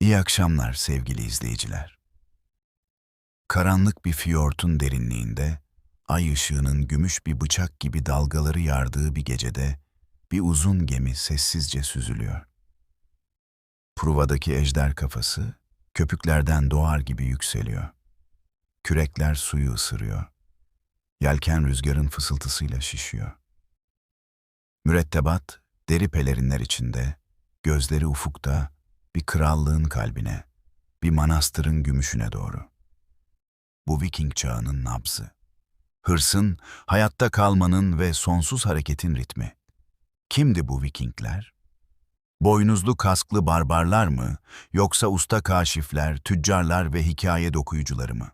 İyi akşamlar sevgili izleyiciler. Karanlık bir fiyortun derinliğinde, ay ışığının gümüş bir bıçak gibi dalgaları yardığı bir gecede, bir uzun gemi sessizce süzülüyor. Pruva'daki ejder kafası, köpüklerden doğar gibi yükseliyor. Kürekler suyu ısırıyor. Yelken rüzgarın fısıltısıyla şişiyor. Mürettebat, deri pelerinler içinde, gözleri ufukta, bir krallığın kalbine, bir manastırın gümüşüne doğru. Bu Viking çağının nabzı. Hırsın, hayatta kalmanın ve sonsuz hareketin ritmi. Kimdi bu Vikingler? Boynuzlu kasklı barbarlar mı, yoksa usta kaşifler, tüccarlar ve hikaye dokuyucuları mı?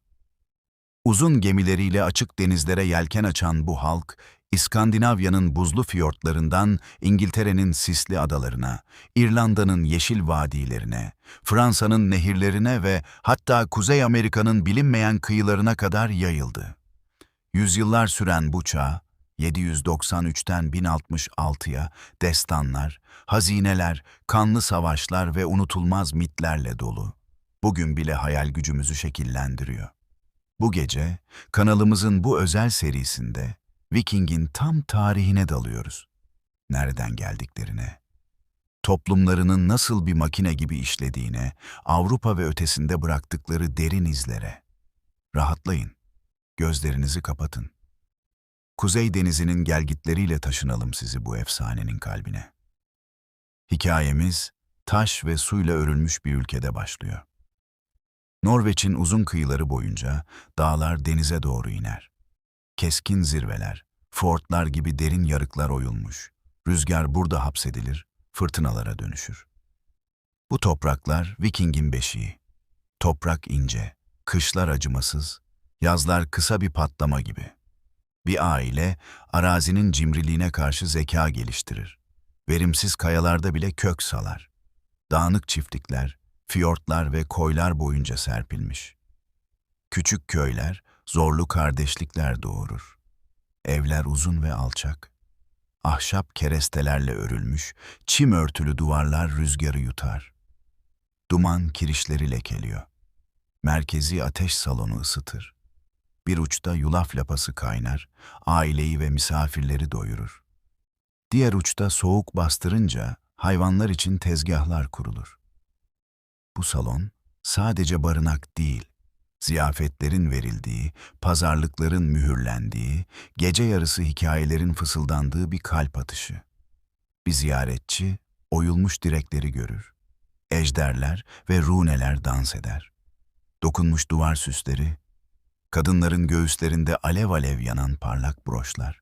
Uzun gemileriyle açık denizlere yelken açan bu halk, İskandinavya'nın buzlu fiyortlarından İngiltere'nin sisli adalarına, İrlanda'nın yeşil vadilerine, Fransa'nın nehirlerine ve hatta Kuzey Amerika'nın bilinmeyen kıyılarına kadar yayıldı. Yüzyıllar süren bu çağ, 793'ten 1066'ya destanlar, hazineler, kanlı savaşlar ve unutulmaz mitlerle dolu. Bugün bile hayal gücümüzü şekillendiriyor. Bu gece, kanalımızın bu özel serisinde Viking'in tam tarihine dalıyoruz. Nereden geldiklerine, toplumlarının nasıl bir makine gibi işlediğine, Avrupa ve ötesinde bıraktıkları derin izlere. Rahatlayın, gözlerinizi kapatın. Kuzey Denizi'nin gelgitleriyle taşınalım sizi bu efsanenin kalbine. Hikayemiz, taş ve suyla örülmüş bir ülkede başlıyor. Norveç'in uzun kıyıları boyunca dağlar denize doğru iner. Keskin zirveler, fortlar gibi derin yarıklar oyulmuş. Rüzgar burada hapsedilir, fırtınalara dönüşür. Bu topraklar Viking'in beşiği. Toprak ince, kışlar acımasız, yazlar kısa bir patlama gibi. Bir aile, arazinin cimriliğine karşı zeka geliştirir. Verimsiz kayalarda bile kök salar. Dağınık çiftlikler, fiyortlar ve koylar boyunca serpilmiş. Küçük köyler, zorlu kardeşlikler doğurur. Evler uzun ve alçak. Ahşap kerestelerle örülmüş, çim örtülü duvarlar rüzgarı yutar. Duman kirişleri lekeliyor. Merkezi ateş salonu ısıtır. Bir uçta yulaf lapası kaynar, aileyi ve misafirleri doyurur. Diğer uçta soğuk bastırınca hayvanlar için tezgahlar kurulur. Bu salon sadece barınak değil, ziyafetlerin verildiği, pazarlıkların mühürlendiği, gece yarısı hikayelerin fısıldandığı bir kalp atışı. Bir ziyaretçi oyulmuş direkleri görür. Ejderler ve runeler dans eder. Dokunmuş duvar süsleri, kadınların göğüslerinde alev alev yanan parlak broşlar.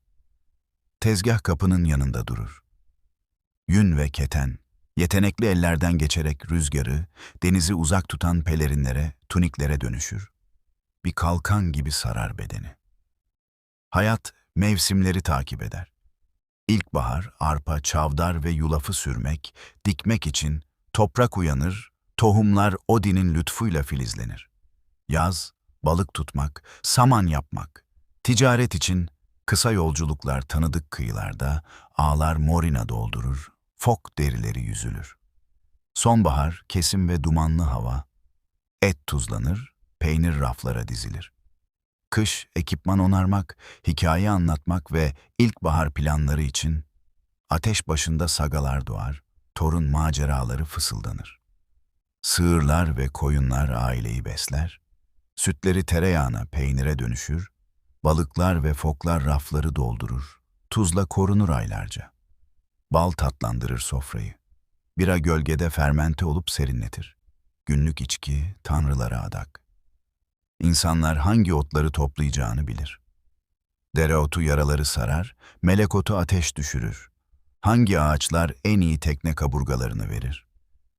Tezgah kapının yanında durur. Yün ve keten, yetenekli ellerden geçerek rüzgarı, denizi uzak tutan pelerinlere, tuniklere dönüşür. Bir kalkan gibi sarar bedeni. Hayat mevsimleri takip eder. İlkbahar, arpa, çavdar ve yulafı sürmek, dikmek için toprak uyanır, tohumlar Odin'in lütfuyla filizlenir. Yaz, balık tutmak, saman yapmak, ticaret için kısa yolculuklar tanıdık kıyılarda, ağlar morina doldurur, fok derileri yüzülür. Sonbahar, kesim ve dumanlı hava, et tuzlanır, peynir raflara dizilir. Kış, ekipman onarmak, hikaye anlatmak ve ilkbahar planları için ateş başında sagalar doğar, torun maceraları fısıldanır. Sığırlar ve koyunlar aileyi besler, sütleri tereyağına, peynire dönüşür, balıklar ve foklar rafları doldurur, tuzla korunur aylarca. Bal tatlandırır sofrayı. Bira gölgede fermente olup serinletir. Günlük içki tanrılara adak. İnsanlar hangi otları toplayacağını bilir. Dereotu yaraları sarar, melek otu ateş düşürür. Hangi ağaçlar en iyi tekne kaburgalarını verir?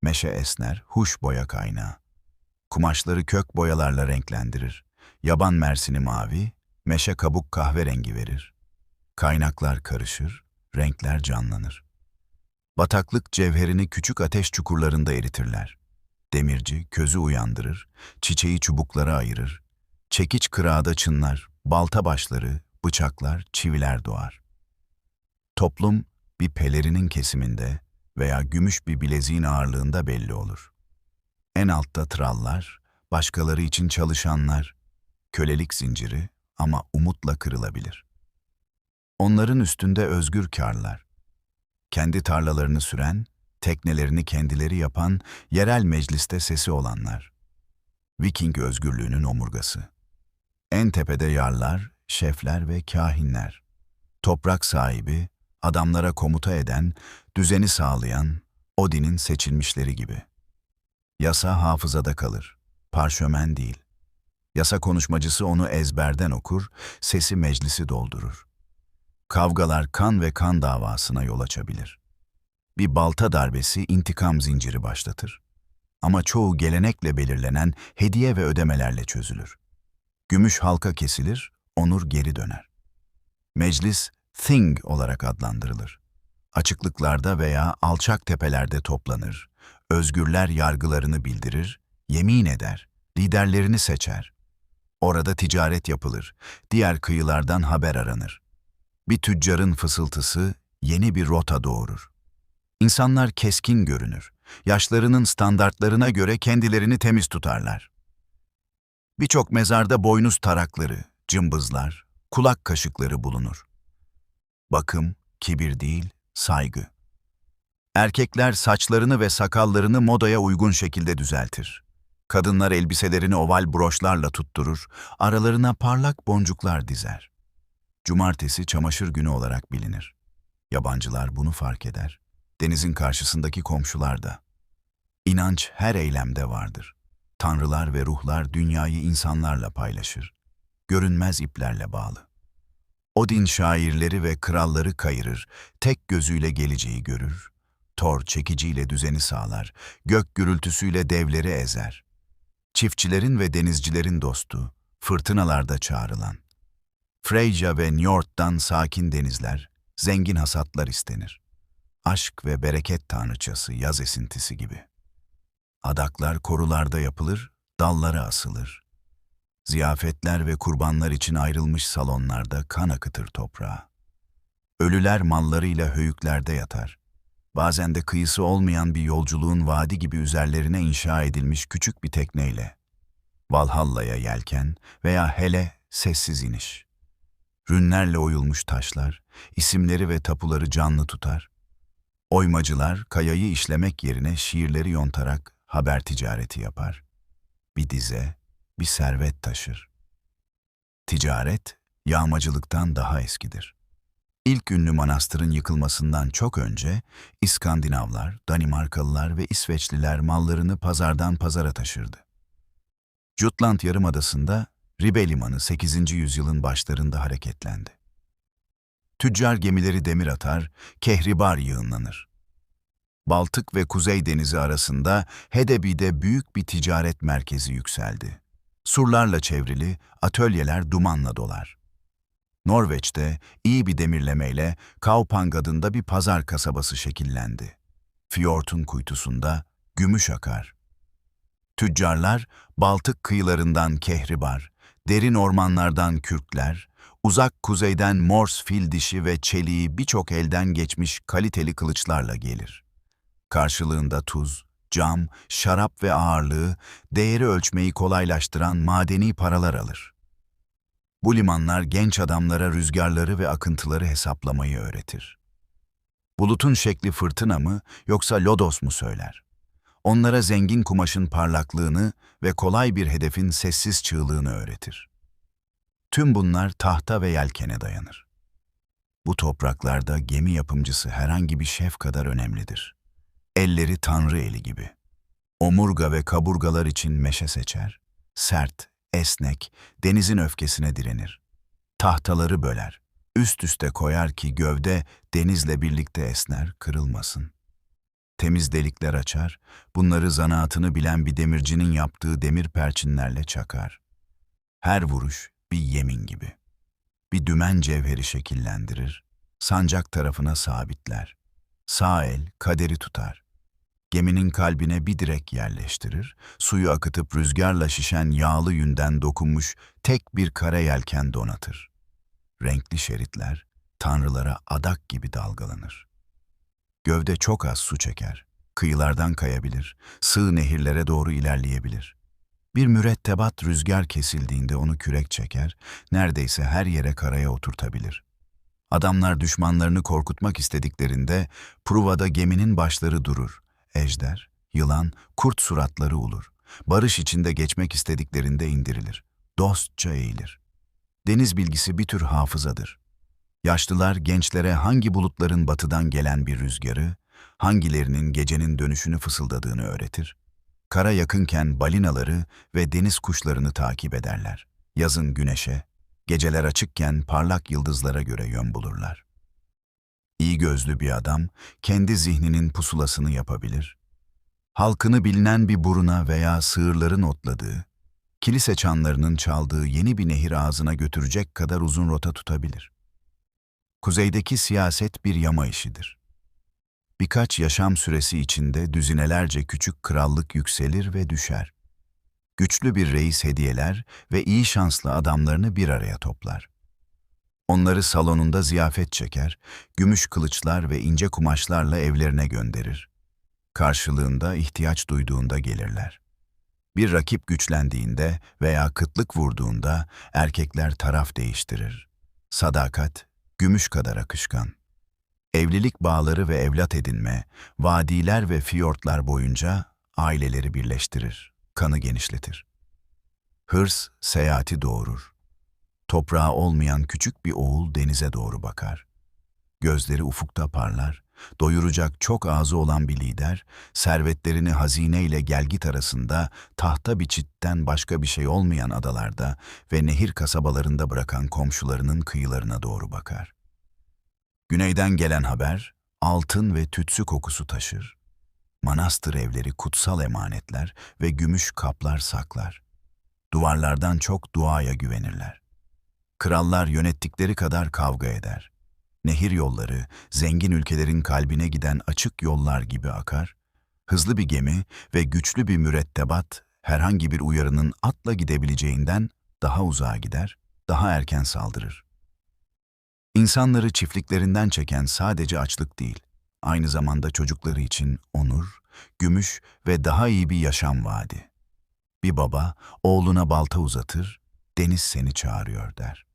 Meşe esner, huş boya kaynağı. Kumaşları kök boyalarla renklendirir. Yaban mersini mavi, meşe kabuk kahverengi verir. Kaynaklar karışır, renkler canlanır. Bataklık cevherini küçük ateş çukurlarında eritirler. Demirci közü uyandırır, çiçeği çubuklara ayırır. Çekiç kırağda çınlar, balta başları, bıçaklar, çiviler doğar. Toplum bir pelerinin kesiminde veya gümüş bir bileziğin ağırlığında belli olur. En En altta trallar, başkaları için çalışanlar, kölelik zinciri ama umutla kırılabilir. Onların üstünde özgür kârlar, kendi tarlalarını süren, teknelerini kendileri yapan, yerel mecliste sesi olanlar. Viking özgürlüğünün omurgası. En tepede yarlar, şefler ve kahinler. Toprak sahibi, adamlara komuta eden, düzeni sağlayan, Odin'in seçilmişleri gibi. Yasa hafızada kalır, parşömen değil. Yasa konuşmacısı onu ezberden okur, sesi meclisi doldurur. Kavgalar kan ve kan davasına yol açabilir. Bir balta darbesi intikam zinciri başlatır. Ama çoğu gelenekle belirlenen hediye ve ödemelerle çözülür. Gümüş halka kesilir, onur geri döner. Meclis, thing olarak adlandırılır. Açıklıklarda veya alçak tepelerde toplanır, özgürler yargılarını bildirir, yemin eder, liderlerini seçer. Orada ticaret yapılır, diğer kıyılardan haber aranır. Bir tüccarın fısıltısı yeni bir rota doğurur. İnsanlar keskin görünür, yaşlarının standartlarına göre kendilerini temiz tutarlar. Birçok mezarda boynuz tarakları, cımbızlar, kulak kaşıkları bulunur. Bakım, kibir değil, saygı. Erkekler saçlarını ve sakallarını modaya uygun şekilde düzeltir. Kadınlar elbiselerini oval broşlarla tutturur, aralarına parlak boncuklar dizer. Cumartesi çamaşır günü olarak bilinir. Yabancılar bunu fark eder. Denizin karşısındaki komşular da. İnanç her eylemde vardır. Tanrılar ve ruhlar dünyayı insanlarla paylaşır. Görünmez iplerle bağlı. Odin şairleri ve kralları kayırır, tek gözüyle geleceği görür. Thor çekiciyle düzeni sağlar, gök gürültüsüyle devleri ezer. Çiftçilerin ve denizcilerin dostu, fırtınalarda çağrılan. Freyja ve Njord'dan sakin denizler, zengin hasatlar istenir. Aşk ve bereket tanrıçası yaz esintisi gibi. Adaklar korularda yapılır, dallara asılır. Ziyafetler ve kurbanlar için ayrılmış salonlarda kan akıtır toprağa. Ölüler mallarıyla höyüklerde yatar. Bazen de kıyısı olmayan bir yolculuğun vadi gibi üzerlerine inşa edilmiş küçük bir tekneyle. Valhalla'ya yelken veya hele sessiz iniş. Rünlerle oyulmuş taşlar, isimleri ve tapuları canlı tutar. Oymacılar kayayı işlemek yerine şiirleri yontarak haber ticareti yapar. Bir dize, bir servet taşır. Ticaret, yağmacılıktan daha eskidir. İlk ünlü manastırın yıkılmasından çok önce İskandinavlar, Danimarkalılar ve İsveçliler mallarını pazardan pazara taşırdı. Jutland Yarımadası'nda Ribe Limanı 8. yüzyılın başlarında hareketlendi. Tüccar gemileri demir atar, Kehribar yığınlanır. Baltık ve Kuzey Denizi arasında Hedebi'de büyük bir ticaret merkezi yükseldi. Surlarla çevrili atölyeler dumanla dolar. Norveç'te iyi bir demirlemeyle Kaupang adında bir pazar kasabası şekillendi. Fiyort'un kuytusunda gümüş akar. Tüccarlar Baltık kıyılarından kehribar, derin ormanlardan kürkler, uzak kuzeyden mors fil dişi ve çeliği birçok elden geçmiş kaliteli kılıçlarla gelir. Karşılığında tuz, cam, şarap ve ağırlığı, değeri ölçmeyi kolaylaştıran madeni paralar alır. Bu limanlar genç adamlara rüzgarları ve akıntıları hesaplamayı öğretir. Bulutun şekli fırtına mı yoksa lodos mu söyler? Onlara zengin kumaşın parlaklığını ve kolay bir hedefin sessiz çığlığını öğretir. Tüm bunlar tahta ve yelkene dayanır. Bu topraklarda gemi yapımcısı herhangi bir şef kadar önemlidir. Elleri tanrı eli gibi. Omurga ve kaburgalar için meşe seçer. Sert, esnek, denizin öfkesine direnir. Tahtaları böler, üst üste koyar ki gövde denizle birlikte esner, kırılmasın. Temiz delikler açar, bunları zanaatını bilen bir demircinin yaptığı demir perçinlerle çakar. Her vuruş bir yemin gibi. Bir dümen cevheri şekillendirir, sancak tarafına sabitler. Sağ el kaderi tutar. Geminin kalbine bir direk yerleştirir, suyu akıtıp rüzgarla şişen yağlı yünden dokunmuş tek bir kara yelken donatır. Renkli şeritler tanrılara adak gibi dalgalanır. Gövde çok az su çeker, Kıyılardan kayabilir, sığ nehirlere doğru ilerleyebilir. Bir mürettebat rüzgar kesildiğinde onu kürek çeker, neredeyse her yere karaya oturtabilir. Adamlar düşmanlarını korkutmak istediklerinde Pruva'da geminin başları durur. Ejder, yılan, kurt suratları olur. Barış içinde geçmek istediklerinde indirilir. Dostça eğilir. Deniz bilgisi bir tür hafızadır. Yaşlılar gençlere hangi bulutların batıdan gelen bir rüzgarı, hangilerinin gecenin dönüşünü fısıldadığını öğretir. Kara yakınken balinaları ve deniz kuşlarını takip ederler. Yazın güneşe, geceler açıkken parlak yıldızlara göre yön bulurlar. İyi gözlü bir adam kendi zihninin pusulasını yapabilir. Halkını bilinen bir buruna veya sığırların otladığı, kilise çanlarının çaldığı yeni bir nehir ağzına götürecek kadar uzun rota tutabilir. Kuzeydeki siyaset bir yama işidir. Birkaç yaşam süresi içinde düzinelerce küçük krallık yükselir ve düşer. Güçlü bir reis hediyeler ve iyi şanslı adamlarını bir araya toplar. Onları salonunda ziyafet çeker, gümüş kılıçlar ve ince kumaşlarla evlerine gönderir. Karşılığında ihtiyaç duyduğunda gelirler. Bir rakip güçlendiğinde veya kıtlık vurduğunda erkekler taraf değiştirir. Sadakat, gümüş kadar akışkan. Evlilik bağları ve evlat edinme, vadiler ve fiyortlar boyunca aileleri birleştirir, kanı genişletir. Hırs, seyahati doğurur. Toprağı olmayan küçük bir oğul denize doğru bakar. Gözleri ufukta parlar, doyuracak çok ağzı olan bir lider, servetlerini hazineyle gelgit arasında, tahta bir çitten başka bir şey olmayan adalarda ve nehir kasabalarında bırakan komşularının kıyılarına doğru bakar. Güneyden gelen haber, altın ve tütsü kokusu taşır. Manastır evleri kutsal emanetler ve gümüş kaplar saklar. Duvarlardan çok duaya güvenirler. Krallar yönettikleri kadar kavga eder. Nehir yolları, zengin ülkelerin kalbine giden açık yollar gibi akar. Hızlı bir gemi ve güçlü bir mürettebat, herhangi bir uyarının atla gidebileceğinden daha uzağa gider, daha erken saldırır. İnsanları çiftliklerinden çeken sadece açlık değil, aynı zamanda çocukları için onur, gümüş ve daha iyi bir yaşam vaadi. Bir baba, oğluna balta uzatır, deniz seni çağırıyor der.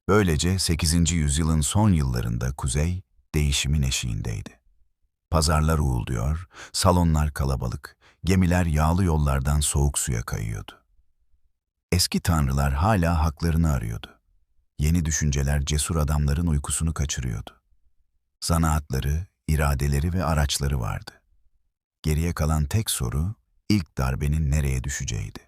Böylece 8. yüzyılın son yıllarında Kuzey, değişimin eşiğindeydi. Pazarlar uğulduyor, salonlar kalabalık, gemiler yağlı yollardan soğuk suya kayıyordu. Eski tanrılar hala haklarını arıyordu. Yeni düşünceler cesur adamların uykusunu kaçırıyordu. Zanaatları, iradeleri ve araçları vardı. Geriye kalan tek soru, ilk darbenin nereye düşeceğiydi.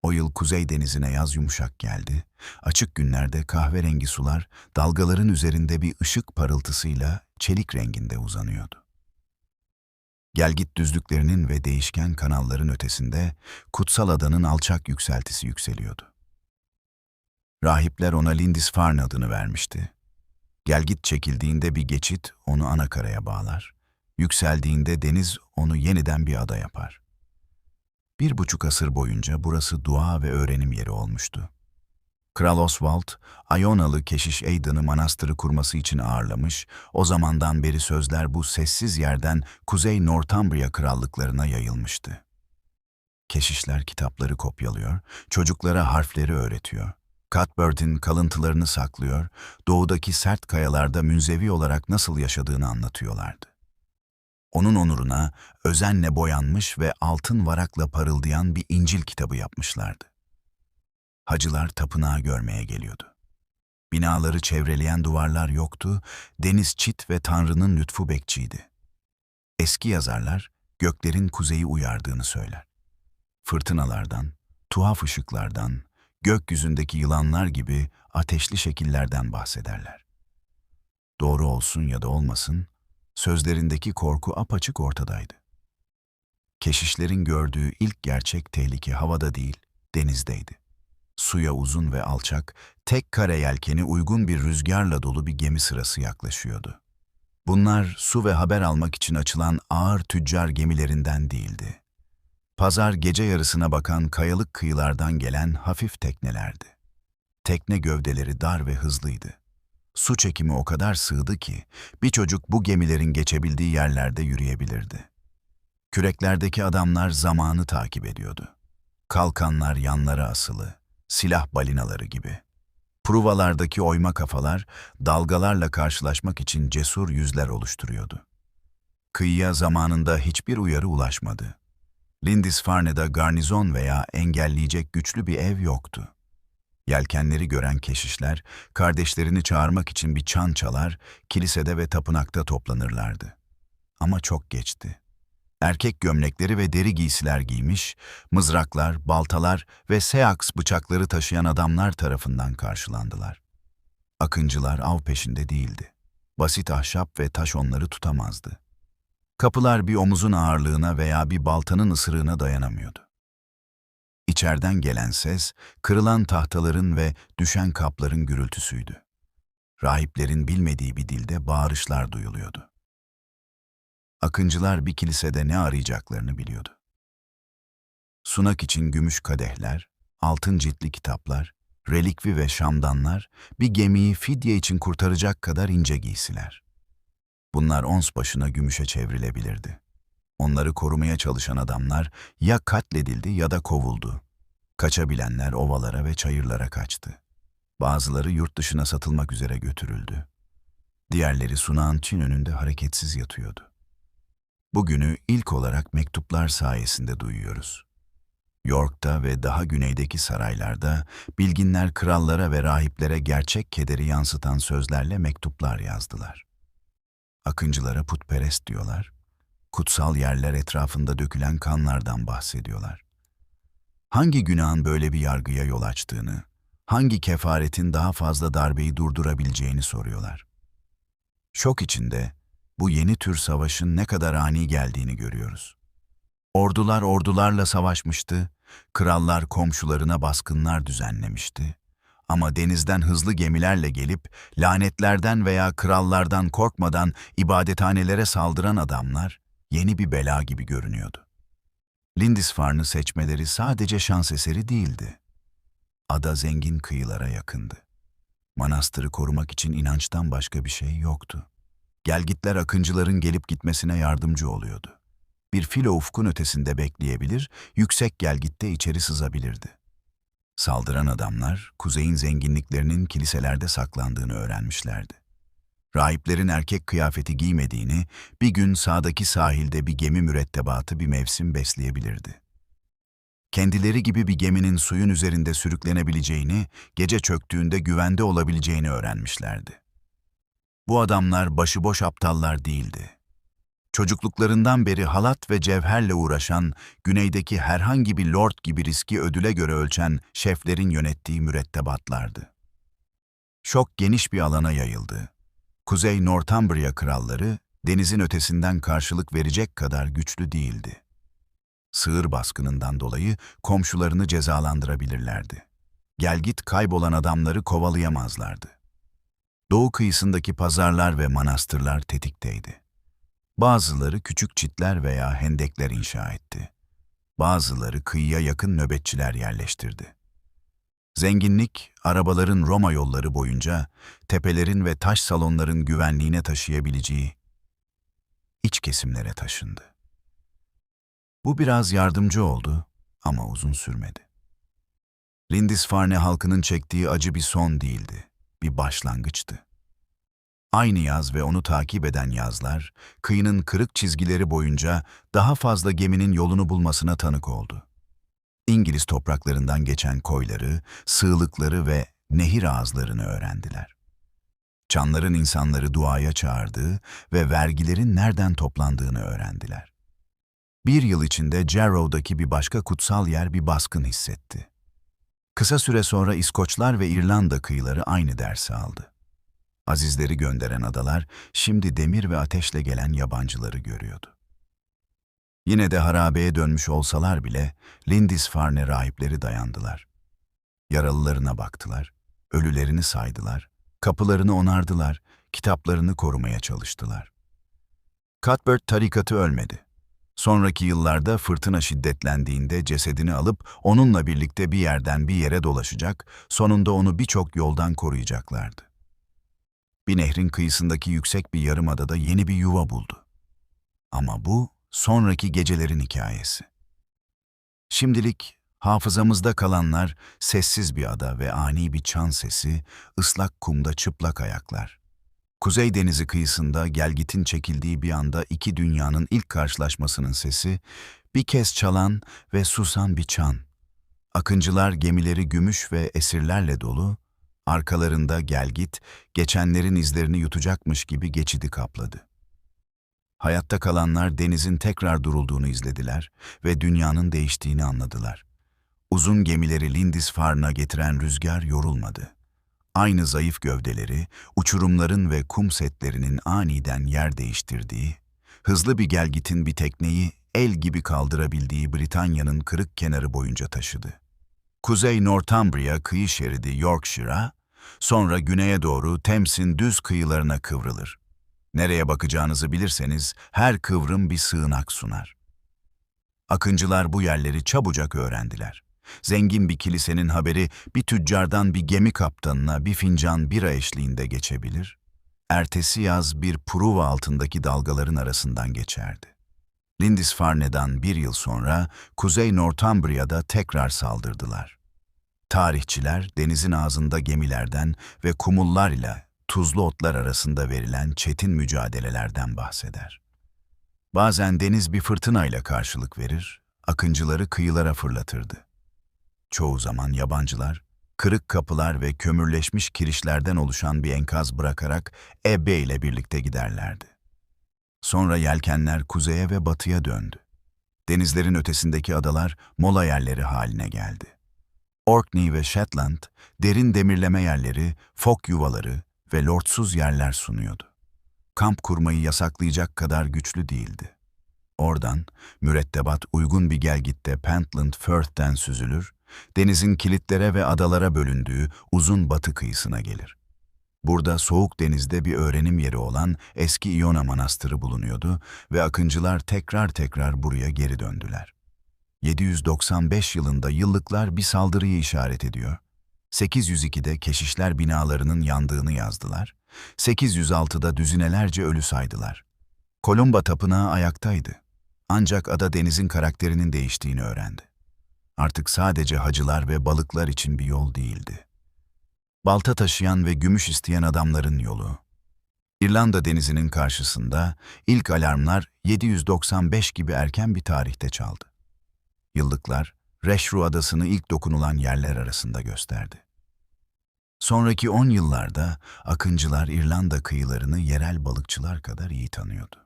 O yıl Kuzey Denizi'ne yaz yumuşak geldi. Açık günlerde kahverengi sular dalgaların üzerinde bir ışık parıltısıyla çelik renginde uzanıyordu. Gelgit düzlüklerinin ve değişken kanalların ötesinde kutsal adanın alçak yükseltisi yükseliyordu. Rahipler ona Lindisfarne adını vermişti. Gelgit çekildiğinde bir geçit onu ana karaya bağlar. Yükseldiğinde deniz onu yeniden bir ada yapar. 1,5 asır boyunca burası dua ve öğrenim yeri olmuştu. Kral Oswald, Ionalı keşiş Aidan'ı manastırı kurması için ağırlamış, o zamandan beri sözler bu sessiz yerden Kuzey Northumbria krallıklarına yayılmıştı. Keşişler kitapları kopyalıyor, çocuklara harfleri öğretiyor. Cuthbert'in kalıntılarını saklıyor, doğudaki sert kayalarda münzevi olarak nasıl yaşadığını anlatıyorlardı. Onun onuruna özenle boyanmış ve altın varakla parıldayan bir İncil kitabı yapmışlardı. Hacılar tapınağı görmeye geliyordu. Binaları çevreleyen duvarlar yoktu, deniz çit ve Tanrı'nın lütfu bekçiydi. Eski yazarlar göklerin kuzeyi uyardığını söyler. Fırtınalardan, tuhaf ışıklardan, gökyüzündeki yılanlar gibi ateşli şekillerden bahsederler. Doğru olsun ya da olmasın, sözlerindeki korku apaçık ortadaydı. Keşişlerin gördüğü ilk gerçek tehlike havada değil, denizdeydi. Suya uzun ve alçak, tek kare yelkeni uygun bir rüzgarla dolu bir gemi sırası yaklaşıyordu. Bunlar su ve haber almak için açılan ağır tüccar gemilerinden değildi. Pazar gece yarısına bakan kayalık kıyılardan gelen hafif teknelerdi. Tekne gövdeleri dar ve hızlıydı. Su çekimi o kadar sığdı ki bir çocuk bu gemilerin geçebildiği yerlerde yürüyebilirdi. Küreklerdeki adamlar zamanı takip ediyordu. Kalkanlar yanlara asılı, silah balinaları gibi. Pruvalardaki oyma kafalar dalgalarla karşılaşmak için cesur yüzler oluşturuyordu. Kıyıya zamanında hiçbir uyarı ulaşmadı. Lindisfarne'da garnizon veya engelleyecek güçlü bir ev yoktu. Yelkenleri gören keşişler, kardeşlerini çağırmak için bir çan çalar, kilisede ve tapınakta toplanırlardı. Ama çok geçti. Erkek gömlekleri ve deri giysiler giymiş, mızraklar, baltalar ve seaks bıçakları taşıyan adamlar tarafından karşılandılar. Akıncılar av peşinde değildi. Basit ahşap ve taş onları tutamazdı. Kapılar bir omuzun ağırlığına veya bir baltanın ısırığına dayanamıyordu. İçeriden gelen ses, kırılan tahtaların ve düşen kapların gürültüsüydü. Rahiplerin bilmediği bir dilde bağırışlar duyuluyordu. Akıncılar bir kilisede ne arayacaklarını biliyordu. Sunak için gümüş kadehler, altın ciltli kitaplar, relikvi ve şamdanlar, bir gemiyi fidye için kurtaracak kadar ince giysiler. Bunlar ons başına gümüşe çevrilebilirdi. Onları korumaya çalışan adamlar ya katledildi ya da kovuldu. Kaçabilenler ovalara ve çayırlara kaçtı. Bazıları yurt dışına satılmak üzere götürüldü. Diğerleri sunağın Çin önünde hareketsiz yatıyordu. Bugünü ilk olarak mektuplar sayesinde duyuyoruz. York'ta ve daha güneydeki saraylarda bilginler krallara ve rahiplere gerçek kederi yansıtan sözlerle mektuplar yazdılar. Akıncılara putperest diyorlar, kutsal yerler etrafında dökülen kanlardan bahsediyorlar. Hangi günahın böyle bir yargıya yol açtığını, hangi kefaretin daha fazla darbeyi durdurabileceğini soruyorlar. Şok içinde bu yeni tür savaşın ne kadar ani geldiğini görüyoruz. Ordular ordularla savaşmıştı, krallar komşularına baskınlar düzenlemişti. Ama denizden hızlı gemilerle gelip lanetlerden veya krallardan korkmadan ibadethanelere saldıran adamlar yeni bir bela gibi görünüyordu. Lindisfarne'ı seçmeleri sadece şans eseri değildi. Ada zengin kıyılara yakındı. Manastırı korumak için inançtan başka bir şey yoktu. Gelgitler akıncıların gelip gitmesine yardımcı oluyordu. Bir filo ufkun ötesinde bekleyebilir, yüksek gelgitte içeri sızabilirdi. Saldıran adamlar, kuzeyin zenginliklerinin kiliselerde saklandığını öğrenmişlerdi. Rahiplerin erkek kıyafeti giymediğini, bir gün sağdaki sahilde bir gemi mürettebatı bir mevsim besleyebilirdi. Kendileri gibi bir geminin suyun üzerinde sürüklenebileceğini, gece çöktüğünde güvende olabileceğini öğrenmişlerdi. Bu adamlar başıboş aptallar değildi. Çocukluklarından beri halat ve cevherle uğraşan, güneydeki herhangi bir lord gibi riski ödüle göre ölçen şeflerin yönettiği mürettebatlardı. Şok geniş bir alana yayıldı. Kuzey Northumbria kralları, denizin ötesinden karşılık verecek kadar güçlü değildi. Sığır baskınından dolayı komşularını cezalandırabilirlerdi. Gelgit kaybolan adamları kovalayamazlardı. Doğu kıyısındaki pazarlar ve manastırlar tetikteydi. Bazıları küçük çitler veya hendekler inşa etti. Bazıları kıyıya yakın nöbetçiler yerleştirdi. Zenginlik, arabaların Roma yolları boyunca tepelerin ve taş salonların güvenliğine taşıyabileceği iç kesimlere taşındı. Bu biraz yardımcı oldu ama uzun sürmedi. Lindisfarne halkının çektiği acı bir son değildi, bir başlangıçtı. Aynı yaz ve onu takip eden yazlar, kıyının kırık çizgileri boyunca daha fazla geminin yolunu bulmasına tanık oldu. İngiliz topraklarından geçen koyları, sığlıkları ve nehir ağızlarını öğrendiler. Çanların insanları duaya çağırdığı ve vergilerin nereden toplandığını öğrendiler. Bir yıl içinde Jarrow'daki bir başka kutsal yer bir baskın hissetti. Kısa süre sonra İskoçlar ve İrlanda kıyıları aynı dersi aldı. Azizleri gönderen adalar şimdi demir ve ateşle gelen yabancıları görüyordu. Yine de harabeye dönmüş olsalar bile Lindisfarne rahipleri dayandılar. Yaralılarına baktılar, ölülerini saydılar, kapılarını onardılar, kitaplarını korumaya çalıştılar. Cuthbert tarikatı ölmedi. Sonraki yıllarda fırtına şiddetlendiğinde cesedini alıp onunla birlikte bir yerden bir yere dolaşacak, sonunda onu birçok yoldan koruyacaklardı. Bir nehrin kıyısındaki yüksek bir yarımadada yeni bir yuva buldu. Ama bu sonraki gecelerin hikayesi. Şimdilik hafızamızda kalanlar sessiz bir ada ve ani bir çan sesi, ıslak kumda çıplak ayaklar. Kuzey Denizi kıyısında gelgitin çekildiği bir anda iki dünyanın ilk karşılaşmasının sesi, bir kez çalan ve susan bir çan. Akıncılar gemileri gümüş ve esirlerle dolu, arkalarında gelgit, geçenlerin izlerini yutacakmış gibi geçidi kapladı. Hayatta kalanlar denizin tekrar durulduğunu izlediler ve dünyanın değiştiğini anladılar. Uzun gemileri Lindisfarne'a getiren rüzgar yorulmadı. Aynı zayıf gövdeleri, uçurumların ve kum setlerinin aniden yer değiştirdiği, hızlı bir gelgitin bir tekneyi el gibi kaldırabildiği Britanya'nın kırık kenarı boyunca taşıdı. Kuzey Northumbria kıyı şeridi Yorkshire'a, sonra güneye doğru Thames'in düz kıyılarına kıvrılır. Nereye bakacağınızı bilirseniz her kıvrım bir sığınak sunar. Akıncılar bu yerleri çabucak öğrendiler. Zengin bir kilisenin haberi bir tüccardan bir gemi kaptanına bir fincan bira eşliğinde geçebilir. Ertesi yaz bir pruva altındaki dalgaların arasından geçerdi. Lindisfarne'dan bir yıl sonra Kuzey Northumbria'da tekrar saldırdılar. Tarihçiler denizin ağzında gemilerden ve kumullar ile tuzlu otlar arasında verilen çetin mücadelelerden bahseder. Bazen deniz bir fırtınayla karşılık verir, akıncıları kıyılara fırlatırdı. Çoğu zaman yabancılar, kırık kapılar ve kömürleşmiş kirişlerden oluşan bir enkaz bırakarak Ebbe ile birlikte giderlerdi. Sonra yelkenler kuzeye ve batıya döndü. Denizlerin ötesindeki adalar mola yerleri haline geldi. Orkney ve Shetland, derin demirleme yerleri, fok yuvaları ve lordsuz yerler sunuyordu. Kamp kurmayı yasaklayacak kadar güçlü değildi. Oradan mürettebat uygun bir gelgitte Pentland Firth'ten süzülür, denizin kilitlere ve adalara bölündüğü uzun batı kıyısına gelir. Burada soğuk denizde bir öğrenim yeri olan eski Iona Manastırı bulunuyordu ve akıncılar tekrar buraya geri döndüler. 795 yılında yıllıklar bir saldırıyı işaret ediyor. 802'de keşişler binalarının yandığını yazdılar. 806'da düzinelerce ölü saydılar. Kolomba tapınağı ayaktaydı. Ancak ada denizin karakterinin değiştiğini öğrendi. Artık sadece hacılar ve balıklar için bir yol değildi. Balta taşıyan ve gümüş isteyen adamların yolu. İrlanda denizinin karşısında ilk alarmlar 795 gibi erken bir tarihte çaldı. Yıllıklar, Reşru adasını ilk dokunulan yerler arasında gösterdi. Sonraki 10 yıllarda akıncılar İrlanda kıyılarını yerel balıkçılar kadar iyi tanıyordu.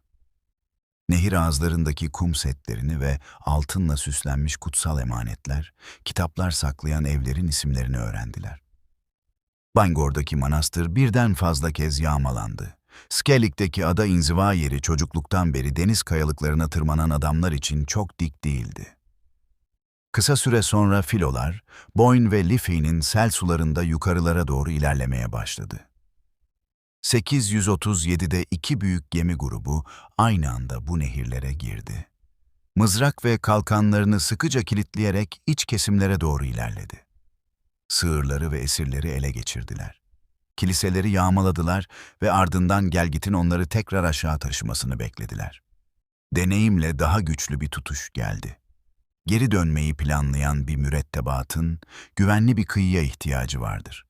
Nehir ağızlarındaki kum setlerini ve altınla süslenmiş kutsal emanetler, kitaplar saklayan evlerin isimlerini öğrendiler. Bangor'daki manastır birden fazla kez yağmalandı. Skellig'deki ada inziva yeri çocukluktan beri deniz kayalıklarına tırmanan adamlar için çok dik değildi. Kısa süre sonra filolar, Boyne ve Liffey'nin sel sularında yukarılara doğru ilerlemeye başladı. 837'de iki büyük gemi grubu aynı anda bu nehirlere girdi. Mızrak ve kalkanlarını sıkıca kilitleyerek iç kesimlere doğru ilerledi. Sığırları ve esirleri ele geçirdiler. Kiliseleri yağmaladılar ve ardından gelgitin onları tekrar aşağı taşımasını beklediler. Deneyimle daha güçlü bir tutuş geldi. Geri dönmeyi planlayan bir mürettebatın güvenli bir kıyıya ihtiyacı vardır.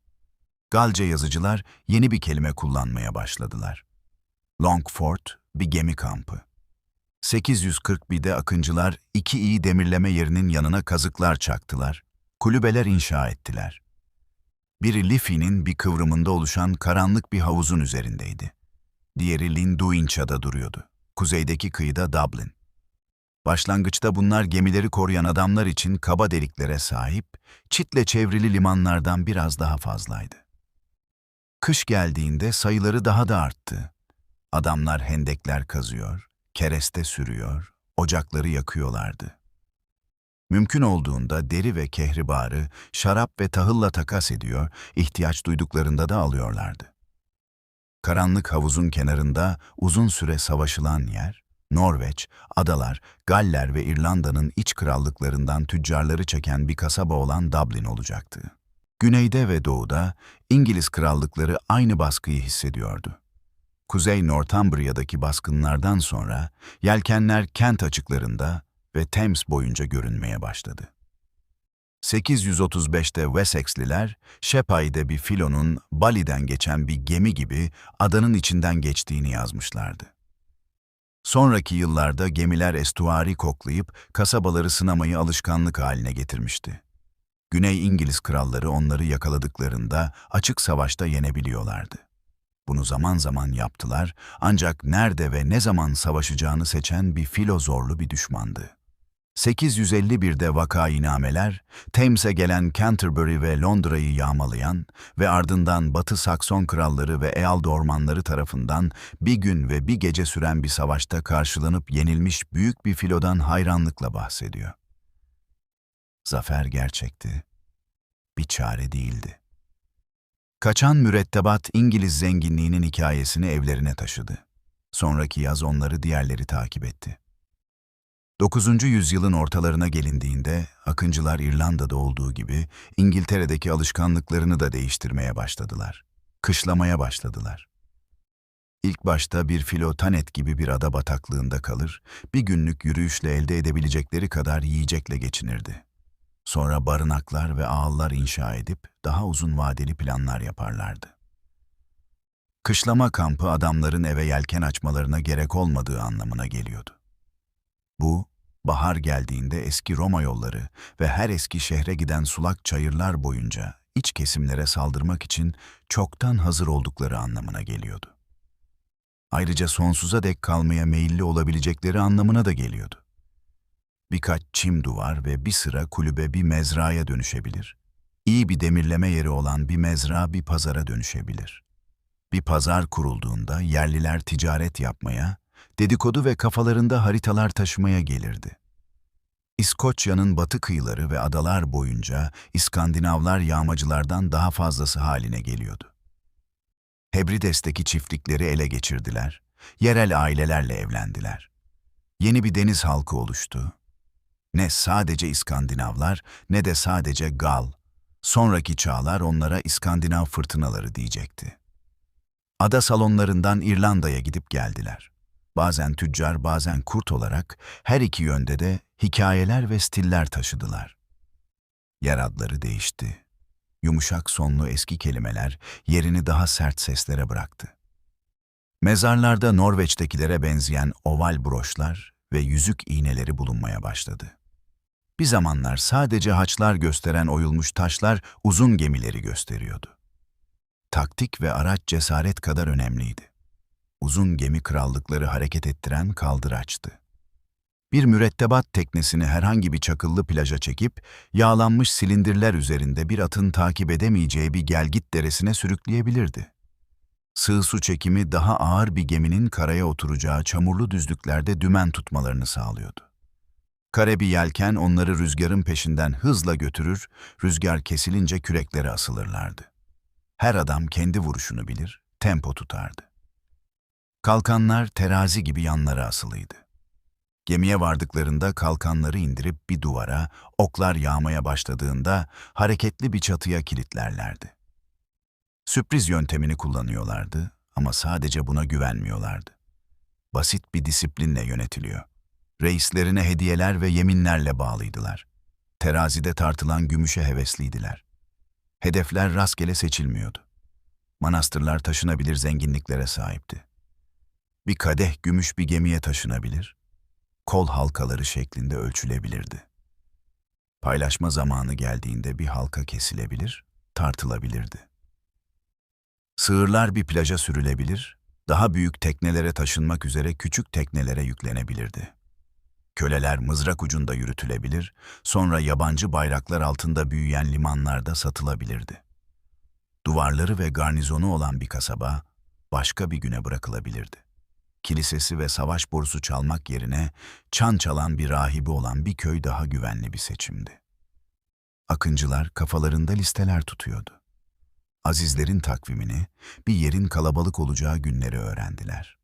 Galce yazıcılar yeni bir kelime kullanmaya başladılar. Longford, bir gemi kampı. 841'de akıncılar iki iyi demirleme yerinin yanına kazıklar çaktılar, kulübeler inşa ettiler. Biri Liffey'nin bir kıvrımında oluşan karanlık bir havuzun üzerindeydi. Diğeri Linduincha'da duruyordu, kuzeydeki kıyıda Dublin. Başlangıçta bunlar gemileri koruyan adamlar için kaba deliklere sahip, çitle çevrili limanlardan biraz daha fazlaydı. Kış geldiğinde sayıları daha da arttı. Adamlar hendekler kazıyor, kereste sürüyor, ocakları yakıyorlardı. Mümkün olduğunda deri ve kehribarı, şarap ve tahılla takas ediyor, ihtiyaç duyduklarında da alıyorlardı. Karanlık havuzun kenarında uzun süre savaşılan yer, Norveç, adalar, Galler ve İrlanda'nın iç krallıklarından tüccarları çeken bir kasaba olan Dublin olacaktı. Güneyde ve doğuda İngiliz krallıkları aynı baskıyı hissediyordu. Kuzey Northumbria'daki baskınlardan sonra yelkenler Kent açıklarında ve Thames boyunca görünmeye başladı. 835'te Wessexliler, Sheppey'de bir filonun Bali'den geçen bir gemi gibi adanın içinden geçtiğini yazmışlardı. Sonraki yıllarda gemiler estuari koklayıp kasabaları sınamayı alışkanlık haline getirmişti. Güney İngiliz kralları onları yakaladıklarında açık savaşta yenebiliyorlardı. Bunu zaman zaman yaptılar ancak nerede ve ne zaman savaşacağını seçen bir filo zorlu bir düşmandı. 851'de vakainameler, Thames'e gelen Canterbury ve Londra'yı yağmalayan ve ardından Batı Sakson kralları ve Ealdormanları tarafından bir gün ve bir gece süren bir savaşta karşılanıp yenilmiş büyük bir filodan hayranlıkla bahsediyor. Zafer gerçekti, bir çare değildi. Kaçan mürettebat İngiliz zenginliğinin hikayesini evlerine taşıdı. Sonraki yaz onları diğerleri takip etti. 9. yüzyılın ortalarına gelindiğinde Akıncılar İrlanda'da olduğu gibi İngiltere'deki alışkanlıklarını da değiştirmeye başladılar. Kışlamaya başladılar. İlk başta bir filo Thanet gibi bir ada bataklığında kalır, bir günlük yürüyüşle elde edebilecekleri kadar yiyecekle geçinirdi. Sonra barınaklar ve ağıllar inşa edip daha uzun vadeli planlar yaparlardı. Kışlama kampı adamların eve yelken açmalarına gerek olmadığı anlamına geliyordu. Bu, bahar geldiğinde eski Roma yolları ve her eski şehre giden sulak çayırlar boyunca iç kesimlere saldırmak için çoktan hazır oldukları anlamına geliyordu. Ayrıca sonsuza dek kalmaya meyilli olabilecekleri anlamına da geliyordu. Birkaç çim duvar ve bir sıra kulübe bir mezraya dönüşebilir. İyi bir demirleme yeri olan bir mezra bir pazara dönüşebilir. Bir pazar kurulduğunda yerliler ticaret yapmaya, dedikodu ve kafalarında haritalar taşımaya gelirdi. İskoçya'nın batı kıyıları ve adalar boyunca İskandinavlar yağmacılardan daha fazlası haline geliyordu. Hebrides'teki çiftlikleri ele geçirdiler, yerel ailelerle evlendiler. Yeni bir deniz halkı oluştu. Ne sadece İskandinavlar ne de sadece Gal, sonraki çağlar onlara İskandinav fırtınaları diyecekti. Ada salonlarından İrlanda'ya gidip geldiler. Bazen tüccar, bazen kurt olarak her iki yönde de hikayeler ve stiller taşıdılar. Yer adları değişti. Yumuşak sonlu eski kelimeler yerini daha sert seslere bıraktı. Mezarlarda Norveç'tekilere benzeyen oval broşlar ve yüzük iğneleri bulunmaya başladı. Bir zamanlar sadece haçlar gösteren oyulmuş taşlar uzun gemileri gösteriyordu. Taktik ve araç cesaret kadar önemliydi. Uzun gemi krallıkları hareket ettiren kaldıraçtı. Bir mürettebat teknesini herhangi bir çakıllı plaja çekip, yağlanmış silindirler üzerinde bir atın takip edemeyeceği bir gelgit deresine sürükleyebilirdi. Sığ su çekimi daha ağır bir geminin karaya oturacağı çamurlu düzlüklerde dümen tutmalarını sağlıyordu. Kare bir yelken onları rüzgarın peşinden hızla götürür, rüzgar kesilince küreklere asılırlardı. Her adam kendi vuruşunu bilir, tempo tutardı. Kalkanlar terazi gibi yanlara asılıydı. Gemiye vardıklarında kalkanları indirip bir duvara, oklar yağmaya başladığında hareketli bir çatıya kilitlerlerdi. Sürpriz yöntemini kullanıyorlardı ama sadece buna güvenmiyorlardı. Basit bir disiplinle yönetiliyor. Reislerine hediyeler ve yeminlerle bağlıydılar. Terazide tartılan gümüşe hevesliydiler. Hedefler rastgele seçilmiyordu. Manastırlar taşınabilir zenginliklere sahipti. Bir kadeh gümüş bir gemiye taşınabilir, kol halkaları şeklinde ölçülebilirdi. Paylaşma zamanı geldiğinde bir halka kesilebilir, tartılabilirdi. Sığırlar bir plaja sürülebilir, daha büyük teknelere taşınmak üzere küçük teknelere yüklenebilirdi. Köleler mızrak ucunda yürütülebilir, sonra yabancı bayraklar altında büyüyen limanlarda satılabilirdi. Duvarları ve garnizonu olan bir kasaba başka bir güne bırakılabilirdi. Kilisesi ve savaş borusu çalmak yerine çan çalan bir rahibi olan bir köy daha güvenli bir seçimdi. Akıncılar kafalarında listeler tutuyordu. Azizlerin takvimini, bir yerin kalabalık olacağı günleri öğrendiler.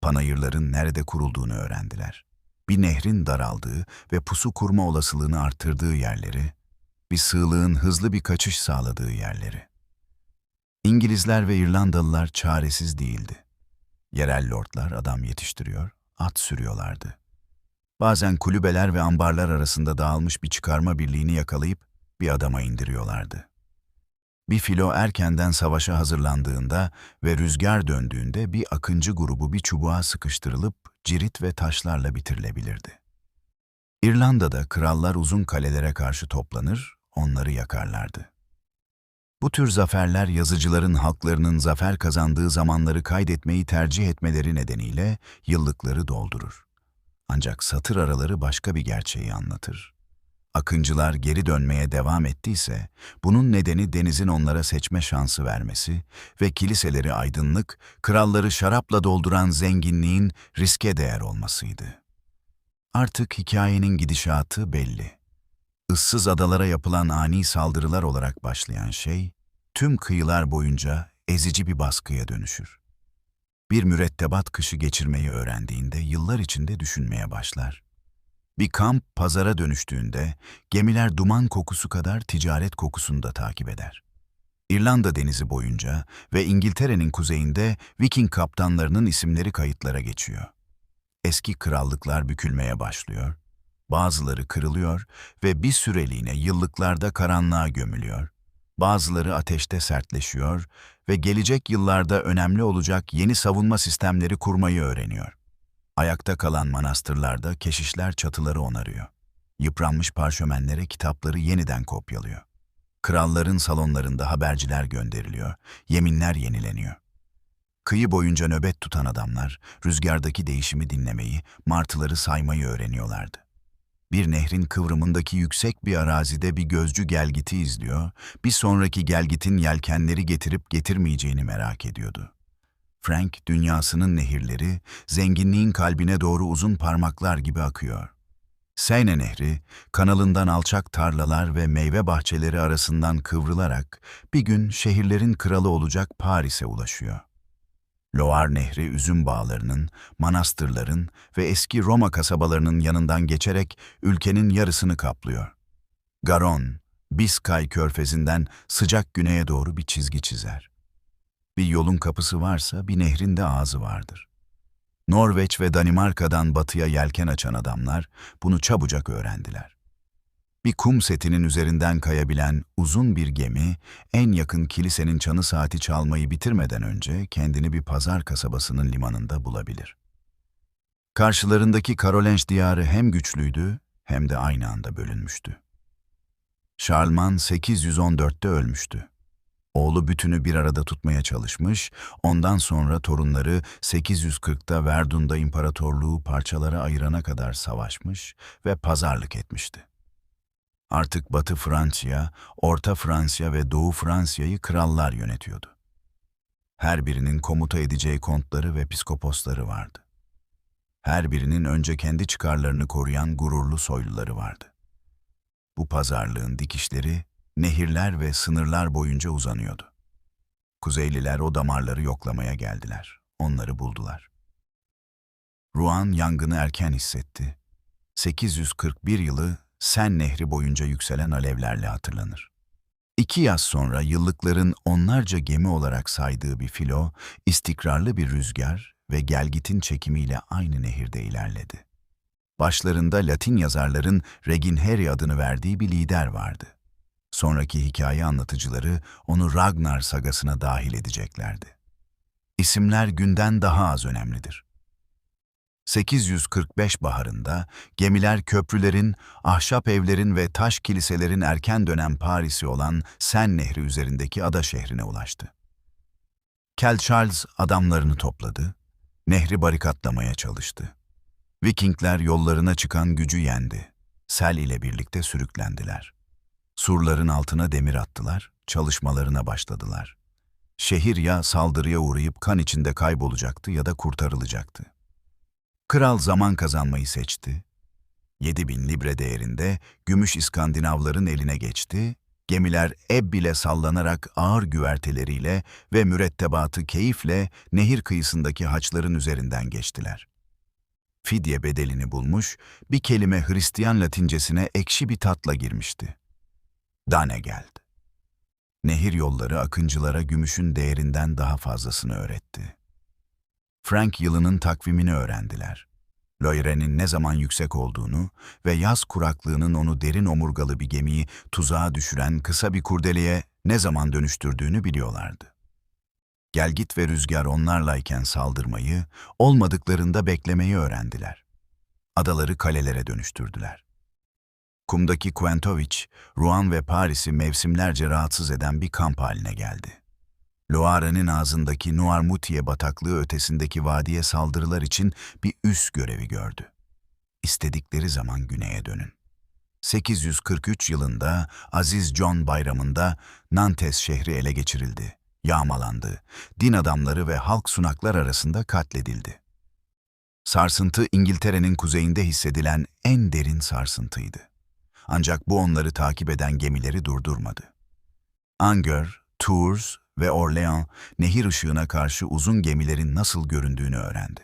Panayırların nerede kurulduğunu öğrendiler. Bir nehrin daraldığı ve pusu kurma olasılığını arttırdığı yerleri, bir sığlığın hızlı bir kaçış sağladığı yerleri. İngilizler ve İrlandalılar çaresiz değildi. Yerel lordlar adam yetiştiriyor, at sürüyorlardı. Bazen kulübeler ve ambarlar arasında dağılmış bir çıkarma birliğini yakalayıp bir adama indiriyorlardı. Bir filo erkenden savaşa hazırlandığında ve rüzgar döndüğünde bir akıncı grubu bir çubuğa sıkıştırılıp cirit ve taşlarla bitirilebilirdi. İrlanda'da krallar uzun kalelere karşı toplanır, onları yakarlardı. Bu tür zaferler yazıcıların halklarının zafer kazandığı zamanları kaydetmeyi tercih etmeleri nedeniyle yıllıkları doldurur. Ancak satır araları başka bir gerçeği anlatır. Akıncılar geri dönmeye devam ettiyse, bunun nedeni denizin onlara seçme şansı vermesi ve kiliseleri aydınlık, kralları şarapla dolduran zenginliğin riske değer olmasıydı. Artık hikayenin gidişatı belli. Issız adalara yapılan ani saldırılar olarak başlayan şey, tüm kıyılar boyunca ezici bir baskıya dönüşür. Bir mürettebat kışı geçirmeyi öğrendiğinde yıllar içinde düşünmeye başlar. Bir kamp pazara dönüştüğünde gemiler duman kokusu kadar ticaret kokusunu da takip eder. İrlanda denizi boyunca ve İngiltere'nin kuzeyinde Viking kaptanlarının isimleri kayıtlara geçiyor. Eski krallıklar bükülmeye başlıyor, bazıları kırılıyor ve bir süreliğine yıllıklarda karanlığa gömülüyor. Bazıları ateşte sertleşiyor ve gelecek yıllarda önemli olacak yeni savunma sistemleri kurmayı öğreniyor. Ayakta kalan manastırlarda keşişler çatıları onarıyor. Yıpranmış parşömenlere kitapları yeniden kopyalıyor. Kralların salonlarında haberciler gönderiliyor, yeminler yenileniyor. Kıyı boyunca nöbet tutan adamlar, rüzgardaki değişimi dinlemeyi, martıları saymayı öğreniyorlardı. Bir nehrin kıvrımındaki yüksek bir arazide bir gözcü gelgiti izliyor, bir sonraki gelgitin yelkenleri getirip getirmeyeceğini merak ediyordu. Frank, dünyasının nehirleri, zenginliğin kalbine doğru uzun parmaklar gibi akıyor. Seine Nehri, kanalından alçak tarlalar ve meyve bahçeleri arasından kıvrılarak bir gün şehirlerin kralı olacak Paris'e ulaşıyor. Loire Nehri üzüm bağlarının, manastırların ve eski Roma kasabalarının yanından geçerek ülkenin yarısını kaplıyor. Garonne, Biskay körfezinden sıcak güneye doğru bir çizgi çizer. Bir yolun kapısı varsa bir nehrin de ağzı vardır. Norveç ve Danimarka'dan batıya yelken açan adamlar bunu çabucak öğrendiler. Bir kum setinin üzerinden kayabilen uzun bir gemi, en yakın kilisenin çanı saati çalmayı bitirmeden önce kendini bir pazar kasabasının limanında bulabilir. Karşılarındaki Karolenş diyarı hem güçlüydü hem de aynı anda bölünmüştü. Şarlman 814'te ölmüştü. Oğlu bütünü bir arada tutmaya çalışmış, ondan sonra torunları 840'ta Verdun'da imparatorluğu parçalara ayırana kadar savaşmış ve pazarlık etmişti. Artık Batı Fransya, Orta Fransya ve Doğu Fransa'yı krallar yönetiyordu. Her birinin komuta edeceği kontları ve piskoposları vardı. Her birinin önce kendi çıkarlarını koruyan gururlu soyluları vardı. Bu pazarlığın dikişleri, nehirler ve sınırlar boyunca uzanıyordu. Kuzeyliler o damarları yoklamaya geldiler. Onları buldular. Rouen yangını erken hissetti. 841 yılı Sen Nehri boyunca yükselen alevlerle hatırlanır. 2 yaz sonra yıllıkların onlarca gemi olarak saydığı bir filo, istikrarlı bir rüzgar ve gelgitin çekimiyle aynı nehirde ilerledi. Başlarında Latin yazarların Reginheri adını verdiği bir lider vardı. Sonraki hikaye anlatıcıları onu Ragnar sagasına dahil edeceklerdi. İsimler günden daha az önemlidir. 845 baharında gemiler köprülerin, ahşap evlerin ve taş kiliselerin erken dönem Paris'i olan Sen Nehri üzerindeki ada şehrine ulaştı. Kel Charles adamlarını topladı, nehri barikatlamaya çalıştı. Vikingler yollarına çıkan gücü yendi. Sel ile birlikte sürüklendiler. Surların altına demir attılar, çalışmalarına başladılar. Şehir ya saldırıya uğrayıp kan içinde kaybolacaktı ya da kurtarılacaktı. Kral zaman kazanmayı seçti. 7.000 libre değerinde gümüş İskandinavların eline geçti, gemiler eb bile sallanarak ağır güverteleriyle ve mürettebatı keyifle nehir kıyısındaki haçların üzerinden geçtiler. Fidye bedelini bulmuş, bir kelime Hristiyan Latincesine ekşi bir tatla girmişti. Dane geldi. Nehir yolları akıncılara gümüşün değerinden daha fazlasını öğretti. Frank yılının takvimini öğrendiler. Loire'nin ne zaman yüksek olduğunu ve yaz kuraklığının onu derin omurgalı bir gemiyi tuzağa düşüren kısa bir kurdeleye ne zaman dönüştürdüğünü biliyorlardı. Gelgit ve rüzgar onlarlayken saldırmayı, olmadıklarında beklemeyi öğrendiler. Adaları kalelere dönüştürdüler. Kumdaki Quentovic, Rouen ve Paris'i mevsimlerce rahatsız eden bir kamp haline geldi. Loire'nin ağzındaki Noirmoutier bataklığı ötesindeki vadiye saldırılar için bir üs görevi gördü. İstedikleri zaman güneye dönün. 843 yılında Aziz John Bayramı'nda Nantes şehri ele geçirildi, yağmalandı, din adamları ve halk sunaklar arasında katledildi. Sarsıntı İngiltere'nin kuzeyinde hissedilen en derin sarsıntıydı. Ancak bu onları takip eden gemileri durdurmadı. Angers, Tours ve Orléans, nehir ışığına karşı uzun gemilerin nasıl göründüğünü öğrendi.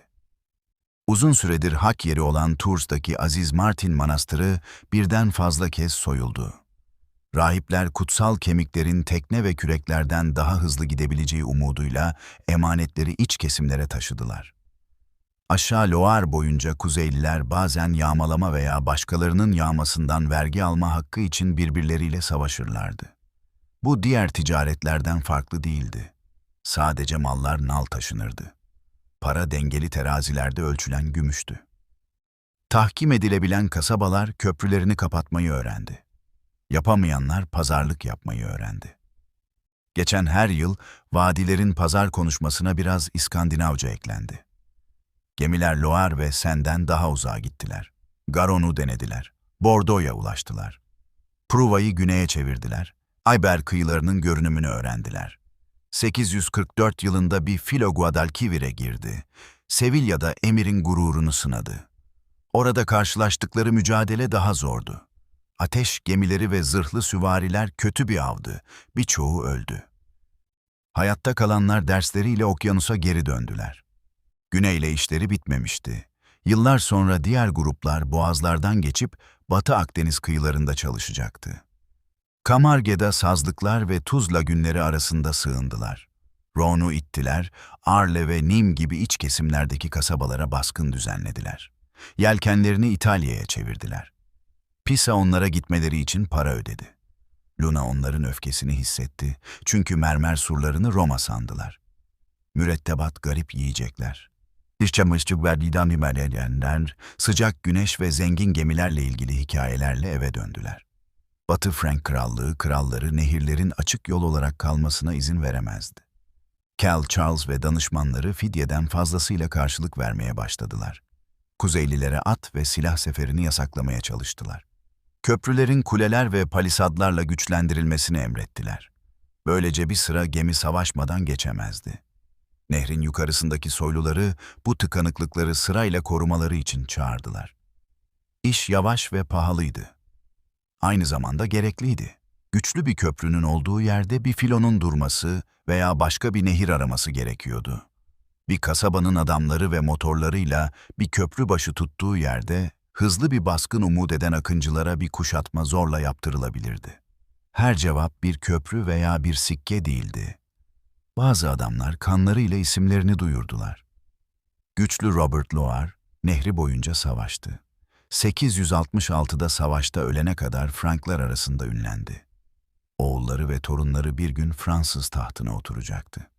Uzun süredir hak yeri olan Tours'taki Aziz Martin Manastırı birden fazla kez soyuldu. Rahipler kutsal kemiklerin tekne ve küreklerden daha hızlı gidebileceği umuduyla emanetleri iç kesimlere taşıdılar. Aşağı Loire boyunca Kuzeyliler bazen yağmalama veya başkalarının yağmasından vergi alma hakkı için birbirleriyle savaşırlardı. Bu diğer ticaretlerden farklı değildi. Sadece mallar nal taşınırdı. Para dengeli terazilerde ölçülen gümüştü. Tahkim edilebilen kasabalar köprülerini kapatmayı öğrendi. Yapamayanlar pazarlık yapmayı öğrendi. Geçen her yıl vadilerin pazar konuşmasına biraz İskandinavca eklendi. Gemiler Loire ve Seine'den daha uzağa gittiler. Garonne'u denediler. Bordeaux'a ulaştılar. Pruva'yı güneye çevirdiler. Ayber kıyılarının görünümünü öğrendiler. 844 yılında bir filo Guadalquivir'e girdi. Sevilla'da emirin gururunu sınadı. Orada karşılaştıkları mücadele daha zordu. Ateş gemileri ve zırhlı süvariler kötü bir avdı. Birçoğu öldü. Hayatta kalanlar dersleriyle okyanusa geri döndüler. Güneyle işleri bitmemişti. Yıllar sonra diğer gruplar boğazlardan geçip Batı Akdeniz kıyılarında çalışacaktı. Camargues'da sazlıklar ve tuz lagünleri arasında sığındılar. Rhone'u ittiler, Arles ve Nîmes gibi iç kesimlerdeki kasabalara baskın düzenlediler. Yelkenlerini İtalya'ya çevirdiler. Pisa onlara gitmeleri için para ödedi. Luna onların öfkesini hissetti çünkü mermer surlarını Roma sandılar. Mürettebat garip yiyecekler. Sıcak güneş ve zengin gemilerle ilgili hikayelerle eve döndüler. Batı Frank Krallığı, kralları nehirlerin açık yol olarak kalmasına izin veremezdi. Cal Charles ve danışmanları fidyeden fazlasıyla karşılık vermeye başladılar. Kuzeylilere at ve silah seferini yasaklamaya çalıştılar. Köprülerin kuleler ve palisadlarla güçlendirilmesini emrettiler. Böylece bir sıra gemi savaşmadan geçemezdi. Nehrin yukarısındaki soyluları bu tıkanıklıkları sırayla korumaları için çağırdılar. İş yavaş ve pahalıydı. Aynı zamanda gerekliydi. Güçlü bir köprünün olduğu yerde bir filonun durması veya başka bir nehir araması gerekiyordu. Bir kasabanın adamları ve motorlarıyla bir köprü başı tuttuğu yerde hızlı bir baskın umut eden akıncılara bir kuşatma zorla yaptırılabilirdi. Her cevap bir köprü veya bir sikke değildi. Bazı adamlar kanlarıyla isimlerini duyurdular. Güçlü Robert Loire, nehri boyunca savaştı. 866'da savaşta ölene kadar Franklar arasında ünlendi. Oğulları ve torunları bir gün Fransız tahtına oturacaktı.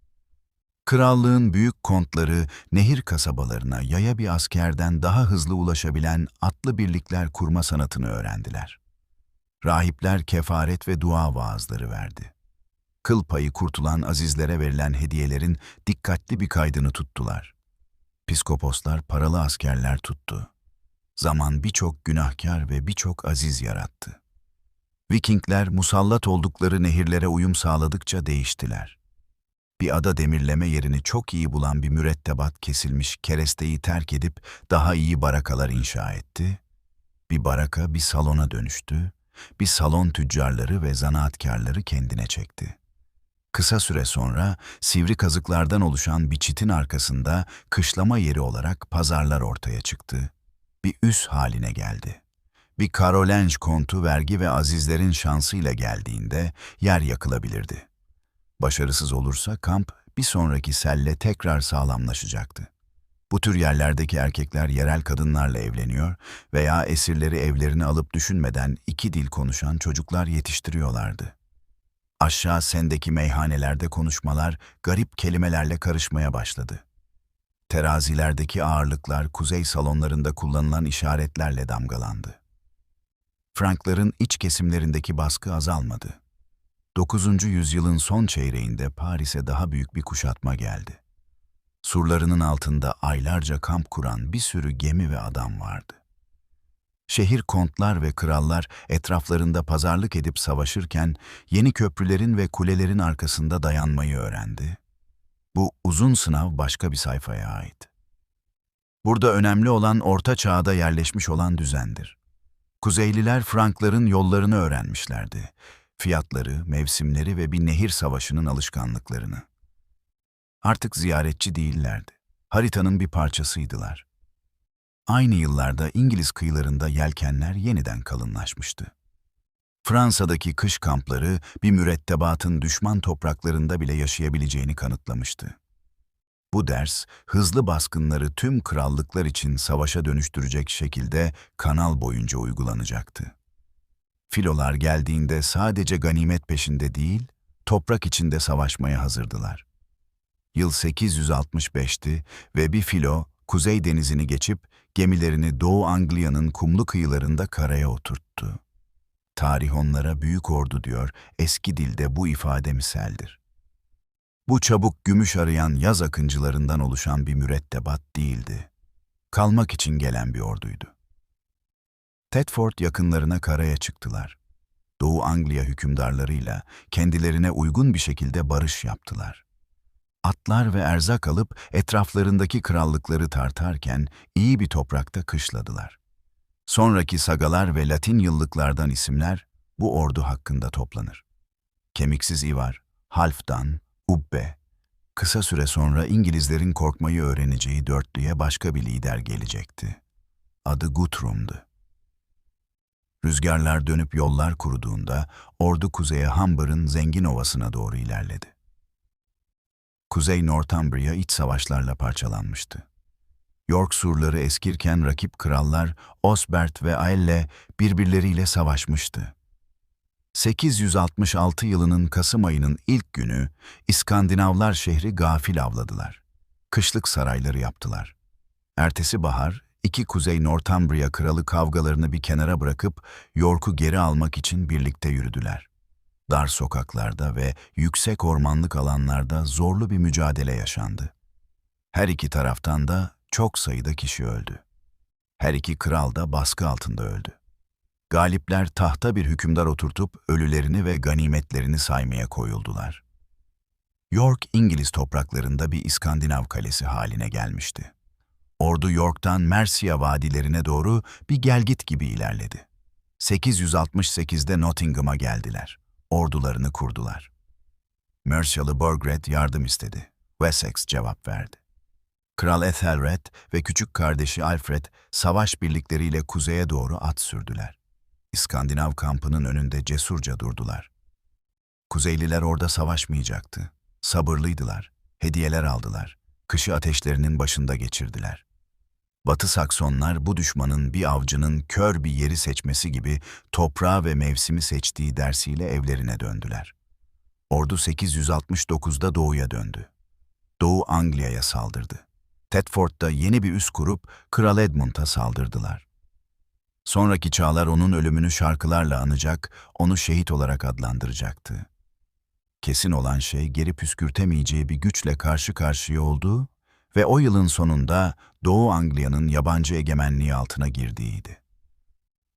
Krallığın büyük kontları nehir kasabalarına yaya bir askerden daha hızlı ulaşabilen atlı birlikler kurma sanatını öğrendiler. Rahipler kefaret ve dua vaazları verdi. Kıl payı kurtulan azizlere verilen hediyelerin dikkatli bir kaydını tuttular. Piskoposlar paralı askerler tuttu. Zaman birçok günahkar ve birçok aziz yarattı. Vikingler musallat oldukları nehirlere uyum sağladıkça değiştiler. Bir ada demirleme yerini çok iyi bulan bir mürettebat kesilmiş keresteyi terk edip daha iyi barakalar inşa etti. Bir baraka bir salona dönüştü, bir salon tüccarları ve zanaatkarları kendine çekti. Kısa süre sonra sivri kazıklardan oluşan bir çitin arkasında kışlama yeri olarak pazarlar ortaya çıktı. Bir üs haline geldi. Bir Karolenj kontu vergi ve azizlerin şansıyla geldiğinde yer yakılabilirdi. Başarısız olursa kamp bir sonraki selle tekrar sağlamlaşacaktı. Bu tür yerlerdeki erkekler yerel kadınlarla evleniyor veya esirleri evlerine alıp düşünmeden iki dil konuşan çocuklar yetiştiriyorlardı. Aşağı sendeki meyhanelerde konuşmalar garip kelimelerle karışmaya başladı. Terazilerdeki ağırlıklar kuzey salonlarında kullanılan işaretlerle damgalandı. Frankların iç kesimlerindeki baskı azalmadı. 9. yüzyılın son çeyreğinde Paris'e daha büyük bir kuşatma geldi. Surlarının altında aylarca kamp kuran bir sürü gemi ve adam vardı. Şehir kontlar ve krallar etraflarında pazarlık edip savaşırken yeni köprülerin ve kulelerin arkasında dayanmayı öğrendi. Bu uzun sınav başka bir sayfaya ait. Burada önemli olan Orta Çağ'da yerleşmiş olan düzendir. Kuzeyliler Frankların yollarını öğrenmişlerdi. Fiyatları, mevsimleri ve bir nehir savaşının alışkanlıklarını. Artık ziyaretçi değillerdi. Haritanın bir parçasıydılar. Aynı yıllarda İngiliz kıyılarında yelkenler yeniden kalınlaşmıştı. Fransa'daki kış kampları bir mürettebatın düşman topraklarında bile yaşayabileceğini kanıtlamıştı. Bu ders, hızlı baskınları tüm krallıklar için savaşa dönüştürecek şekilde kanal boyunca uygulanacaktı. Filolar geldiğinde sadece ganimet peşinde değil, toprak içinde savaşmaya hazırdılar. Yıl 865'ti ve bir filo, Kuzey Denizi'ni geçip gemilerini Doğu Anglia'nın kumlu kıyılarında karaya oturttu. Tarih onlara büyük ordu diyor, eski dilde bu ifade misaldir. Bu çabuk gümüş arayan yaz akıncılarından oluşan bir mürettebat değildi. Kalmak için gelen bir orduydu. Thetford yakınlarına karaya çıktılar. Doğu Anglia hükümdarlarıyla kendilerine uygun bir şekilde barış yaptılar. Atlar ve erzak alıp etraflarındaki krallıkları tartarken iyi bir toprakta kışladılar. Sonraki sagalar ve Latin yıllıklardan isimler bu ordu hakkında toplanır. Kemiksiz Ivar, Halfdan, Ubbe. Kısa süre sonra İngilizlerin korkmayı öğreneceği dörtlüye başka bir lider gelecekti. Adı Guthrum'du. Rüzgarlar dönüp yollar kuruduğunda ordu kuzeye Humber'ın zengin ovasına doğru ilerledi. Kuzey Northumbria iç savaşlarla parçalanmıştı. York surları eskirken rakip krallar Osbert ve Aelle birbirleriyle savaşmıştı. 866 yılının Kasım ayının ilk günü İskandinavlar şehri gafil avladılar. Kışlık sarayları yaptılar. Ertesi bahar iki Kuzey Northumbria kralı kavgalarını bir kenara bırakıp York'u geri almak için birlikte yürüdüler. Dar sokaklarda ve yüksek ormanlık alanlarda zorlu bir mücadele yaşandı. Her iki taraftan da çok sayıda kişi öldü. Her iki kral da baskı altında öldü. Galipler tahta bir hükümdar oturtup ölülerini ve ganimetlerini saymaya koyuldular. York, İngiliz topraklarında bir İskandinav kalesi haline gelmişti. Ordu York'tan Mercia vadilerine doğru bir gelgit gibi ilerledi. 868'de Nottingham'a geldiler. Ordularını kurdular. Mercialı Burgred yardım istedi. Wessex cevap verdi. Kral Ethelred ve küçük kardeşi Alfred savaş birlikleriyle kuzeye doğru at sürdüler. İskandinav kampının önünde cesurca durdular. Kuzeyliler orada savaşmayacaktı. Sabırlıydılar, hediyeler aldılar, kışı ateşlerinin başında geçirdiler. Batı Saksonlar bu düşmanın bir avcının kör bir yeri seçmesi gibi toprağı ve mevsimi seçtiği dersiyle evlerine döndüler. Ordu 869'da doğuya döndü. Doğu Anglia'ya saldırdı. Thetford'da yeni bir üs kurup Kral Edmund'a saldırdılar. Sonraki çağlar onun ölümünü şarkılarla anacak, onu şehit olarak adlandıracaktı. Kesin olan şey geri püskürtemeyeceği bir güçle karşı karşıya olduğu ve o yılın sonunda Doğu Anglia'nın yabancı egemenliği altına girdiğiydi.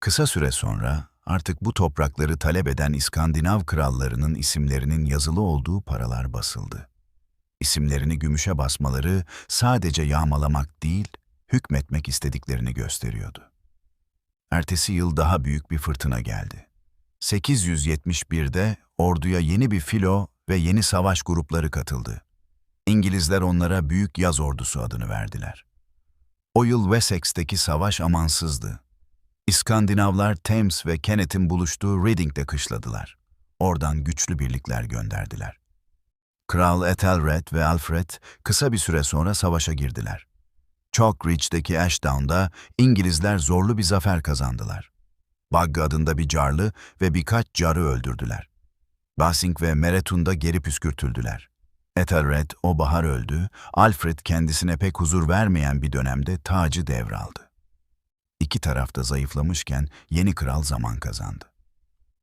Kısa süre sonra artık bu toprakları talep eden İskandinav krallarının isimlerinin yazılı olduğu paralar basıldı. İsimlerini gümüşe basmaları sadece yağmalamak değil, hükmetmek istediklerini gösteriyordu. Ertesi yıl daha büyük bir fırtına geldi. 871'de orduya yeni bir filo ve yeni savaş grupları katıldı. İngilizler onlara Büyük Yaz Ordusu adını verdiler. O yıl Wessex'teki savaş amansızdı. İskandinavlar Thames ve Kenneth'in buluştuğu Reading'de kışladılar. Oradan güçlü birlikler gönderdiler. Kral Ethelred ve Alfred kısa bir süre sonra savaşa girdiler. Chalk Ridge'deki Ashdown'da İngilizler zorlu bir zafer kazandılar. Bugg adında bir carlı ve birkaç carı öldürdüler. Basing ve Meretun'da geri püskürtüldüler. Ethelred o bahar öldü, Alfred kendisine pek huzur vermeyen bir dönemde tacı devraldı. İki taraf da zayıflamışken yeni kral zaman kazandı.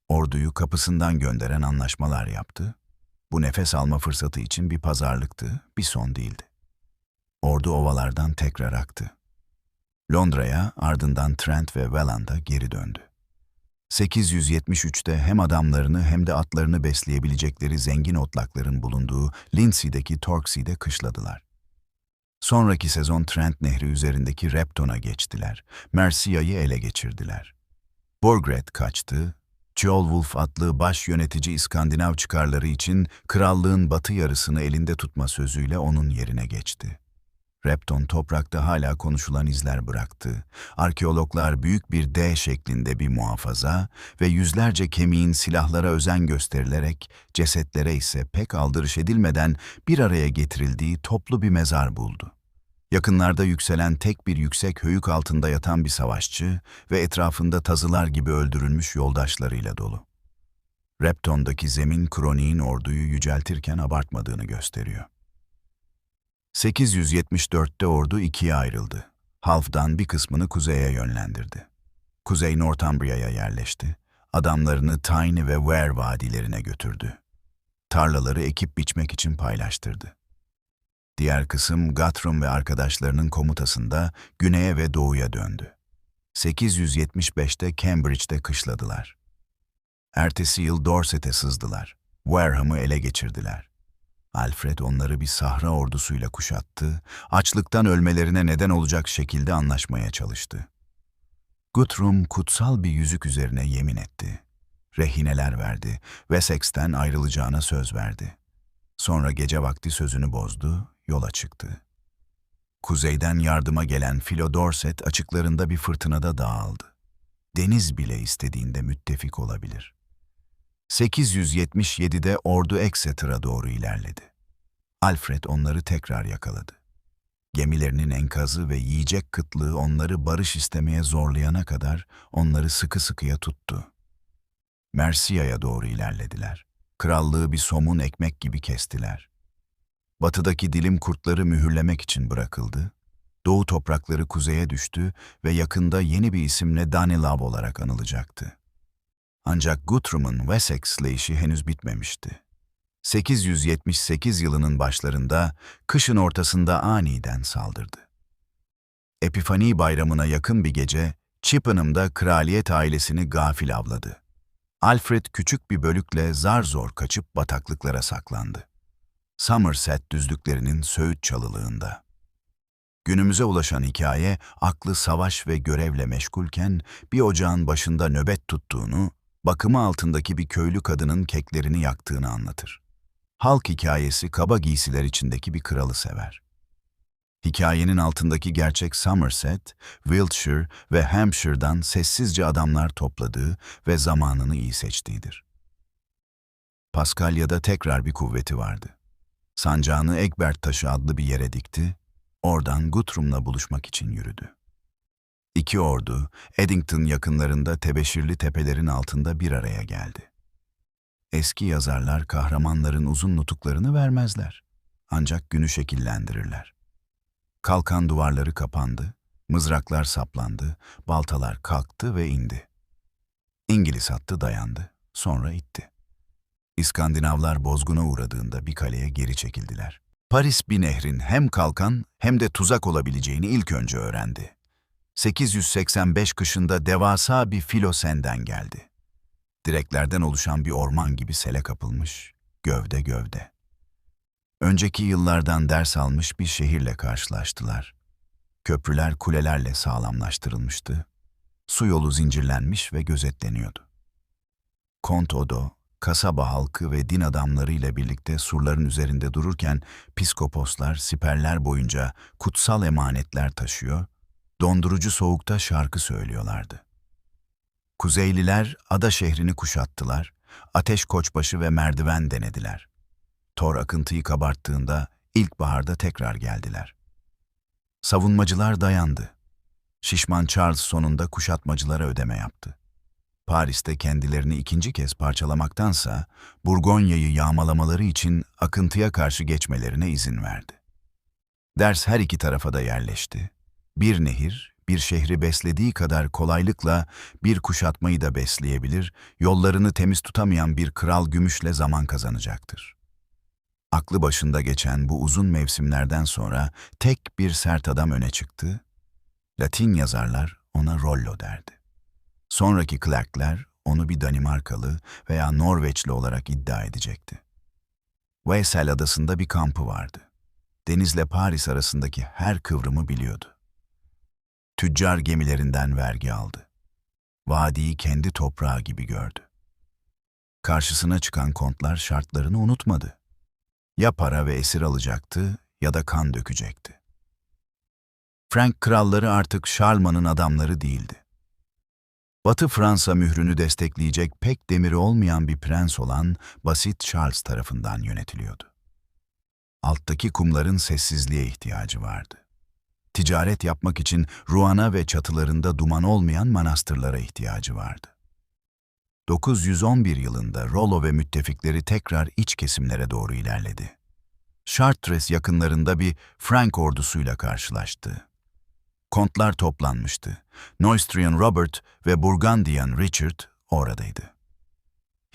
Orduyu kapısından gönderen anlaşmalar yaptı. Bu nefes alma fırsatı için bir pazarlıktı, bir son değildi. Ordu ovalardan tekrar aktı. Londra'ya, ardından Trent ve Welland'a geri döndü. 873'te hem adamlarını hem de atlarını besleyebilecekleri zengin otlakların bulunduğu Lindsey'deki Torksey'de kışladılar. Sonraki sezon Trent Nehri üzerindeki Repton'a geçtiler. Mercia'yı ele geçirdiler. Borgred kaçtı. Ceolwulf adlı baş yönetici İskandinav çıkarları için krallığın batı yarısını elinde tutma sözüyle onun yerine geçti. Repton toprakta hala konuşulan izler bıraktı. Arkeologlar büyük bir D şeklinde bir muhafaza ve yüzlerce kemiğin silahlara özen gösterilerek, cesetlere ise pek aldırış edilmeden bir araya getirildiği toplu bir mezar buldu. Yakınlarda yükselen tek bir yüksek höyük altında yatan bir savaşçı ve etrafında tazılar gibi öldürülmüş yoldaşlarıyla dolu. Repton'daki zemin kroniğin orduyu yüceltirken abartmadığını gösteriyor. 874'te ordu ikiye ayrıldı. Halfdan bir kısmını kuzeye yönlendirdi. Kuzey Northumbria'ya yerleşti. Adamlarını Tyne ve Ware vadilerine götürdü. Tarlaları ekip biçmek için paylaştırdı. Diğer kısım Guthrum ve arkadaşlarının komutasında güneye ve doğuya döndü. 875'te Cambridge'de kışladılar. Ertesi yıl Dorset'e sızdılar. Wareham'ı ele geçirdiler. Alfred onları bir sahra ordusuyla kuşattı, açlıktan ölmelerine neden olacak şekilde anlaşmaya çalıştı. Guthrum kutsal bir yüzük üzerine yemin etti. Rehineler verdi, Wessex'ten ayrılacağına söz verdi. Sonra gece vakti sözünü bozdu, yola çıktı. Kuzeyden yardıma gelen Philo Dorset açıklarında bir fırtınada dağıldı. Deniz bile istediğinde müttefik olabilir. 877'de ordu Exeter'a doğru ilerledi. Alfred onları tekrar yakaladı. Gemilerinin enkazı ve yiyecek kıtlığı onları barış istemeye zorlayana kadar onları sıkı sıkıya tuttu. Mercia'ya doğru ilerlediler. Krallığı bir somun ekmek gibi kestiler. Batıdaki dilim kurtları mühürlemek için bırakıldı. Doğu toprakları kuzeye düştü ve yakında yeni bir isimle Danelaw olarak anılacaktı. Ancak Guthrum'un Wessex'le işi henüz bitmemişti. 878 yılının başlarında, kışın ortasında aniden saldırdı. Epifani bayramına yakın bir gece, Chippenham'da kraliyet ailesini gafil avladı. Alfred küçük bir bölükle zar zor kaçıp bataklıklara saklandı. Somerset düzlüklerinin Söğüt çalılığında. Günümüze ulaşan hikaye, aklı savaş ve görevle meşgulken bir ocağın başında nöbet tuttuğunu, bakımı altındaki bir köylü kadının keklerini yaktığını anlatır. Halk hikayesi kaba giysiler içindeki bir kralı sever. Hikayenin altındaki gerçek Somerset, Wiltshire ve Hampshire'dan sessizce adamlar topladığı ve zamanını iyi seçtiğidir. Paskalya'da tekrar bir kuvveti vardı. Sancağını Egbert Taşı adlı bir yere dikti, oradan Guthrum'la buluşmak için yürüdü. İki ordu, Eddington yakınlarında tebeşirli tepelerin altında bir araya geldi. Eski yazarlar kahramanların uzun nutuklarını vermezler. Ancak günü şekillendirirler. Kalkan duvarları kapandı, mızraklar saplandı, baltalar kalktı ve indi. İngiliz hattı dayandı, sonra itti. İskandinavlar bozguna uğradığında bir kaleye geri çekildiler. Paris bir nehrin hem kalkan hem de tuzak olabileceğini ilk önce öğrendi. 885 kışında devasa bir filo senden geldi. Direklerden oluşan bir orman gibi sele kapılmış, gövde gövde. Önceki yıllardan ders almış bir şehirle karşılaştılar. Köprüler kulelerle sağlamlaştırılmıştı. Su yolu zincirlenmiş ve gözetleniyordu. Kont Odo, kasaba halkı ve din adamlarıyla birlikte surların üzerinde dururken piskoposlar siperler boyunca kutsal emanetler taşıyor, dondurucu soğukta şarkı söylüyorlardı. Kuzeyliler ada şehrini kuşattılar, ateş koçbaşı ve merdiven denediler. Thor akıntıyı kabarttığında ilkbaharda tekrar geldiler. Savunmacılar dayandı. Şişman Charles sonunda kuşatmacılara ödeme yaptı. Paris'te kendilerini ikinci kez parçalamaktansa Burgonya'yı yağmalamaları için akıntıya karşı geçmelerine izin verdi. Ders her iki tarafa da yerleşti. Bir nehir, bir şehri beslediği kadar kolaylıkla bir kuşatmayı da besleyebilir, yollarını temiz tutamayan bir kral gümüşle zaman kazanacaktır. Aklı başında geçen bu uzun mevsimlerden sonra tek bir sert adam öne çıktı. Latin yazarlar ona Rollo derdi. Sonraki Clark'ler onu bir Danimarkalı veya Norveçli olarak iddia edecekti. Weissel adasında bir kampı vardı. Denizle Paris arasındaki her kıvrımı biliyordu. Tüccar gemilerinden vergi aldı. Vadiyi kendi toprağı gibi gördü. Karşısına çıkan kontlar şartlarını unutmadı. Ya para ve esir alacaktı ya da kan dökecekti. Frank kralları artık Şarlman'ın adamları değildi. Batı Fransa mührünü destekleyecek pek demiri olmayan bir prens olan basit Charles tarafından yönetiliyordu. Alttaki kumların sessizliğe ihtiyacı vardı. Ticaret yapmak için Rouen ve çatılarında duman olmayan manastırlara ihtiyacı vardı. 911 yılında Rollo ve müttefikleri tekrar iç kesimlere doğru ilerledi. Chartres yakınlarında bir Frank ordusuyla karşılaştı. Kontlar toplanmıştı. Neustrian Robert ve Burgundian Richard oradaydı.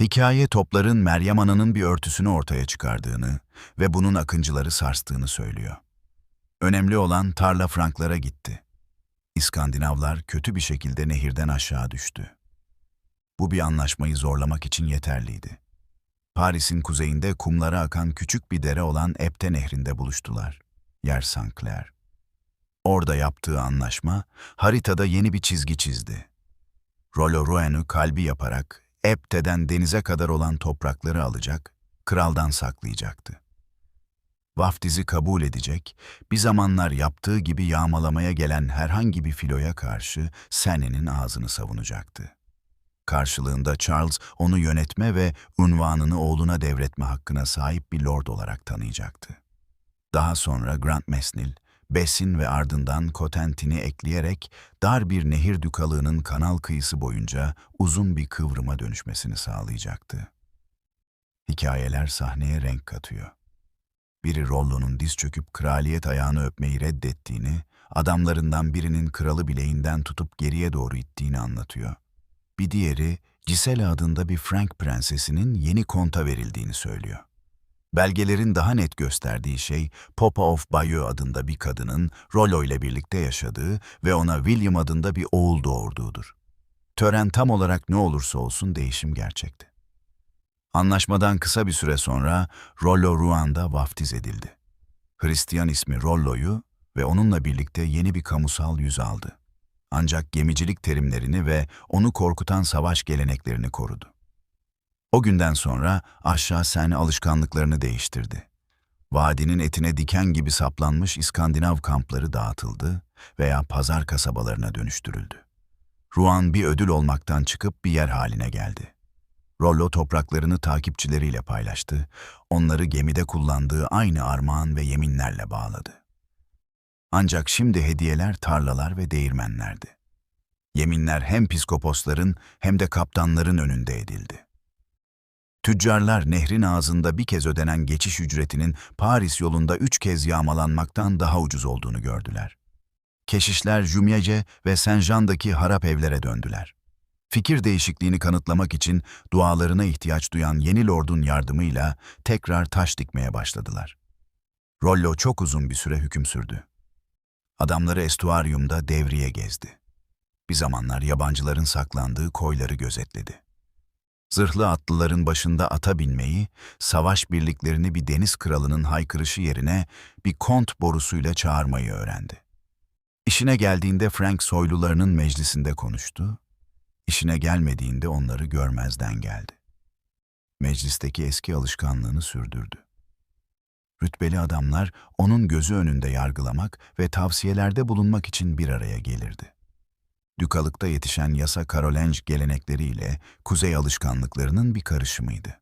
Hikaye topların Meryem Ana'nın bir örtüsünü ortaya çıkardığını ve bunun akıncıları sarstığını söylüyor. Önemli olan tarla Franklara gitti. İskandinavlar kötü bir şekilde nehirden aşağı düştü. Bu bir anlaşmayı zorlamak için yeterliydi. Paris'in kuzeyinde kumlara akan küçük bir dere olan Epte Nehri'nde buluştular. Yer Saint-Clair. Orada yaptığı anlaşma haritada yeni bir çizgi çizdi. Rollo Rouen'u kalbi yaparak Epte'den denize kadar olan toprakları alacak, kraldan saklayacaktı. Vaftizi kabul edecek, bir zamanlar yaptığı gibi yağmalamaya gelen herhangi bir filoya karşı Seine'nin ağzını savunacaktı. Karşılığında Charles onu yönetme ve unvanını oğluna devretme hakkına sahip bir lord olarak tanıyacaktı. Daha sonra Grandmesnil, Bessin ve ardından Cotentin'i ekleyerek dar bir nehir dükalığının kanal kıyısı boyunca uzun bir kıvrıma dönüşmesini sağlayacaktı. Hikayeler sahneye renk katıyor. Biri Rollo'nun diz çöküp kraliyet ayağını öpmeyi reddettiğini, adamlarından birinin kralı bileğinden tutup geriye doğru ittiğini anlatıyor. Bir diğeri, Gisela adında bir Frank prensesinin yeni konta verildiğini söylüyor. Belgelerin daha net gösterdiği şey, Popa of Bayeux adında bir kadının Rollo ile birlikte yaşadığı ve ona William adında bir oğul doğurduğudur. Tören tam olarak ne olursa olsun değişim gerçekti. Anlaşmadan kısa bir süre sonra Rollo Rouen'da vaftiz edildi. Hristiyan ismi Rollo'yu ve onunla birlikte yeni bir kamusal yüz aldı. Ancak gemicilik terimlerini ve onu korkutan savaş geleneklerini korudu. O günden sonra aşağı Seine alışkanlıklarını değiştirdi. Vadinin etine diken gibi saplanmış İskandinav kampları dağıtıldı veya pazar kasabalarına dönüştürüldü. Rouen bir ödül olmaktan çıkıp bir yer haline geldi. Rollo topraklarını takipçileriyle paylaştı, onları gemide kullandığı aynı armağan ve yeminlerle bağladı. Ancak şimdi hediyeler tarlalar ve değirmenlerdi. Yeminler hem piskoposların hem de kaptanların önünde edildi. Tüccarlar nehrin ağzında bir kez ödenen geçiş ücretinin Paris yolunda 3 kez yağmalanmaktan daha ucuz olduğunu gördüler. Keşişler Jumièges ve Saint-Jean'daki harap evlere döndüler. Fikir değişikliğini kanıtlamak için dualarına ihtiyaç duyan yeni lordun yardımıyla tekrar taş dikmeye başladılar. Rollo çok uzun bir süre hüküm sürdü. Adamları estuaryumda devriye gezdi. Bir zamanlar yabancıların saklandığı koyları gözetledi. Zırhlı atlıların başında ata binmeyi, savaş birliklerini bir deniz kralının haykırışı yerine bir kont borusuyla çağırmayı öğrendi. İşine geldiğinde Frank soylularının meclisinde konuştu, işine gelmediğinde onları görmezden geldi. Meclisteki eski alışkanlığını sürdürdü. Rütbeli adamlar onun gözü önünde yargılamak ve tavsiyelerde bulunmak için bir araya gelirdi. Dükalıkta yetişen yasa Karolinj gelenekleriyle kuzey alışkanlıklarının bir karışımıydı.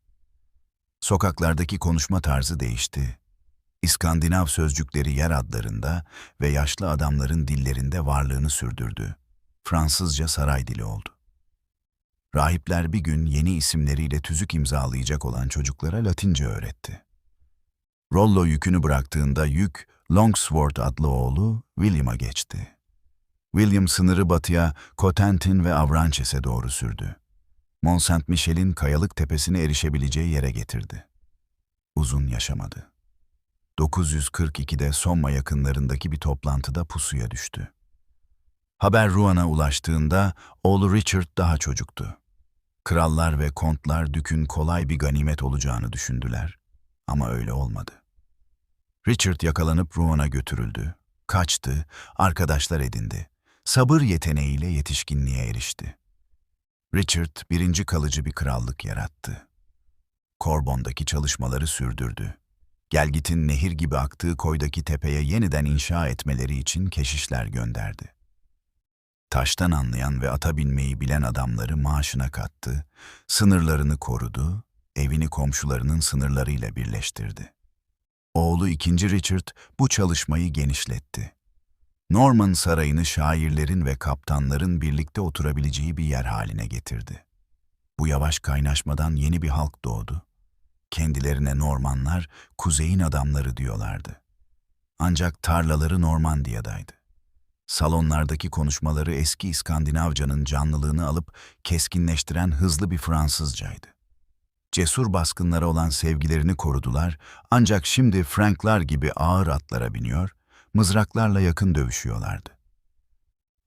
Sokaklardaki konuşma tarzı değişti. İskandinav sözcükleri yer adlarında ve yaşlı adamların dillerinde varlığını sürdürdü. Fransızca saray dili oldu. Rahipler bir gün yeni isimleriyle tüzük imzalayacak olan çocuklara Latince öğretti. Rollo yükünü bıraktığında yük, Longsword adlı oğlu William'a geçti. William sınırı batıya Cotentin ve Avranches'e doğru sürdü. Mont Saint-Michel'in kayalık tepesine erişebileceği yere getirdi. Uzun yaşamadı. 942'de Somme yakınlarındaki bir toplantıda pusuya düştü. Haber Rouen ulaştığında oğlu Richard daha çocuktu. Krallar ve kontlar Dük'ün kolay bir ganimet olacağını düşündüler. Ama öyle olmadı. Richard yakalanıp Rouen'a götürüldü. Kaçtı, arkadaşlar edindi. Sabır yeteneğiyle yetişkinliğe erişti. Richard, birinci kalıcı bir krallık yarattı. Corbon'daki çalışmaları sürdürdü. Gelgit'in nehir gibi aktığı koydaki tepeye yeniden inşa etmeleri için keşişler gönderdi. Taştan anlayan ve ata binmeyi bilen adamları maaşına kattı, sınırlarını korudu, evini komşularının sınırlarıyla birleştirdi. Oğlu 2. Richard bu çalışmayı genişletti. Norman Sarayı'nı şairlerin ve kaptanların birlikte oturabileceği bir yer haline getirdi. Bu yavaş kaynaşmadan yeni bir halk doğdu. Kendilerine Normanlar, kuzeyin adamları diyorlardı. Ancak tarlaları Normandiya'daydı. Salonlardaki konuşmaları eski İskandinavcanın canlılığını alıp keskinleştiren hızlı bir Fransızcaydı. Cesur baskınlara olan sevgilerini korudular, ancak şimdi Franklar gibi ağır atlara biniyor, mızraklarla yakın dövüşüyorlardı.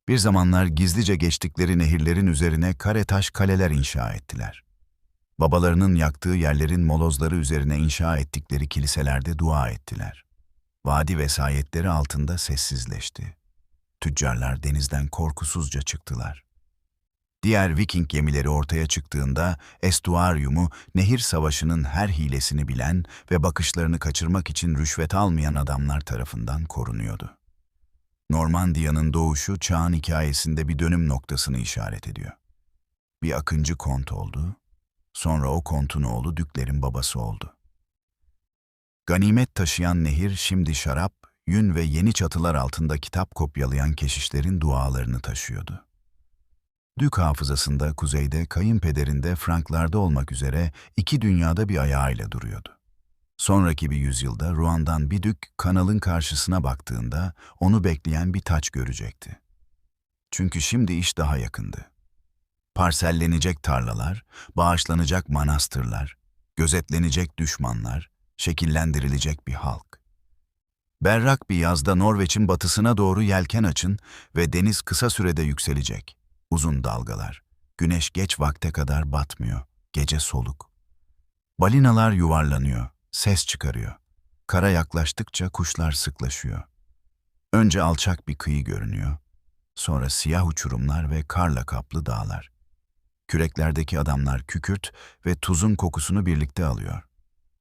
Bir zamanlar gizlice geçtikleri nehirlerin üzerine kare taş kaleler inşa ettiler. Babalarının yaktığı yerlerin molozları üzerine inşa ettikleri kiliselerde dua ettiler. Vadi vesayetleri altında sessizleşti. Tüccarlar denizden korkusuzca çıktılar. Diğer Viking gemileri ortaya çıktığında estuaryumu, nehir savaşının her hilesini bilen ve bakışlarını kaçırmak için rüşvet almayan adamlar tarafından korunuyordu. Normandiya'nın doğuşu çağın hikayesinde bir dönüm noktasını işaret ediyor. Bir akıncı kont oldu, sonra o kontun oğlu Düklerin babası oldu. Ganimet taşıyan nehir şimdi şarap, yün ve yeni çatılar altında kitap kopyalayan keşişlerin dualarını taşıyordu. Dük hafızasında kuzeyde, kayınpederinde Franklarda olmak üzere iki dünyada bir ayağıyla duruyordu. Sonraki bir yüzyılda Rouen'dan bir dük kanalın karşısına baktığında onu bekleyen bir taç görecekti. Çünkü şimdi iş daha yakındı. Parsellenecek tarlalar, bağışlanacak manastırlar, gözetlenecek düşmanlar, şekillendirilecek bir halk. Berrak bir yazda Norveç'in batısına doğru yelken açın ve deniz kısa sürede yükselecek. Uzun dalgalar, güneş geç vakte kadar batmıyor, gece soluk. Balinalar yuvarlanıyor, ses çıkarıyor. Kara yaklaştıkça kuşlar sıklaşıyor. Önce alçak bir kıyı görünüyor, sonra siyah uçurumlar ve karla kaplı dağlar. Küreklerdeki adamlar kükürt ve tuzun kokusunu birlikte alıyor.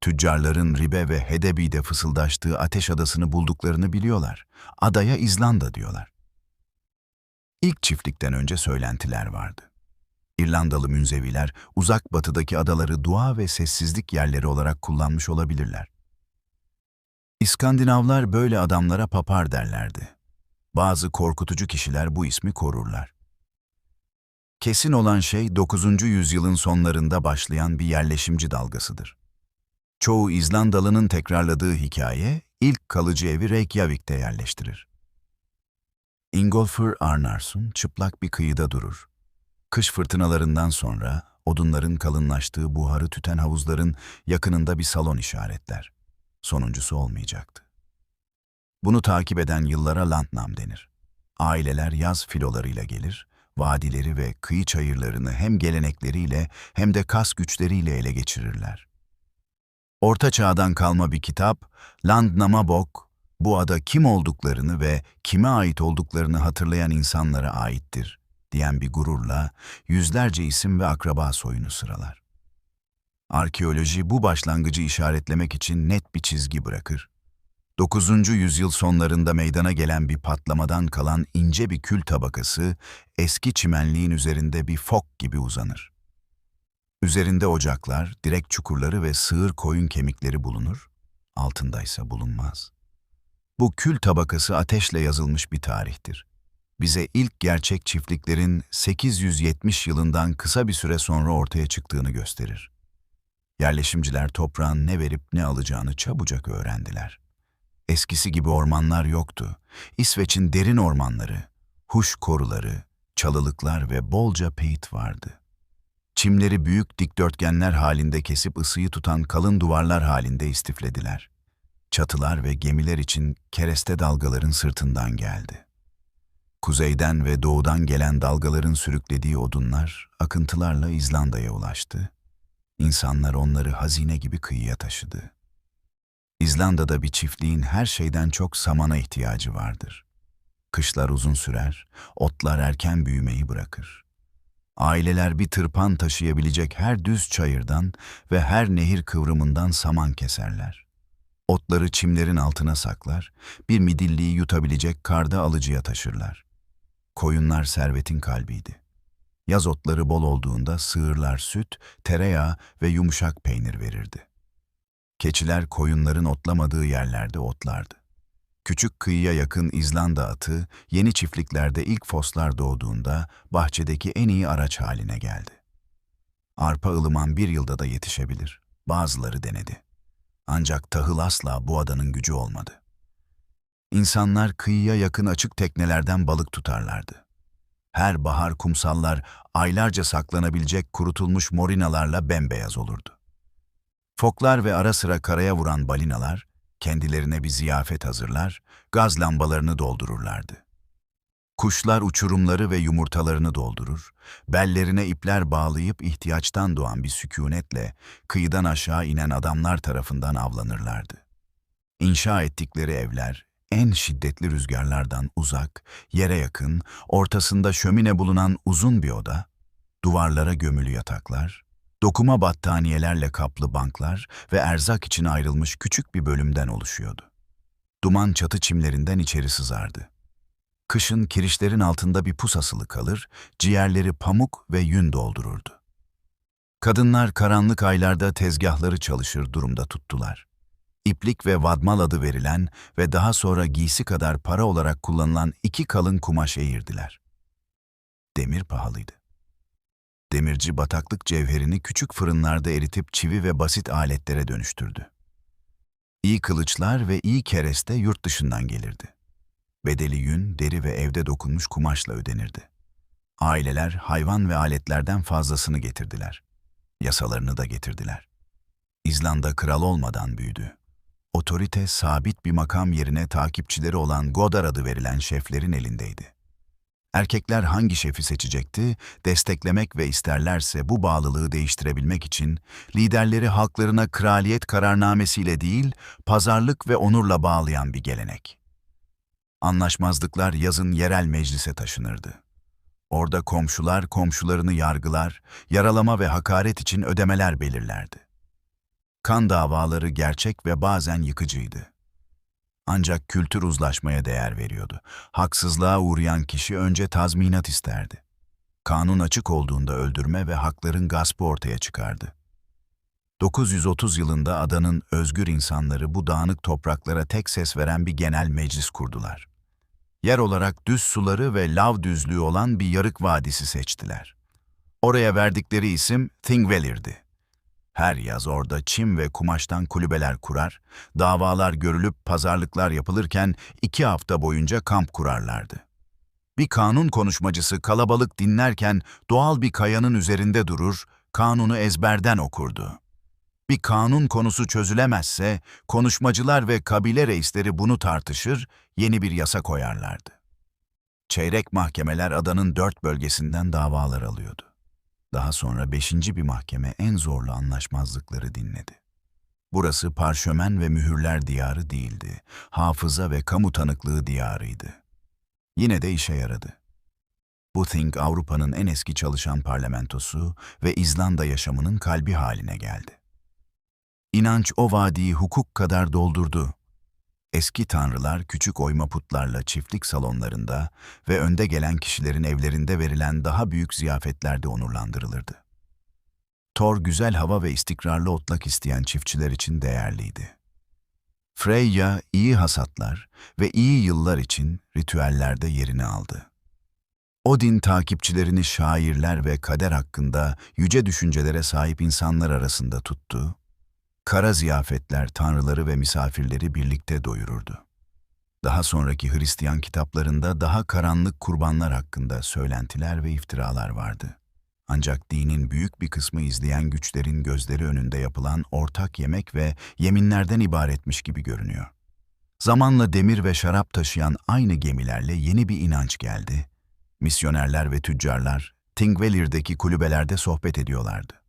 Tüccarların Ribe ve Hedebi'de fısıldaştığı ateş adasını bulduklarını biliyorlar. Adaya İzlanda diyorlar. İlk çiftlikten önce söylentiler vardı. İrlandalı münzeviler uzak batıdaki adaları dua ve sessizlik yerleri olarak kullanmış olabilirler. İskandinavlar böyle adamlara papar derlerdi. Bazı korkutucu kişiler bu ismi korurlar. Kesin olan şey 9. yüzyılın sonlarında başlayan bir yerleşimci dalgasıdır. Çoğu İzlandalı'nın tekrarladığı hikaye ilk kalıcı evi Reykjavik'te yerleştirir. Ingolfur Arnarsson çıplak bir kıyıda durur. Kış fırtınalarından sonra odunların kalınlaştığı buharı tüten havuzların yakınında bir salon işaretler. Sonuncusu olmayacaktı. Bunu takip eden yıllara Landnam denir. Aileler yaz filolarıyla gelir, vadileri ve kıyı çayırlarını hem gelenekleriyle hem de kas güçleriyle ele geçirirler. Orta Çağ'dan kalma bir kitap, Landnam'a bok, bu ada kim olduklarını ve kime ait olduklarını hatırlayan insanlara aittir, diyen bir gururla yüzlerce isim ve akraba soyunu sıralar. Arkeoloji bu başlangıcı işaretlemek için net bir çizgi bırakır. 9. yüzyıl sonlarında meydana gelen bir patlamadan kalan ince bir kül tabakası, eski çimenliğin üzerinde bir fok gibi uzanır. Üzerinde ocaklar, direk çukurları ve sığır koyun kemikleri bulunur, altındaysa bulunmaz. Bu kül tabakası ateşle yazılmış bir tarihtir. Bize ilk gerçek çiftliklerin 870 yılından kısa bir süre sonra ortaya çıktığını gösterir. Yerleşimciler toprağın ne verip ne alacağını çabucak öğrendiler. Eskisi gibi ormanlar yoktu. İsveç'in derin ormanları, huş koruları, çalılıklar ve bolca peyit vardı. Çimleri büyük dikdörtgenler halinde kesip ısıyı tutan kalın duvarlar halinde istiflediler. Çatılar ve gemiler için kereste dalgaların sırtından geldi. Kuzeyden ve doğudan gelen dalgaların sürüklediği odunlar akıntılarla İzlanda'ya ulaştı. İnsanlar onları hazine gibi kıyıya taşıdı. İzlanda'da bir çiftliğin her şeyden çok samana ihtiyacı vardır. Kışlar uzun sürer, otlar erken büyümeyi bırakır. Aileler bir tırpan taşıyabilecek her düz çayırdan ve her nehir kıvrımından saman keserler. Otları çimlerin altına saklar, bir midilliyi yutabilecek karda alıcıya taşırlar. Koyunlar servetin kalbiydi. Yaz otları bol olduğunda sığırlar süt, tereyağı ve yumuşak peynir verirdi. Keçiler koyunların otlamadığı yerlerde otlardı. Küçük kıyıya yakın İzlanda atı, yeni çiftliklerde ilk foslar doğduğunda bahçedeki en iyi araç haline geldi. Arpa ılıman bir yılda da yetişebilir. Bazıları denedi. Ancak tahıl asla bu adanın gücü olmadı. İnsanlar kıyıya yakın açık teknelerden balık tutarlardı. Her bahar kumsallar aylarca saklanabilecek kurutulmuş morinalarla bembeyaz olurdu. Foklar ve ara sıra karaya vuran balinalar, kendilerine bir ziyafet hazırlar, gaz lambalarını doldururlardı. Kuşlar uçurumları ve yumurtalarını doldurur, bellerine ipler bağlayıp ihtiyaçtan doğan bir sükunetle kıyıdan aşağı inen adamlar tarafından avlanırlardı. İnşa ettikleri evler, en şiddetli rüzgarlardan uzak, yere yakın, ortasında şömine bulunan uzun bir oda, duvarlara gömülü yataklar, dokuma battaniyelerle kaplı banklar ve erzak için ayrılmış küçük bir bölümden oluşuyordu. Duman çatı çimlerinden içeri sızardı. Kışın kirişlerin altında bir pus asılı kalır, ciğerleri pamuk ve yün doldururdu. Kadınlar karanlık aylarda tezgahları çalışır durumda tuttular. İplik ve vadmal adı verilen ve daha sonra giysi kadar para olarak kullanılan 2 kalın kumaş eğirdiler. Demir pahalıydı. Demirci bataklık cevherini küçük fırınlarda eritip çivi ve basit aletlere dönüştürdü. İyi kılıçlar ve iyi kereste yurt dışından gelirdi. Bedeli yün, deri ve evde dokunmuş kumaşla ödenirdi. Aileler hayvan ve aletlerden fazlasını getirdiler. Yasalarını da getirdiler. İzlanda kral olmadan büyüdü. Otorite sabit bir makam yerine takipçileri olan Godar adı verilen şeflerin elindeydi. Erkekler hangi şefi seçecekti, desteklemek ve isterlerse bu bağlılığı değiştirebilmek için liderleri halklarına kraliyet kararnamesiyle değil, pazarlık ve onurla bağlayan bir gelenek. Anlaşmazlıklar yazın yerel meclise taşınırdı. Orada komşular komşularını yargılar, yaralama ve hakaret için ödemeler belirlerdi. Kan davaları gerçek ve bazen yıkıcıydı. Ancak kültür uzlaşmaya değer veriyordu. Haksızlığa uğrayan kişi önce tazminat isterdi. Kanun açık olduğunda öldürme ve hakların gaspı ortaya çıkardı. 930 yılında adanın özgür insanları bu dağınık topraklara tek ses veren bir genel meclis kurdular. Yer olarak düz suları ve lav düzlüğü olan bir yarık vadisi seçtiler. Oraya verdikleri isim Thingvellir'di. Her yaz orada çim ve kumaştan kulübeler kurar, davalar görülüp pazarlıklar yapılırken 2 hafta boyunca kamp kurarlardı. Bir kanun konuşmacısı kalabalık dinlerken doğal bir kayanın üzerinde durur, kanunu ezberden okurdu. Bir kanun konusu çözülemezse konuşmacılar ve kabile reisleri bunu tartışır, yeni bir yasa koyarlardı. Çeyrek mahkemeler adanın 4 bölgesinden davalar alıyordu. Daha sonra 5. bir mahkeme en zorlu anlaşmazlıkları dinledi. Burası parşömen ve mühürler diyarı değildi, hafıza ve kamu tanıklığı diyarıydı. Yine de işe yaradı. Bu Thing Avrupa'nın en eski çalışan parlamentosu ve İzlanda yaşamının kalbi haline geldi. İnanç o vadiyi hukuk kadar doldurdu. Eski tanrılar küçük oyma putlarla çiftlik salonlarında ve önde gelen kişilerin evlerinde verilen daha büyük ziyafetlerde onurlandırılırdı. Thor güzel hava ve istikrarlı otlak isteyen çiftçiler için değerliydi. Freyja iyi hasatlar ve iyi yıllar için ritüellerde yerini aldı. Odin takipçilerini şairler ve kader hakkında yüce düşüncelere sahip insanlar arasında tuttu. Kara ziyafetler tanrıları ve misafirleri birlikte doyururdu. Daha sonraki Hristiyan kitaplarında daha karanlık kurbanlar hakkında söylentiler ve iftiralar vardı. Ancak dinin büyük bir kısmı izleyen güçlerin gözleri önünde yapılan ortak yemek ve yeminlerden ibaretmiş gibi görünüyor. Zamanla demir ve şarap taşıyan aynı gemilerle yeni bir inanç geldi. Misyonerler ve tüccarlar Thingvellir'deki kulübelerde sohbet ediyorlardı.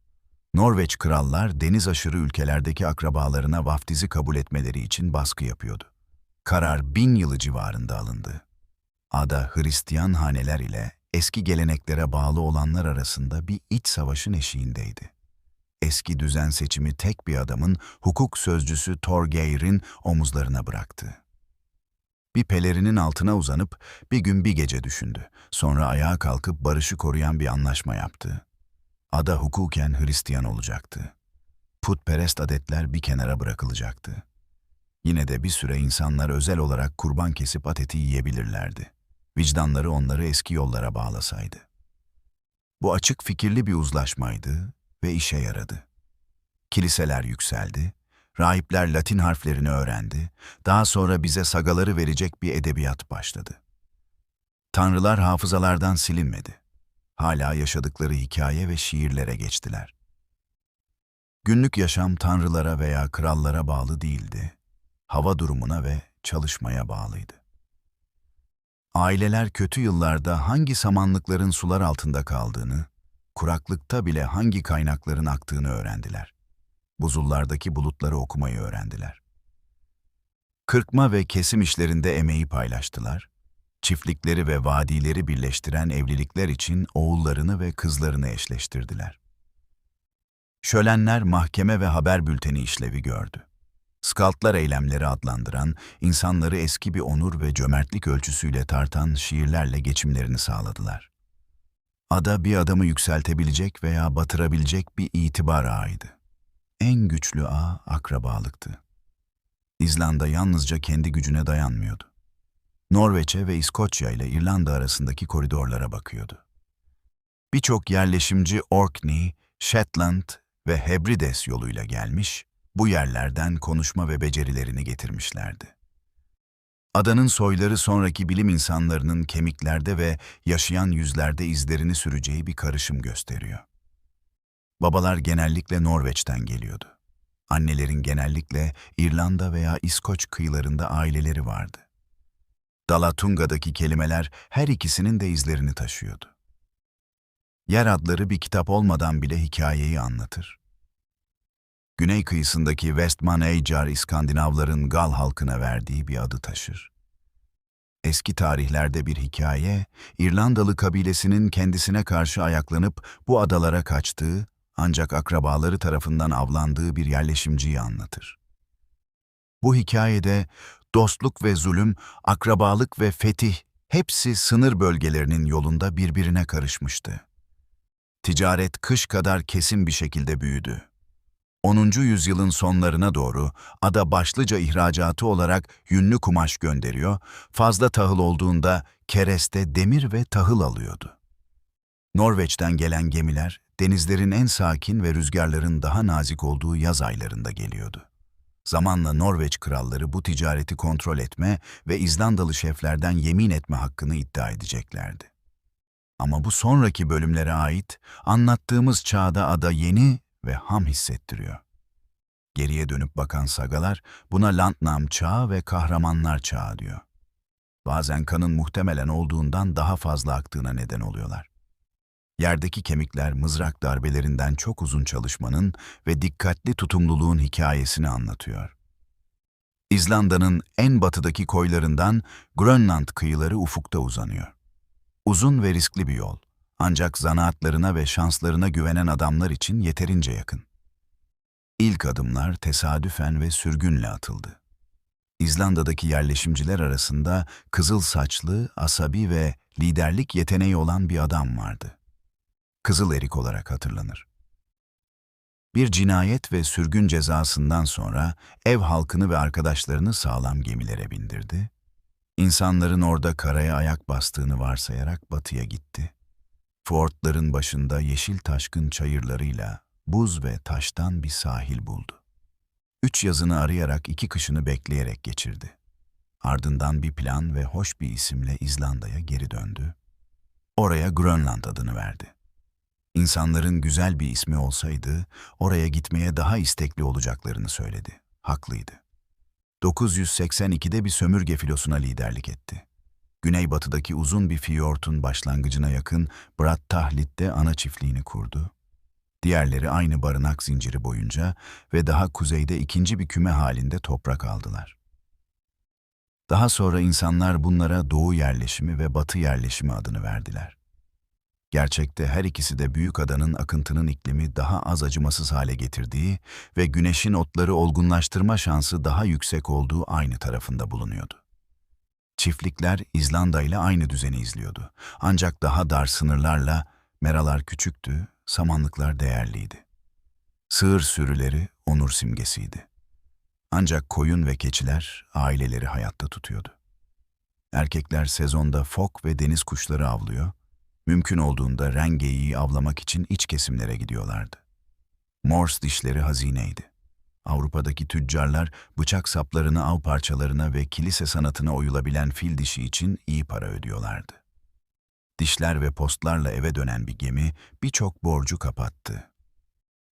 Norveç krallar deniz aşırı ülkelerdeki akrabalarına vaftizi kabul etmeleri için baskı yapıyordu. Karar 1000 yılı civarında alındı. Ada Hristiyan haneler ile eski geleneklere bağlı olanlar arasında bir iç savaşın eşiğindeydi. Eski düzen seçimi tek bir adamın hukuk sözcüsü Thorgeir'in omuzlarına bıraktı. Bir pelerinin altına uzanıp bir gün bir gece düşündü. Sonra ayağa kalkıp barışı koruyan bir anlaşma yaptı. Ada hukuken Hristiyan olacaktı. Putperest adetler bir kenara bırakılacaktı. Yine de bir süre insanlar özel olarak kurban kesip at eti yiyebilirlerdi. Vicdanları onları eski yollara bağlasaydı. Bu açık fikirli bir uzlaşmaydı ve işe yaradı. Kiliseler yükseldi, rahipler Latin harflerini öğrendi, daha sonra bize sagaları verecek bir edebiyat başladı. Tanrılar hafızalardan silinmedi. Hala yaşadıkları hikaye ve şiirlere geçtiler. Günlük yaşam tanrılara veya krallara bağlı değildi. Hava durumuna ve çalışmaya bağlıydı. Aileler kötü yıllarda hangi samanlıkların sular altında kaldığını, kuraklıkta bile hangi kaynakların aktığını öğrendiler. Buzullardaki bulutları okumayı öğrendiler. Kırpma ve kesim işlerinde emeği paylaştılar. Çiftlikleri ve vadileri birleştiren evlilikler için oğullarını ve kızlarını eşleştirdiler. Şölenler mahkeme ve haber bülteni işlevi gördü. Skaltlar eylemleri adlandıran, insanları eski bir onur ve cömertlik ölçüsüyle tartan şiirlerle geçimlerini sağladılar. Ada bir adamı yükseltebilecek veya batırabilecek bir itibar ağıydı. En güçlü ağ akrabalıktı. İzlanda yalnızca kendi gücüne dayanmıyordu. Norveç'e ve İskoçya ile İrlanda arasındaki koridorlara bakıyordu. Birçok yerleşimci Orkney, Shetland ve Hebrides yoluyla gelmiş, bu yerlerden konuşma ve becerilerini getirmişlerdi. Adanın soyları sonraki bilim insanlarının kemiklerde ve yaşayan yüzlerde izlerini süreceği bir karışım gösteriyor. Babalar genellikle Norveç'ten geliyordu. Annelerin genellikle İrlanda veya İskoç kıyılarında aileleri vardı. Dalatunga'daki kelimeler her ikisinin de izlerini taşıyordu. Yer adları bir kitap olmadan bile hikayeyi anlatır. Güney kıyısındaki Westmannaeyjar İskandinavların Gal halkına verdiği bir adı taşır. Eski tarihlerde bir hikaye, İrlandalı kabilesinin kendisine karşı ayaklanıp bu adalara kaçtığı, ancak akrabaları tarafından avlandığı bir yerleşimciyi anlatır. Bu hikayede dostluk ve zulüm, akrabalık ve fetih hepsi sınır bölgelerinin yolunda birbirine karışmıştı. Ticaret kış kadar kesin bir şekilde büyüdü. 10. yüzyılın sonlarına doğru ada başlıca ihracatı olarak yünlü kumaş gönderiyor, fazla tahıl olduğunda kereste demir ve tahıl alıyordu. Norveç'ten gelen gemiler denizlerin en sakin ve rüzgarların daha nazik olduğu yaz aylarında geliyordu. Zamanla Norveç kralları bu ticareti kontrol etme ve İzlandalı şeflerden yemin etme hakkını iddia edeceklerdi. Ama bu sonraki bölümlere ait anlattığımız çağda ada yeni ve ham hissettiriyor. Geriye dönüp bakan sagalar buna Landnam çağı ve kahramanlar çağı diyor. Bazen kanın muhtemelen olduğundan daha fazla aktığına neden oluyorlar. Yerdeki kemikler mızrak darbelerinden çok uzun çalışmanın ve dikkatli tutumluluğun hikayesini anlatıyor. İzlanda'nın en batıdaki koylarından Grönland kıyıları ufukta uzanıyor. Uzun ve riskli bir yol, ancak zanaatlarına ve şanslarına güvenen adamlar için yeterince yakın. İlk adımlar tesadüfen ve sürgünle atıldı. İzlanda'daki yerleşimciler arasında kızıl saçlı, asabi ve liderlik yeteneği olan bir adam vardı. Kızıl Erik olarak hatırlanır. Bir cinayet ve sürgün cezasından sonra ev halkını ve arkadaşlarını sağlam gemilere bindirdi. İnsanların orada karaya ayak bastığını varsayarak batıya gitti. Fortların başında yeşil taşkın çayırlarıyla buz ve taştan bir sahil buldu. 3 yazını arayarak 2 kışını bekleyerek geçirdi. Ardından bir plan ve hoş bir isimle İzlanda'ya geri döndü. Oraya Grönland adını verdi. İnsanların güzel bir ismi olsaydı, oraya gitmeye daha istekli olacaklarını söyledi. Haklıydı. 982'de bir sömürge filosuna liderlik etti. Güneybatıdaki uzun bir fiyortun başlangıcına yakın Brattahlid'de ana çiftliğini kurdu. Diğerleri aynı barınak zinciri boyunca ve daha kuzeyde ikinci bir küme halinde toprak aldılar. Daha sonra insanlar bunlara Doğu yerleşimi ve Batı yerleşimi adını verdiler. Gerçekte her ikisi de büyük adanın akıntının iklimi daha az acımasız hale getirdiği ve güneşin otları olgunlaştırma şansı daha yüksek olduğu aynı tarafında bulunuyordu. Çiftlikler İzlanda ile aynı düzeni izliyordu. Ancak daha dar sınırlarla meralar küçüktü, samanlıklar değerliydi. Sığır sürüleri onur simgesiydi. Ancak koyun ve keçiler aileleri hayatta tutuyordu. Erkekler sezonda fok ve deniz kuşları avlıyor, mümkün olduğunda rengeyiği avlamak için iç kesimlere gidiyorlardı. Morse dişleri hazineydi. Avrupa'daki tüccarlar bıçak saplarını av parçalarına ve kilise sanatına oyulabilen fil dişi için iyi para ödüyorlardı. Dişler ve postlarla eve dönen bir gemi birçok borcu kapattı.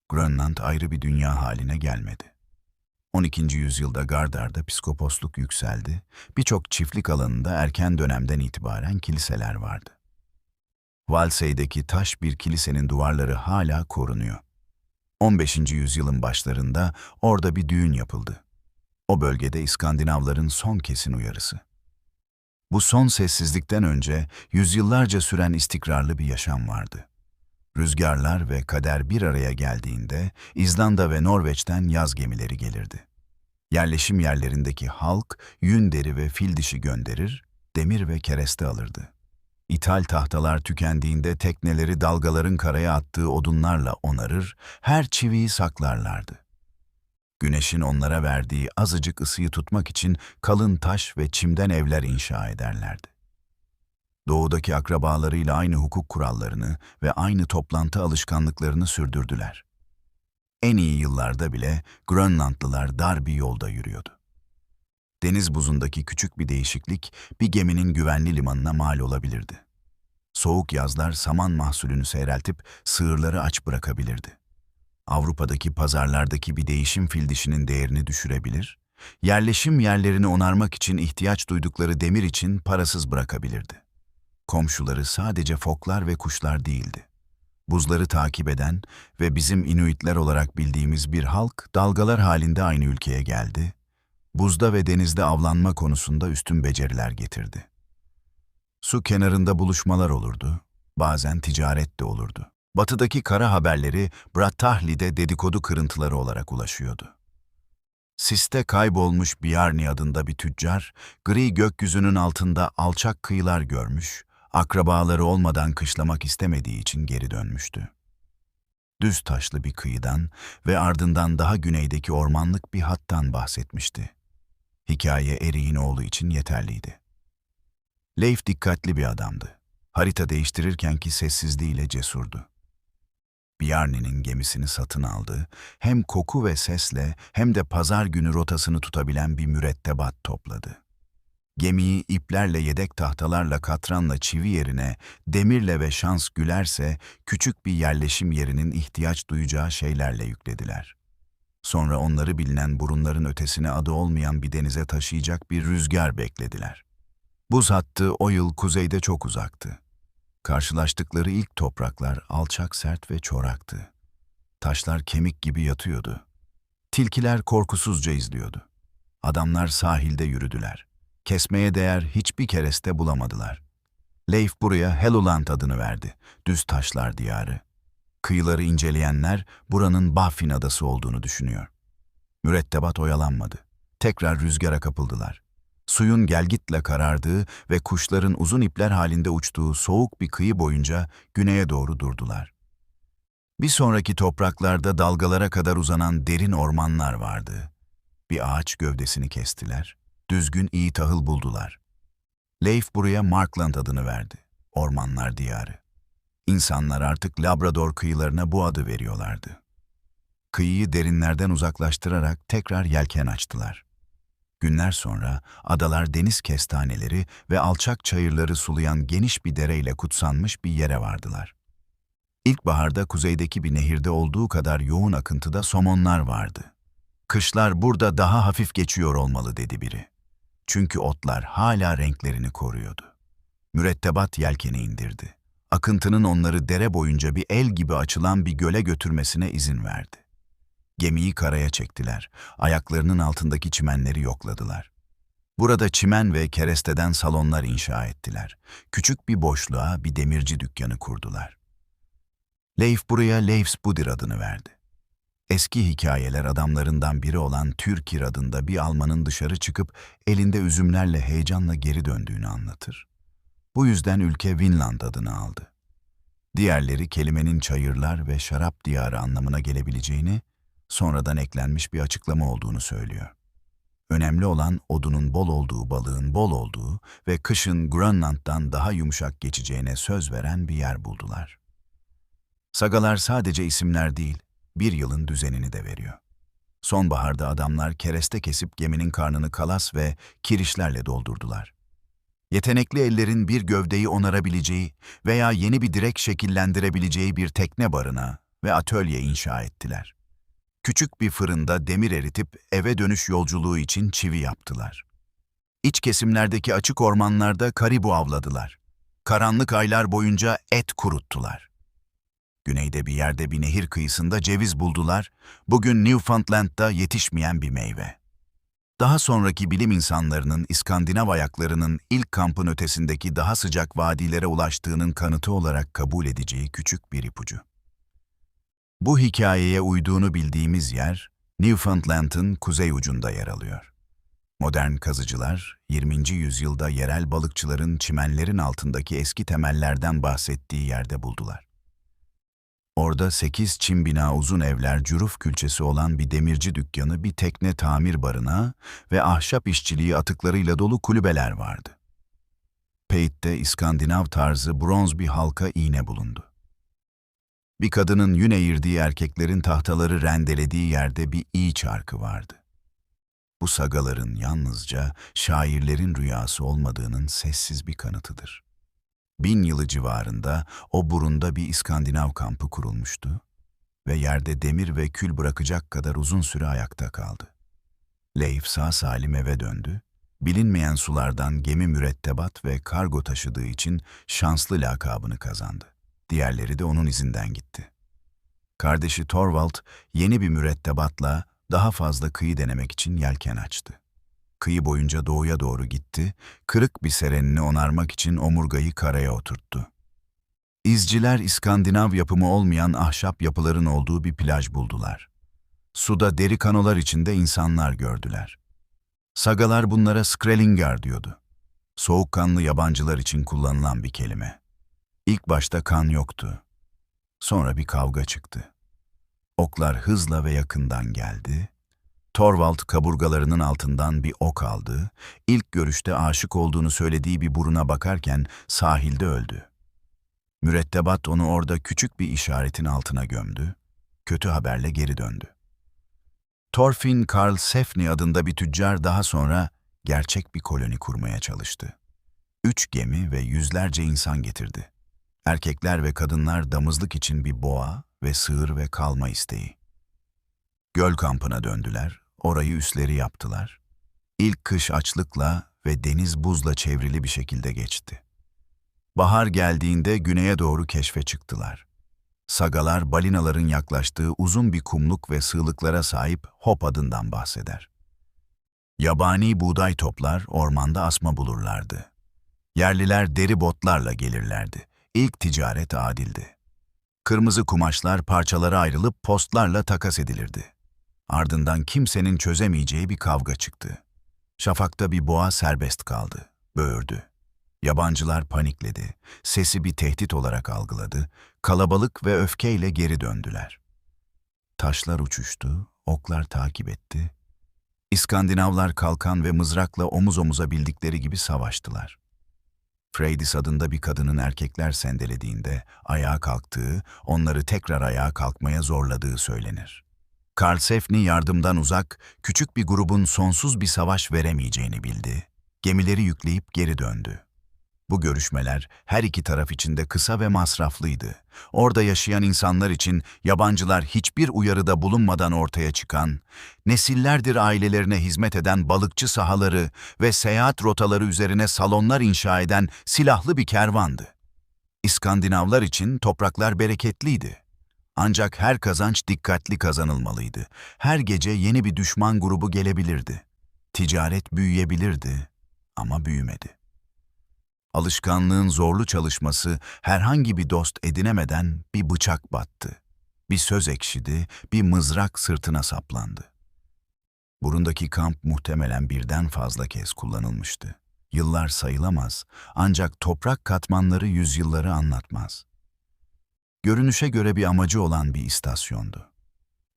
Grönland ayrı bir dünya haline gelmedi. 12. yüzyılda Gardar'da piskoposluk yükseldi, birçok çiftlik alanında erken dönemden itibaren kiliseler vardı. Walsey'deki taş bir kilisenin duvarları hala korunuyor. 15. yüzyılın başlarında orada bir düğün yapıldı. O bölgede İskandinavların son kesin uyarısı. Bu son sessizlikten önce yüzyıllarca süren istikrarlı bir yaşam vardı. Rüzgarlar ve kader bir araya geldiğinde İzlanda ve Norveç'ten yaz gemileri gelirdi. Yerleşim yerlerindeki halk yün deri ve fil dişi gönderir, demir ve kereste alırdı. İthal tahtalar tükendiğinde tekneleri dalgaların karaya attığı odunlarla onarır, her çiviyi saklarlardı. Güneşin onlara verdiği azıcık ısıyı tutmak için kalın taş ve çimden evler inşa ederlerdi. Doğudaki akrabalarıyla aynı hukuk kurallarını ve aynı toplantı alışkanlıklarını sürdürdüler. En iyi yıllarda bile Grönlandlılar dar bir yolda yürüyordu. Deniz buzundaki küçük bir değişiklik bir geminin güvenli limanına mal olabilirdi. Soğuk yazlar saman mahsulünü seyreltip sığırları aç bırakabilirdi. Avrupa'daki pazarlardaki bir değişim fil dişinin değerini düşürebilir, yerleşim yerlerini onarmak için ihtiyaç duydukları demir için parasız bırakabilirdi. Komşuları sadece foklar ve kuşlar değildi. Buzları takip eden ve bizim Inuitler olarak bildiğimiz bir halk dalgalar halinde aynı ülkeye geldi. Buzda ve denizde avlanma konusunda üstün beceriler getirdi. Su kenarında buluşmalar olurdu, bazen ticaret de olurdu. Batıdaki kara haberleri Brattahlid'e dedikodu kırıntıları olarak ulaşıyordu. Siste kaybolmuş Bjarni adında bir tüccar, gri gökyüzünün altında alçak kıyılar görmüş, akrabaları olmadan kışlamak istemediği için geri dönmüştü. Düz taşlı bir kıyıdan ve ardından daha güneydeki ormanlık bir hattan bahsetmişti. Hikaye Erik'in oğlu için yeterliydi. Leif dikkatli bir adamdı. Harita değiştirirkenki sessizliğiyle cesurdu. Bjarni'nin gemisini satın aldı, hem koku ve sesle hem de pazar günü rotasını tutabilen bir mürettebat topladı. Gemiyi iplerle, yedek tahtalarla, katranla, çivi yerine demirle ve şans gülerse küçük bir yerleşim yerinin ihtiyaç duyacağı şeylerle yüklediler. Sonra onları bilinen burunların ötesine adı olmayan bir denize taşıyacak bir rüzgar beklediler. Buz hattı o yıl kuzeyde çok uzaktı. Karşılaştıkları ilk topraklar alçak, sert ve çoraktı. Taşlar kemik gibi yatıyordu. Tilkiler korkusuzca izliyordu. Adamlar sahilde yürüdüler. Kesmeye değer hiçbir kereste bulamadılar. Leif buraya Helluland adını verdi. Düz taşlar diyarı. Kıyıları inceleyenler buranın Baffin adası olduğunu düşünüyor. Mürettebat oyalanmadı. tekrar rüzgara kapıldılar. Suyun gelgitle karardığı ve kuşların uzun ipler halinde uçtuğu soğuk bir kıyı boyunca güneye doğru durdular. Bir sonraki topraklarda dalgalara kadar uzanan derin ormanlar vardı. Bir ağaç gövdesini kestiler. Düzgün iyi tahıl buldular. Leif buraya Markland adını verdi. Ormanlar diyarı. İnsanlar artık Labrador kıyılarına bu adı veriyorlardı. Kıyıyı derinlerden uzaklaştırarak tekrar yelken açtılar. Günler sonra adalar deniz kestaneleri ve alçak çayırları sulayan geniş bir dereyle kutsanmış bir yere vardılar. İlkbaharda kuzeydeki bir nehirde olduğu kadar yoğun akıntıda somonlar vardı. Kışlar burada daha hafif geçiyor olmalı dedi biri. Çünkü otlar hala renklerini koruyordu. Mürettebat yelkeni indirdi. Akıntının onları dere boyunca bir el gibi açılan bir göle götürmesine izin verdi. Gemiyi karaya çektiler. Ayaklarının altındaki çimenleri yokladılar. Burada çimen ve keresteden salonlar inşa ettiler. Küçük bir boşluğa bir demirci dükkanı kurdular. Leif buraya Leif's Budir adını verdi. Eski hikayeler adamlarından biri olan Türkir adında bir Almanın dışarı çıkıp elinde üzümlerle heyecanla geri döndüğünü anlatır. Bu yüzden ülke Vinland adını aldı. Diğerleri kelimenin çayırlar ve şarap diyarı anlamına gelebileceğini, sonradan eklenmiş bir açıklama olduğunu söylüyor. Önemli olan odunun bol olduğu, balığın bol olduğu ve kışın Grönland'dan daha yumuşak geçeceğine söz veren bir yer buldular. Sagalar sadece isimler değil, bir yılın düzenini de veriyor. Sonbaharda adamlar kereste kesip geminin karnını kalas ve kirişlerle doldurdular. Yetenekli ellerin bir gövdeyi onarabileceği veya yeni bir direk şekillendirebileceği bir tekne barınağı ve atölye inşa ettiler. Küçük bir fırında demir eritip eve dönüş yolculuğu için çivi yaptılar. İç kesimlerdeki açık ormanlarda karibu avladılar. Karanlık aylar boyunca et kuruttular. Güneyde bir yerde bir nehir kıyısında ceviz buldular, bugün Newfoundland'da yetişmeyen bir meyve. Daha sonraki bilim insanlarının İskandinav ayaklarının ilk kampın ötesindeki daha sıcak vadilere ulaştığının kanıtı olarak kabul edeceği küçük bir ipucu. Bu hikayeye uyduğunu bildiğimiz yer, Newfoundland'ın kuzey ucunda yer alıyor. Modern kazıcılar, 20. yüzyılda yerel balıkçıların çimenlerin altındaki eski temellerden bahsettiği yerde buldular. Orada 8 çim bina uzun evler, cüruf külçesi olan bir demirci dükkanı, bir tekne tamir barınağı ve ahşap işçiliği atıklarıyla dolu kulübeler vardı. Peyd'de İskandinav tarzı bronz bir halka iğne bulundu. Bir kadının yün eğirdiği, erkeklerin tahtaları rendelediği yerde bir iyi çarkı vardı. Bu sagaların yalnızca şairlerin rüyası olmadığının sessiz bir kanıtıdır. 1000 yılı civarında o burunda bir İskandinav kampı kurulmuştu ve yerde demir ve kül bırakacak kadar uzun süre ayakta kaldı. Leif sağ salim eve döndü, bilinmeyen sulardan gemi mürettebat ve kargo taşıdığı için şanslı lakabını kazandı. Diğerleri de onun izinden gitti. Kardeşi Torvald yeni bir mürettebatla daha fazla kıyı denemek için yelken açtı. Kıyı boyunca doğuya doğru gitti, kırık bir serenini onarmak için omurgayı karaya oturttu. İzciler İskandinav yapımı olmayan ahşap yapıların olduğu bir plaj buldular. Suda deri kanolar içinde insanlar gördüler. Sagalar bunlara Skrellingar diyordu. Soğukkanlı yabancılar için kullanılan bir kelime. İlk başta kan yoktu. Sonra bir kavga çıktı. Oklar hızla ve yakından geldi. Torvald kaburgalarının altından bir ok aldı. İlk görüşte aşık olduğunu söylediği bir buruna bakarken sahilde öldü. Mürettebat onu orada küçük bir işaretin altına gömdü. Kötü haberle geri döndü. Thorfinn Karl Sefni adında bir tüccar daha sonra gerçek bir koloni kurmaya çalıştı. 3 gemi ve yüzlerce insan getirdi. Erkekler ve kadınlar damızlık için bir boğa ve sığır ve kalma isteği. Göl kampına döndüler, orayı üsleri yaptılar. İlk kış açlıkla ve deniz buzla çevrili bir şekilde geçti. Bahar geldiğinde güneye doğru keşfe çıktılar. Sagalar balinaların yaklaştığı uzun bir kumluk ve sığlıklara sahip Hop adından bahseder. Yabani buğday toplar, ormanda asma bulurlardı. Yerliler deri botlarla gelirlerdi. İlk ticaret adildi. Kırmızı kumaşlar parçalara ayrılıp postlarla takas edilirdi. Ardından kimsenin çözemeyeceği bir kavga çıktı. Şafakta bir boğa serbest kaldı, böğürdü. Yabancılar panikledi, sesi bir tehdit olarak algıladı, kalabalık ve öfkeyle geri döndüler. Taşlar uçuştu, oklar takip etti. İskandinavlar kalkan ve mızrakla omuz omuza bildikleri gibi savaştılar. Freydis adında bir kadının erkekler sendelediğinde ayağa kalktığı, onları tekrar ayağa kalkmaya zorladığı söylenir. Karlsefni yardımdan uzak, küçük bir grubun sonsuz bir savaş veremeyeceğini bildi. Gemileri yükleyip geri döndü. Bu görüşmeler her iki taraf için de kısa ve masraflıydı. Orada yaşayan insanlar için yabancılar hiçbir uyarıda bulunmadan ortaya çıkan, nesillerdir ailelerine hizmet eden balıkçı sahaları ve seyahat rotaları üzerine salonlar inşa eden silahlı bir kervandı. İskandinavlar için topraklar bereketliydi. Ancak her kazanç dikkatli kazanılmalıydı. Her gece yeni bir düşman grubu gelebilirdi. Ticaret büyüyebilirdi ama büyümedi. Alışkanlığın zorlu çalışması herhangi bir dost edinemeden bir bıçak battı. Bir söz ekşidi, bir mızrak sırtına saplandı. Burundaki kamp muhtemelen birden fazla kez kullanılmıştı. Yıllar sayılamaz, ancak toprak katmanları yüzyılları anlatmaz. Görünüşe göre bir amacı olan bir istasyondu.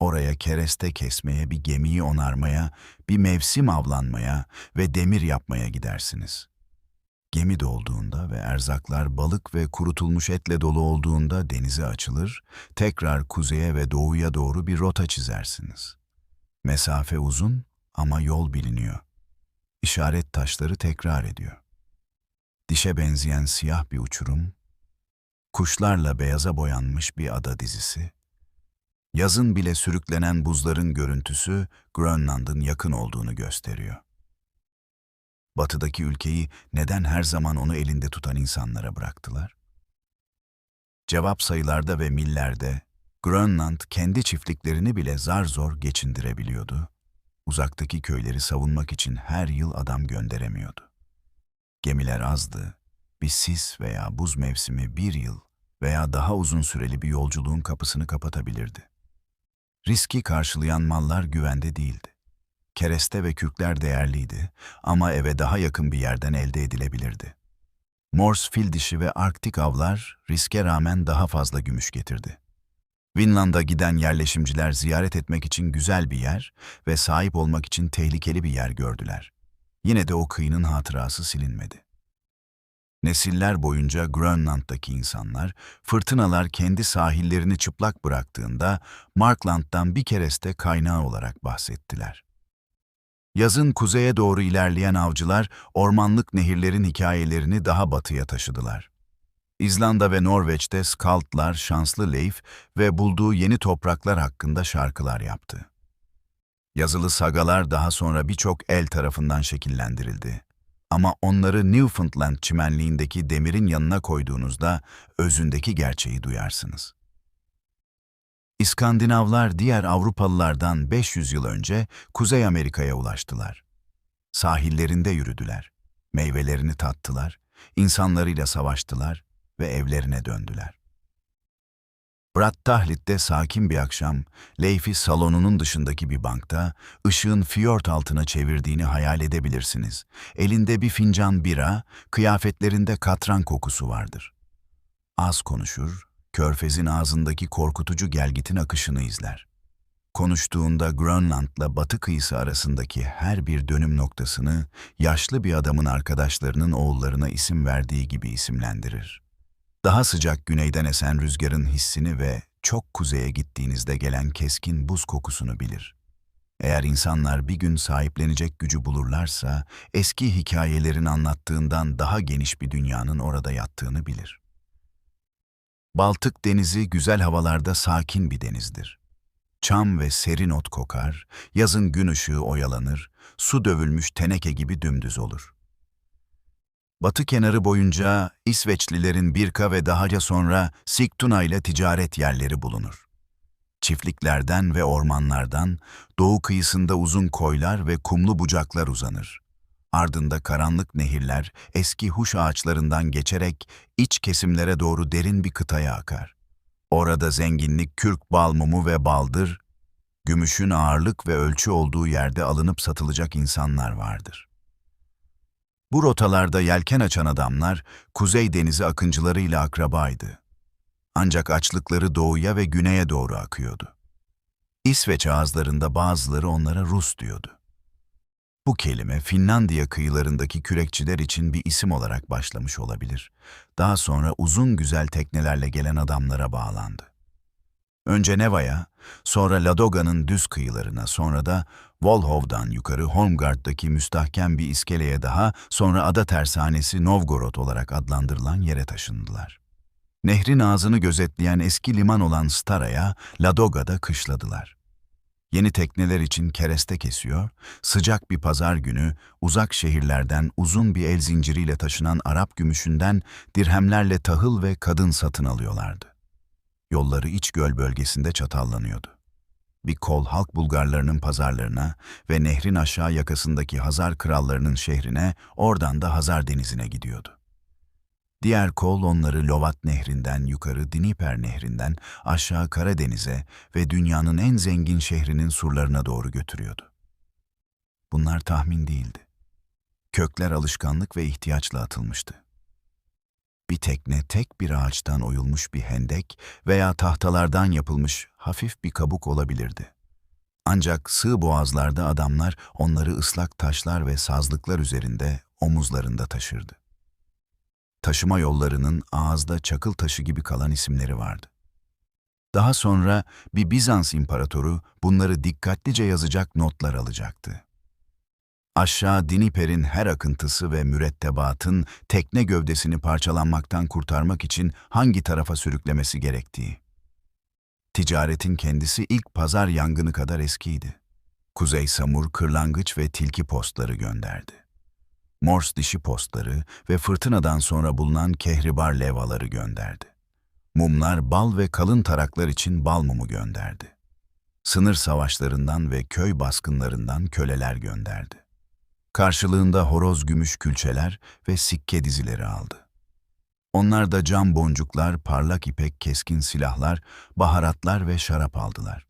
Oraya kereste kesmeye, bir gemiyi onarmaya, bir mevsim avlanmaya ve demir yapmaya gidersiniz. Gemi dolduğunda ve erzaklar balık ve kurutulmuş etle dolu olduğunda denize açılır, tekrar kuzeye ve doğuya doğru bir rota çizersiniz. Mesafe uzun ama yol biliniyor. İşaret taşları tekrar ediyor. Dişe benzeyen siyah bir uçurum, kuşlarla beyaza boyanmış bir ada dizisi, yazın bile sürüklenen buzların görüntüsü Grönland'ın yakın olduğunu gösteriyor. Batıdaki ülkeyi neden her zaman onu elinde tutan insanlara bıraktılar? Cevap sayılarda ve millerde, Grönland kendi çiftliklerini bile zar zor geçindirebiliyordu. Uzaktaki köyleri savunmak için her yıl adam gönderemiyordu. Gemiler azdı, bir sis veya buz mevsimi bir yıl veya daha uzun süreli bir yolculuğun kapısını kapatabilirdi. Riski karşılayan mallar güvende değildi. Kereste ve kürkler değerliydi ama eve daha yakın bir yerden elde edilebilirdi. Morse fil dişi ve Arktik avlar riske rağmen daha fazla gümüş getirdi. Vinland'a giden yerleşimciler ziyaret etmek için güzel bir yer ve sahip olmak için tehlikeli bir yer gördüler. Yine de o kıyının hatırası silinmedi. Nesiller boyunca Grönland'daki insanlar, fırtınalar kendi sahillerini çıplak bıraktığında Markland'dan bir kereste kaynağı olarak bahsettiler. Yazın kuzeye doğru ilerleyen avcılar, ormanlık nehirlerin hikayelerini daha batıya taşıdılar. İzlanda ve Norveç'te Skaldlar, şanslı Leif ve bulduğu yeni topraklar hakkında şarkılar yaptı. Yazılı sagalar daha sonra birçok el tarafından şekillendirildi. Ama onları Newfoundland çimenliğindeki demirin yanına koyduğunuzda özündeki gerçeği duyarsınız. İskandinavlar diğer Avrupalılardan 500 yıl önce Kuzey Amerika'ya ulaştılar. Sahillerinde yürüdüler, meyvelerini tattılar, insanlarıyla savaştılar ve evlerine döndüler. Brattahlid'de sakin bir akşam, Leif'i salonunun dışındaki bir bankta, ışığın fiyort altına çevirdiğini hayal edebilirsiniz. Elinde bir fincan bira, kıyafetlerinde katran kokusu vardır. Az konuşur, körfezin ağzındaki korkutucu gelgitin akışını izler. Konuştuğunda Grönland'la batı kıyısı arasındaki her bir dönüm noktasını, yaşlı bir adamın arkadaşlarının oğullarına isim verdiği gibi isimlendirir. Daha sıcak güneyden esen rüzgarın hissini ve çok kuzeye gittiğinizde gelen keskin buz kokusunu bilir. Eğer insanlar bir gün sahiplenecek gücü bulurlarsa, eski hikayelerin anlattığından daha geniş bir dünyanın orada yattığını bilir. Baltık Denizi güzel havalarda sakin bir denizdir. Çam ve serin ot kokar, yazın gün ışığı oyalanır, su dövülmüş teneke gibi dümdüz olur. Batı kenarı boyunca İsveçlilerin Birka ve dahaca sonra Sigtuna ile ticaret yerleri bulunur. Çiftliklerden ve ormanlardan doğu kıyısında uzun koylar ve kumlu bucaklar uzanır. Ardında karanlık nehirler eski huş ağaçlarından geçerek iç kesimlere doğru derin bir kıtaya akar. Orada zenginlik kürk bal mumu ve baldır, Gümüşün ağırlık ve ölçü olduğu yerde alınıp satılacak insanlar vardır. Bu rotalarda yelken açan adamlar, Kuzey Denizi akıncılarıyla akrabaydı. Ancak açlıkları doğuya ve güneye doğru akıyordu. İsveç ağızlarında bazıları onlara Rus diyordu. Bu kelime Finlandiya kıyılarındaki kürekçiler için bir isim olarak başlamış olabilir. Daha sonra uzun güzel teknelerle gelen adamlara bağlandı. Önce Neva'ya, sonra Ladoga'nın düz kıyılarına, sonra da Volhov'dan yukarı Holmgard'daki müstahkem bir iskeleye daha, sonra ada tersanesi Novgorod olarak adlandırılan yere taşındılar. Nehrin ağzını gözetleyen eski liman olan Stara'ya, Ladoga'da kışladılar. Yeni tekneler için kereste kesiyor, sıcak bir pazar günü uzak şehirlerden uzun bir el zinciriyle taşınan Arap gümüşünden dirhemlerle tahıl ve kadın satın alıyorlardı. Yolları iç göl bölgesinde çatallanıyordu. Bir kol halk Bulgarlarının pazarlarına ve nehrin aşağı yakasındaki Hazar krallarının şehrine, oradan da Hazar denizine gidiyordu. Diğer kol onları Lovat Nehri'nden yukarı Dniper Nehri'nden aşağı Karadeniz'e ve dünyanın en zengin şehrinin surlarına doğru götürüyordu. Bunlar tahmin değildi. Kökler alışkanlık ve ihtiyaçla atılmıştı. Bir tekne tek bir ağaçtan oyulmuş bir hendek veya tahtalardan yapılmış hafif bir kabuk olabilirdi. Ancak sığ boğazlarda adamlar onları ıslak taşlar ve sazlıklar üzerinde omuzlarında taşırdı. Taşıma yollarının ağızda çakıl taşı gibi kalan isimleri vardı. Daha sonra bir Bizans imparatoru bunları dikkatlice yazacak notlar alacaktı. Aşağı Dniper'in her akıntısı ve mürettebatın tekne gövdesini parçalanmaktan kurtarmak için hangi tarafa sürüklemesi gerektiği. Ticaretin kendisi ilk pazar yangını kadar eskiydi. Kuzey Samur kırlangıç ve tilki postları gönderdi. Morse dişi postları ve fırtınadan sonra bulunan kehribar levhaları gönderdi. Mumlar, bal ve kalın taraklar için bal mumu gönderdi. Sınır savaşlarından ve köy baskınlarından köleler gönderdi. Karşılığında horoz gümüş külçeler ve sikke dizileri aldı. Onlar da cam boncuklar, parlak ipek keskin silahlar, baharatlar ve şarap aldılar.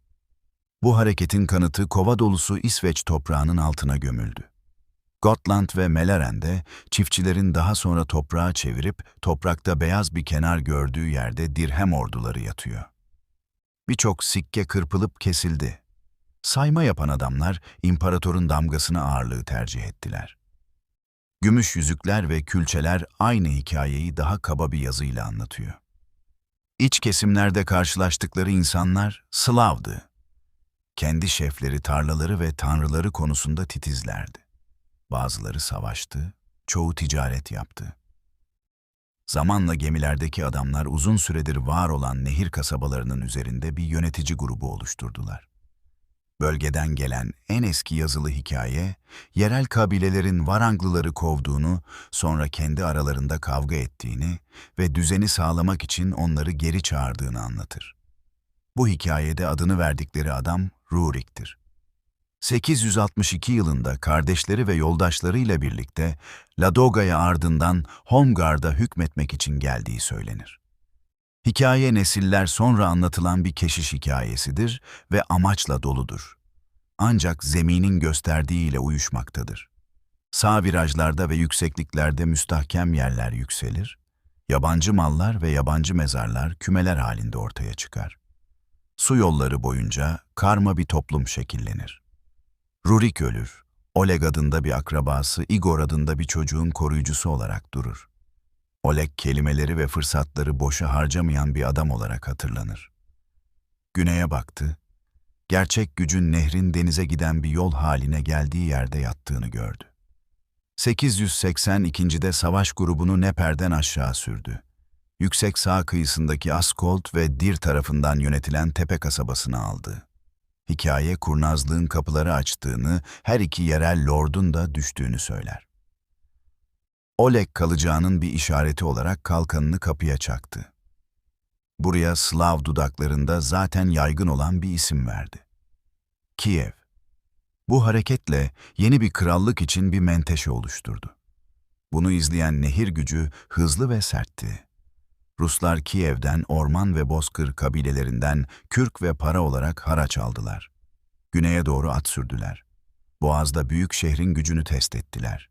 Bu hareketin kanıtı kova dolusu İsveç toprağının altına gömüldü. Gotland ve Mälren'de çiftçilerin daha sonra toprağa çevirip toprakta beyaz bir kenar gördüğü yerde dirhem orduları yatıyor. Birçok sikke kırpılıp kesildi. Sayma yapan adamlar imparatorun damgasına ağırlığı tercih ettiler. Gümüş yüzükler ve külçeler aynı hikayeyi daha kaba bir yazıyla anlatıyor. İç kesimlerde karşılaştıkları insanlar Slav'dı. Kendi şefleri, tarlaları ve tanrıları konusunda titizlerdi. Bazıları savaştı, çoğu ticaret yaptı. Zamanla gemilerdeki adamlar uzun süredir var olan nehir kasabalarının üzerinde bir yönetici grubu oluşturdular. Bölgeden gelen en eski yazılı hikaye, yerel kabilelerin Varanglıları kovduğunu, sonra kendi aralarında kavga ettiğini ve düzeni sağlamak için onları geri çağırdığını anlatır. Bu hikayede adını verdikleri adam Rurik'tir. 862 yılında kardeşleri ve yoldaşlarıyla birlikte Ladoga'ya ardından Holmgard'a hükmetmek için geldiği söylenir. Hikaye nesiller sonra anlatılan bir keşiş hikayesidir ve amaçla doludur. Ancak zeminin gösterdiğiyle uyuşmaktadır. Sağ virajlarda ve yüksekliklerde müstahkem yerler yükselir, yabancı mallar ve yabancı mezarlar kümeler halinde ortaya çıkar. Su yolları boyunca karma bir toplum şekillenir. Rurik ölür, Oleg adında bir akrabası Igor adında bir çocuğun koruyucusu olarak durur. Oleg kelimeleri ve fırsatları boşa harcamayan bir adam olarak hatırlanır. Güneye baktı, gerçek gücün nehrin denize giden bir yol haline geldiği yerde yattığını gördü. 882'de savaş grubunu Neper'den aşağı sürdü. Yüksek sağ kıyısındaki Askold ve Dir tarafından yönetilen tepe kasabasını aldı. Hikaye kurnazlığın kapıları açtığını, her iki yerel lordun da düştüğünü söyler. Oleg kalacağının bir işareti olarak kalkanını kapıya çaktı. Buraya Slav dudaklarında zaten yaygın olan bir isim verdi. Kiev. Bu hareketle yeni bir krallık için bir menteşe oluşturdu. Bunu izleyen nehir gücü hızlı ve sertti. Ruslar Kiev'den orman ve bozkır kabilelerinden kürk ve para olarak haraç aldılar. Güneye doğru at sürdüler. Boğaz'da büyük şehrin gücünü test ettiler.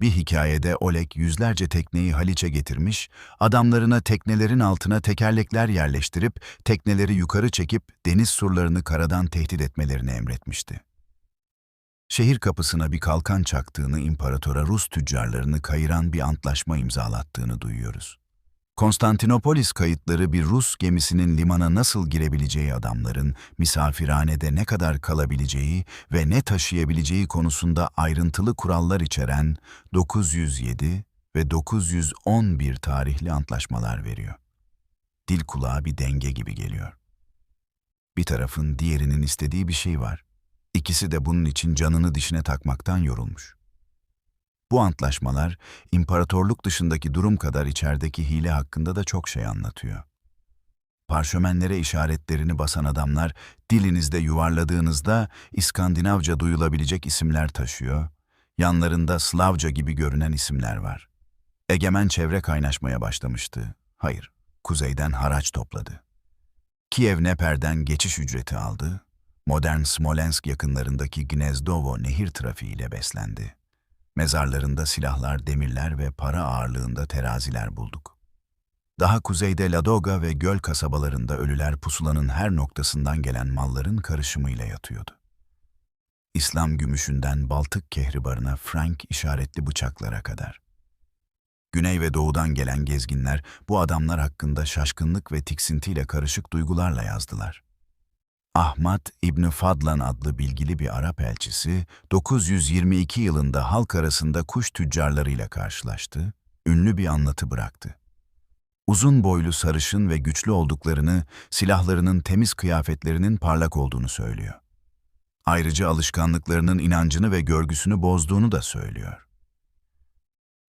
Bir hikayede Oleg yüzlerce tekneyi Haliç'e getirmiş, adamlarına teknelerin altına tekerlekler yerleştirip tekneleri yukarı çekip deniz surlarını karadan tehdit etmelerini emretmişti. Şehir kapısına bir kalkan çaktığını, imparatora Rus tüccarlarını kayıran bir antlaşma imzalattığını duyuyoruz. Konstantinopolis kayıtları bir Rus gemisinin limana nasıl girebileceği, adamların misafirhanede ne kadar kalabileceği ve ne taşıyabileceği konusunda ayrıntılı kurallar içeren 907 ve 911 tarihli antlaşmalar veriyor. Dil kulağa bir denge gibi geliyor. Bir tarafın diğerinin istediği bir şey var. İkisi de bunun için canını dişine takmaktan yorulmuş. Bu antlaşmalar, imparatorluk dışındaki durum kadar içerideki hile hakkında da çok şey anlatıyor. Parşömenlere işaretlerini basan adamlar, dilinizde yuvarladığınızda İskandinavca duyulabilecek isimler taşıyor, yanlarında Slavca gibi görünen isimler var. Egemen çevre kaynaşmaya başlamıştı. Hayır, kuzeyden haraç topladı. Kiev Neper'den geçiş ücreti aldı, modern Smolensk yakınlarındaki Gnezdovo nehir trafiğiyle beslendi. Mezarlarında silahlar, demirler ve para ağırlığında teraziler bulduk. Daha kuzeyde Ladoga ve göl kasabalarında ölüler pusulanın her noktasından gelen malların karışımıyla yatıyordu. İslam gümüşünden Baltık kehribarına Frank işaretli bıçaklara kadar. Güney ve doğudan gelen gezginler bu adamlar hakkında şaşkınlık ve tiksintiyle karışık duygularla yazdılar. Ahmad İbni Fadlan adlı bilgili bir Arap elçisi, 922 yılında halk arasında kuş tüccarlarıyla karşılaştı, ünlü bir anlatı bıraktı. Uzun boylu, sarışın ve güçlü olduklarını, silahlarının temiz, kıyafetlerinin parlak olduğunu söylüyor. Ayrıca alışkanlıklarının inancını ve görgüsünü bozduğunu da söylüyor.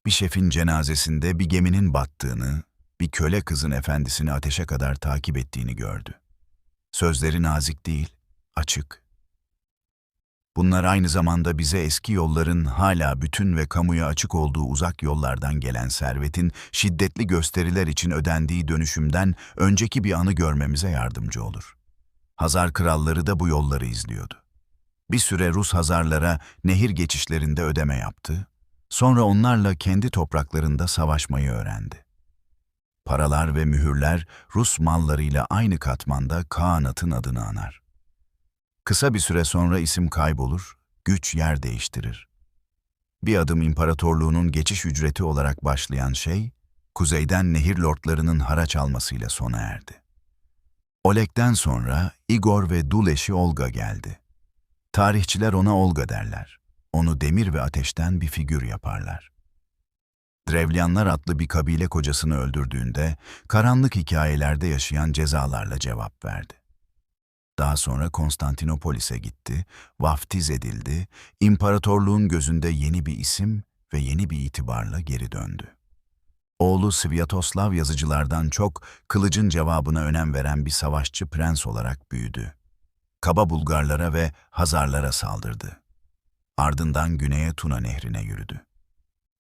Bir şefin cenazesinde bir geminin battığını, bir köle kızın efendisini ateşe kadar takip ettiğini gördü. Sözleri nazik değil, açık. Bunlar aynı zamanda bize eski yolların hala bütün ve kamuya açık olduğu uzak yollardan gelen servetin şiddetli gösteriler için ödendiği dönüşümden önceki bir anı görmemize yardımcı olur. Hazar kralları da bu yolları izliyordu. Bir süre Rus Hazarlara nehir geçişlerinde ödeme yaptı, sonra onlarla kendi topraklarında savaşmayı öğrendi. Paralar ve mühürler Rus mallarıyla aynı katmanda Kağanat'ın adını anar. Kısa bir süre sonra isim kaybolur, güç yer değiştirir. Bir adım imparatorluğunun geçiş ücreti olarak başlayan şey, kuzeyden nehir lordlarının haraç almasıyla sona erdi. Oleg'den sonra Igor ve dul eşi Olga geldi. Tarihçiler ona Olga derler. Onu demir ve ateşten bir figür yaparlar. Drevlyanlar adlı bir kabile kocasını öldürdüğünde, karanlık hikayelerde yaşayan cezalarla cevap verdi. Daha sonra Konstantinopolis'e gitti, vaftiz edildi, imparatorluğun gözünde yeni bir isim ve yeni bir itibarla geri döndü. Oğlu Svyatoslav yazıcılardan çok kılıcın cevabına önem veren bir savaşçı prens olarak büyüdü. Kaba Bulgarlara ve Hazarlara saldırdı. Ardından güneye Tuna Nehri'ne yürüdü.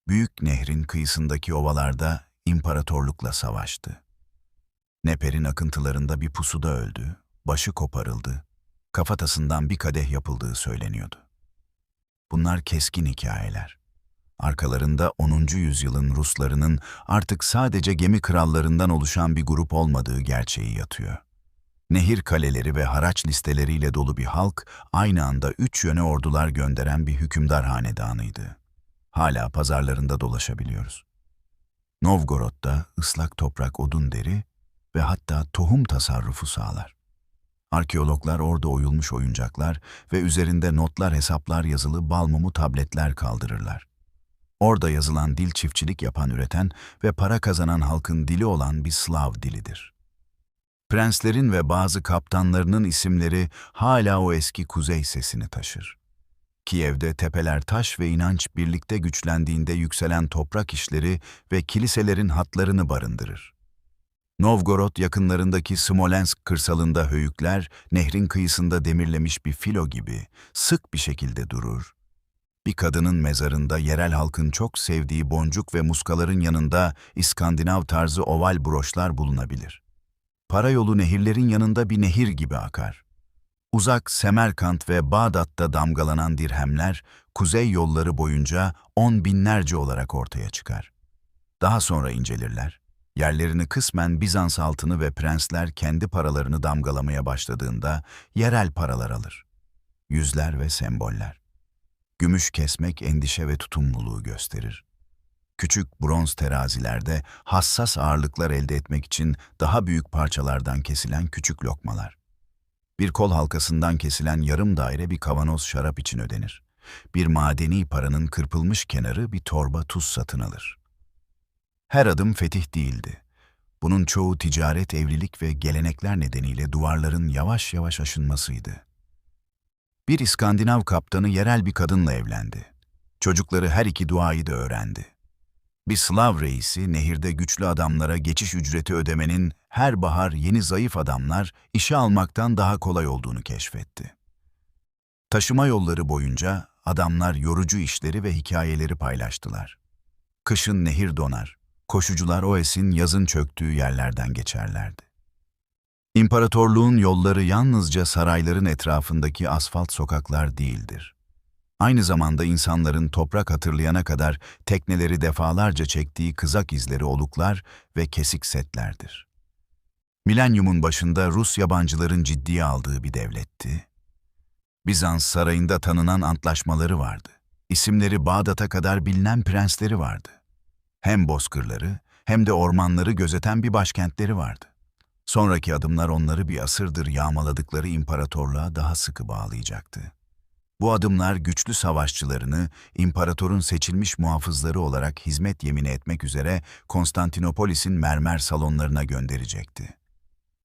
Büyük nehrin kıyısındaki ovalarda imparatorlukla savaştı. Neper'in akıntılarında bir pusuda öldü, başı koparıldı, kafatasından bir kadeh yapıldığı söyleniyordu. Bunlar keskin hikayeler. Arkalarında 10. yüzyılın Ruslarının artık sadece gemi krallarından oluşan bir grup olmadığı gerçeği yatıyor. Nehir kaleleri ve haraç listeleriyle dolu bir halk, aynı anda 3 yöne ordular gönderen bir hükümdar hanedanıydı. Hala pazarlarında dolaşabiliyoruz. Novgorod'da ıslak toprak, odun deri ve hatta tohum tasarrufu sağlar. Arkeologlar orada oyulmuş oyuncaklar ve üzerinde notlar, hesaplar yazılı bal mumu tabletler kaldırırlar. Orada yazılan dil çiftçilik yapan, üreten ve para kazanan halkın dili olan bir Slav dilidir. Prenslerin ve bazı kaptanlarının isimleri hala o eski kuzey sesini taşır. Kiev'de tepeler taş ve inanç birlikte güçlendiğinde yükselen toprak işleri ve kiliselerin hatlarını barındırır. Novgorod yakınlarındaki Smolensk kırsalında höyükler, nehrin kıyısında demirlemiş bir filo gibi sık bir şekilde durur. Bir kadının mezarında yerel halkın çok sevdiği boncuk ve muskaların yanında İskandinav tarzı oval broşlar bulunabilir. Para yolu nehirlerin yanında bir nehir gibi akar. Uzak Semerkant ve Bağdat'ta damgalanan dirhemler, kuzey yolları boyunca 10 binlerce olarak ortaya çıkar. Daha sonra incelirler. Yerlerini kısmen Bizans altını ve prensler kendi paralarını damgalamaya başladığında yerel paralar alır. Yüzler ve semboller. Gümüş kesmek endişe ve tutumluluğu gösterir. Küçük bronz terazilerde hassas ağırlıklar elde etmek için daha büyük parçalardan kesilen küçük lokmalar. Bir kol halkasından kesilen yarım daire bir kavanoz şarap için ödenir. Bir madeni paranın kırpılmış kenarı bir torba tuz satın alır. Her adım fetih değildi. Bunun çoğu ticaret, evlilik ve gelenekler nedeniyle duvarların yavaş yavaş aşınmasıydı. Bir İskandinav kaptanı yerel bir kadınla evlendi. Çocukları her iki duayı da öğrendi. Bir Slav reisi nehirde güçlü adamlara geçiş ücreti ödemenin her bahar yeni zayıf adamlar işe almaktan daha kolay olduğunu keşfetti. Taşıma yolları boyunca adamlar yorucu işleri ve hikayeleri paylaştılar. Kışın nehir donar, koşucular Oes'in yazın çöktüğü yerlerden geçerlerdi. İmparatorluğun yolları yalnızca sarayların etrafındaki asfalt sokaklar değildir. Aynı zamanda insanların toprak hatırlayana kadar tekneleri defalarca çektiği kızak izleri oluklar ve kesik setlerdir. Milenyumun başında Rus yabancıların ciddiye aldığı bir devletti. Bizans sarayında tanınan antlaşmaları vardı. İsimleri Bağdat'a kadar bilinen prensleri vardı. Hem bozkırları hem de ormanları gözeten bir başkentleri vardı. Sonraki adımlar onları bir asırdır yağmaladıkları imparatorluğa daha sıkı bağlayacaktı. Bu adımlar güçlü savaşçılarını imparatorun seçilmiş muhafızları olarak hizmet yemini etmek üzere Konstantinopolis'in mermer salonlarına gönderecekti.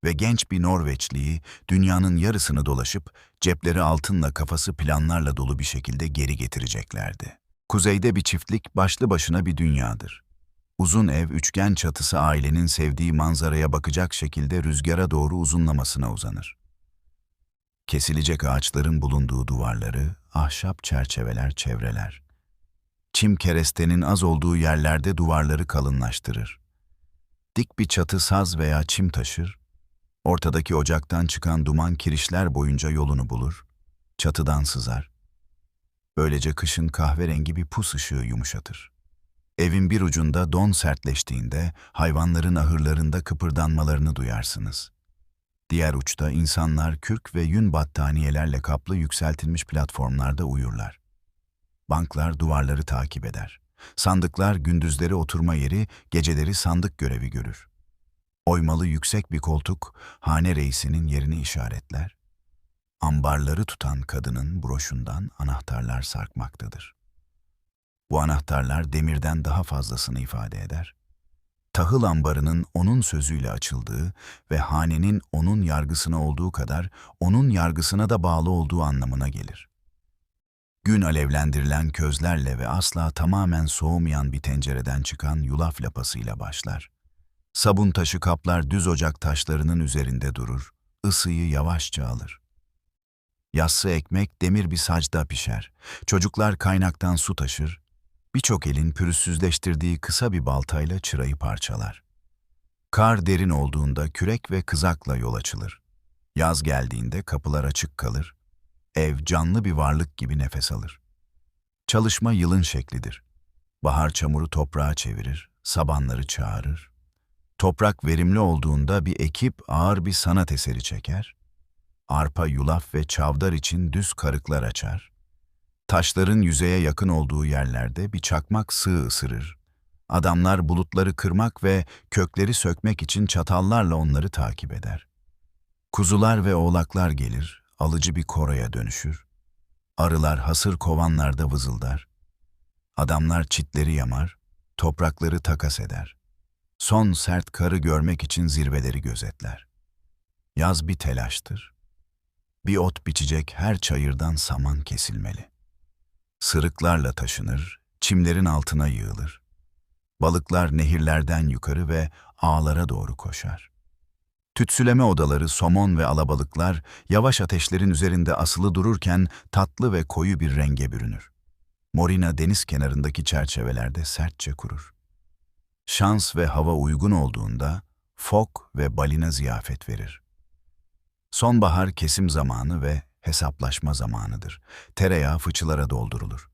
Ve genç bir Norveçliyi dünyanın yarısını dolaşıp cepleri altınla kafası planlarla dolu bir şekilde geri getireceklerdi. Kuzeyde bir çiftlik başlı başına bir dünyadır. Uzun ev, üçgen çatısı ailenin sevdiği manzaraya bakacak şekilde rüzgara doğru uzunlamasına uzanır. Kesilecek ağaçların bulunduğu duvarları, ahşap çerçeveler çevreler. Çim kerestenin az olduğu yerlerde duvarları kalınlaştırır. Dik bir çatı saz veya çim taşır, ortadaki ocaktan çıkan duman kirişler boyunca yolunu bulur, çatıdan sızar. Böylece kışın kahverengi bir pus ışığı yumuşatır. Evin bir ucunda don sertleştiğinde hayvanların ahırlarında kıpırdanmalarını duyarsınız. Diğer uçta insanlar kürk ve yün battaniyelerle kaplı yükseltilmiş platformlarda uyurlar. Banklar duvarları takip eder. Sandıklar gündüzleri oturma yeri, geceleri sandık görevi görür. Oymalı yüksek bir koltuk, hane reisinin yerini işaretler. Ambarları tutan kadının broşundan anahtarlar sarkmaktadır. Bu anahtarlar demirden daha fazlasını ifade eder. Tahıl ambarının onun sözüyle açıldığı ve hanenin onun yargısına olduğu kadar onun yargısına da bağlı olduğu anlamına gelir. Gün alevlendirilen közlerle ve asla tamamen soğumayan bir tencereden çıkan yulaf lapasıyla başlar. Sabun taşı kaplar düz ocak taşlarının üzerinde durur, ısıyı yavaşça alır. Yassı ekmek demir bir sacda pişer, çocuklar kaynaktan su taşır, birçok elin pürüzsüzleştirdiği kısa bir baltayla çırayı parçalar. Kar derin olduğunda kürek ve kızakla yol açılır. Yaz geldiğinde kapılar açık kalır. Ev canlı bir varlık gibi nefes alır. Çalışma yılın şeklidir. Bahar çamuru toprağa çevirir, sabanları çağırır. Toprak verimli olduğunda bir ekip ağır bir sanat eseri çeker. Arpa, yulaf ve çavdar için düz karıklar açar. Taşların yüzeye yakın olduğu yerlerde bir çakmak sığ ısırır. Adamlar bulutları kırmak ve kökleri sökmek için çatallarla onları takip eder. Kuzular ve oğlaklar gelir, alıcı bir koroya dönüşür. Arılar hasır kovanlarda vızıldar. Adamlar çitleri yamar, toprakları takas eder. Son sert karı görmek için zirveleri gözetler. Yaz bir telaştır. Bir ot biçecek her çayırdan saman kesilmeli. Sırıklarla taşınır, çimlerin altına yığılır. Balıklar nehirlerden yukarı ve ağlara doğru koşar. Tütsüleme odaları, somon ve alabalıklar yavaş ateşlerin üzerinde asılı dururken tatlı ve koyu bir renge bürünür. Morina deniz kenarındaki çerçevelerde sertçe kurur. Şans ve hava uygun olduğunda fok ve balina ziyafet verir. Sonbahar kesim zamanı ve hesaplaşma zamanıdır. Tereyağı fıçılara doldurulur.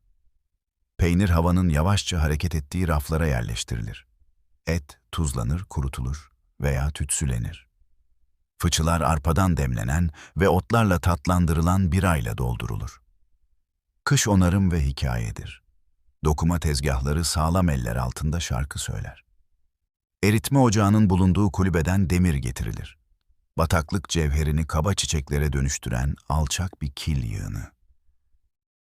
Peynir havanın yavaşça hareket ettiği raflara yerleştirilir. Et tuzlanır, kurutulur veya tütsülenir. Fıçılar arpadan demlenen ve otlarla tatlandırılan birayla doldurulur. Kış onarım ve hikayedir. Dokuma tezgahları sağlam eller altında şarkı söyler. Eritme ocağının bulunduğu kulübeden demir getirilir. Bataklık cevherini kaba çiçeklere dönüştüren alçak bir kil yığını.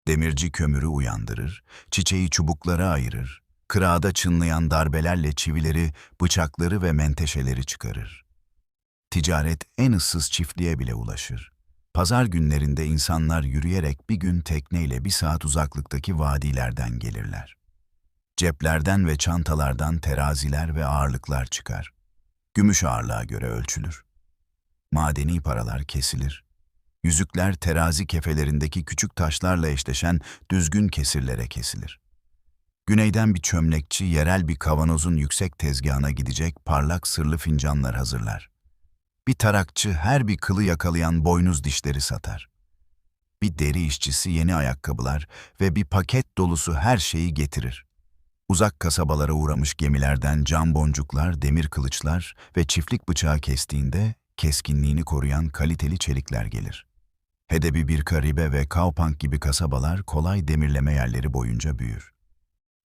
Demirci kömürü uyandırır, çiçeği çubuklara ayırır, kırağda çınlayan darbelerle çivileri, bıçakları ve menteşeleri çıkarır. Ticaret en ıssız çiftliğe bile ulaşır. Pazar günlerinde insanlar yürüyerek bir gün tekneyle 1 saat uzaklıktaki vadilerden gelirler. Ceplerden ve çantalardan teraziler ve ağırlıklar çıkar. Gümüş ağırlığa göre ölçülür. Madeni paralar kesilir. Yüzükler terazi kefelerindeki küçük taşlarla eşleşen düzgün kesirlere kesilir. Güneyden bir çömlekçi yerel bir kavanozun yüksek tezgahına gidecek parlak sırlı fincanlar hazırlar. Bir tarakçı her bir kılı yakalayan boynuz dişleri satar. Bir deri işçisi yeni ayakkabılar ve bir paket dolusu her şeyi getirir. Uzak kasabalara uğramış gemilerden cam boncuklar, demir kılıçlar ve çiftlik bıçağı kestiğinde keskinliğini koruyan kaliteli çelikler gelir. Hedebi bir Karibe ve Kaupang gibi kasabalar kolay demirleme yerleri boyunca büyür.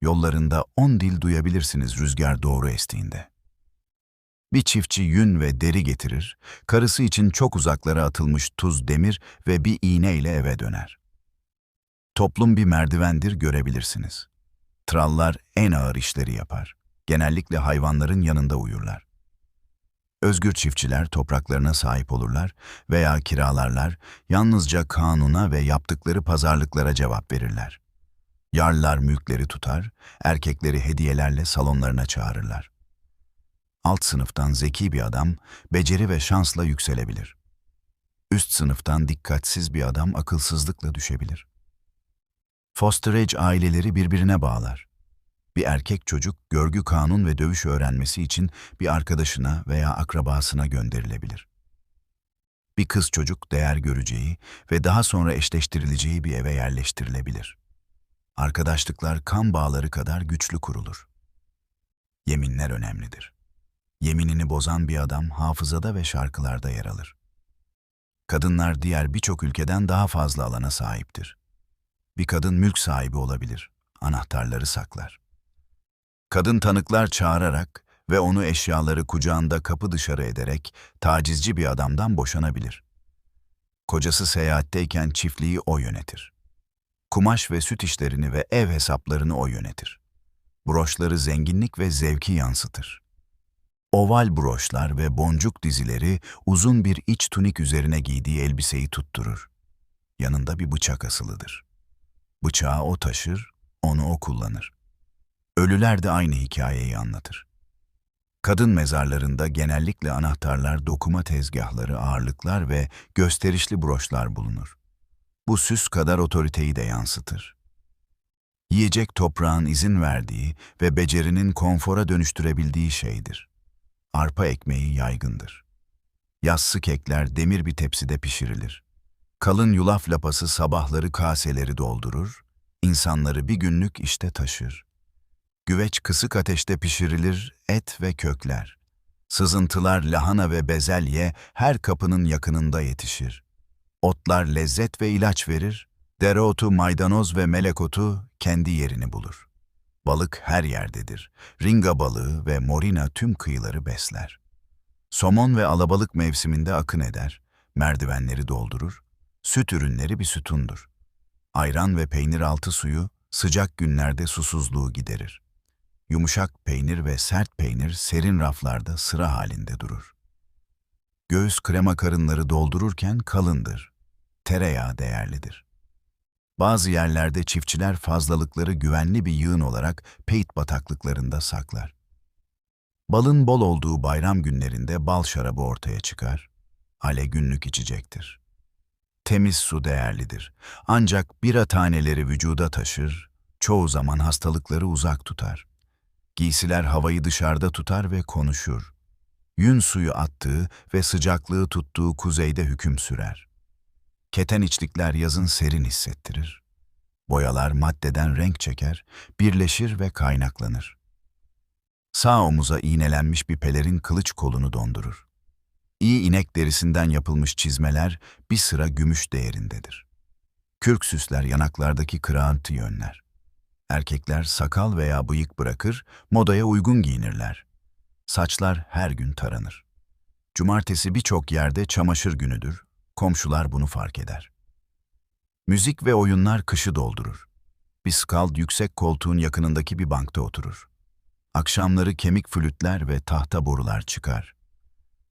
Yollarında 10 dil duyabilirsiniz rüzgar doğru estiğinde. Bir çiftçi yün ve deri getirir, karısı için çok uzaklara atılmış tuz, demir ve bir iğneyle eve döner. Toplum bir merdivendir görebilirsiniz. Trallar en ağır işleri yapar. Genellikle hayvanların yanında uyurlar. Özgür çiftçiler topraklarına sahip olurlar veya kiralarlar, yalnızca kanuna ve yaptıkları pazarlıklara cevap verirler. Yarlar mülkleri tutar, erkekleri hediyelerle salonlarına çağırırlar. Alt sınıftan zeki bir adam, beceri ve şansla yükselebilir. Üst sınıftan dikkatsiz bir adam akılsızlıkla düşebilir. Fosterage aileleri birbirine bağlar. Bir erkek çocuk görgü, kanun ve dövüş öğrenmesi için bir arkadaşına veya akrabasına gönderilebilir. Bir kız çocuk değer göreceği ve daha sonra eşleştirileceği bir eve yerleştirilebilir. Arkadaşlıklar kan bağları kadar güçlü kurulur. Yeminler önemlidir. Yeminini bozan bir adam hafızada ve şarkılarda yer alır. Kadınlar diğer birçok ülkeden daha fazla alana sahiptir. Bir kadın mülk sahibi olabilir, anahtarları saklar. Kadın tanıklar çağırarak ve onu eşyaları kucağında kapı dışarı ederek tacizci bir adamdan boşanabilir. Kocası seyahatteyken çiftliği o yönetir. Kumaş ve süt işlerini ve ev hesaplarını o yönetir. Broşları zenginlik ve zevki yansıtır. Oval broşlar ve boncuk dizileri uzun bir iç tunik üzerine giydiği elbiseyi tutturur. Yanında bir bıçak asılıdır. Bıçağı o taşır, onu o kullanır. Ölüler de aynı hikayeyi anlatır. Kadın mezarlarında genellikle anahtarlar, dokuma tezgahları, ağırlıklar ve gösterişli broşlar bulunur. Bu süs kadar otoriteyi de yansıtır. Yiyecek toprağın izin verdiği ve becerinin konfora dönüştürebildiği şeydir. Arpa ekmeği yaygındır. Yassı kekler demir bir tepside pişirilir. Kalın yulaf lapası sabahları kaseleri doldurur, insanları bir günlük işte taşır. Güveç kısık ateşte pişirilir, et ve kökler. Sızıntılar, lahana ve bezelye her kapının yakınında yetişir. Otlar lezzet ve ilaç verir, dereotu, maydanoz ve melek otu kendi yerini bulur. Balık her yerdedir. Ringa balığı ve morina tüm kıyıları besler. Somon ve alabalık mevsiminde akın eder, merdivenleri doldurur. Süt ürünleri bir sütundur. Ayran ve peynir altı suyu sıcak günlerde susuzluğu giderir. Yumuşak peynir ve sert peynir serin raflarda sıra halinde durur. Göğüs krema karınları doldururken kalındır. Tereyağı değerlidir. Bazı yerlerde çiftçiler fazlalıkları güvenli bir yığın olarak peyit bataklıklarında saklar. Balın bol olduğu bayram günlerinde bal şarabı ortaya çıkar. Ale günlük içecektir. Temiz su değerlidir. Ancak bira taneleri vücuda taşır, çoğu zaman hastalıkları uzak tutar. Giysiler havayı dışarıda tutar ve konuşur. yün suyu attığı ve sıcaklığı tuttuğu kuzeyde hüküm sürer. Keten içlikler yazın serin hissettirir. Boyalar maddeden renk çeker, birleşir ve kaynaklanır. Sağ omuza iğnelenmiş bir pelerin kılıç kolunu dondurur. İyi inek derisinden yapılmış çizmeler bir sıra gümüş değerindedir. Kürk süsler yanaklardaki kıraatı önler. Erkekler sakal veya bıyık bırakır, modaya uygun giyinirler. Saçlar her gün taranır. Cumartesi birçok yerde çamaşır günüdür. Komşular bunu fark eder. Müzik ve oyunlar kışı doldurur. Bir skald yüksek koltuğun yakınındaki bir bankta oturur. Akşamları kemik flütler ve tahta borular çıkar.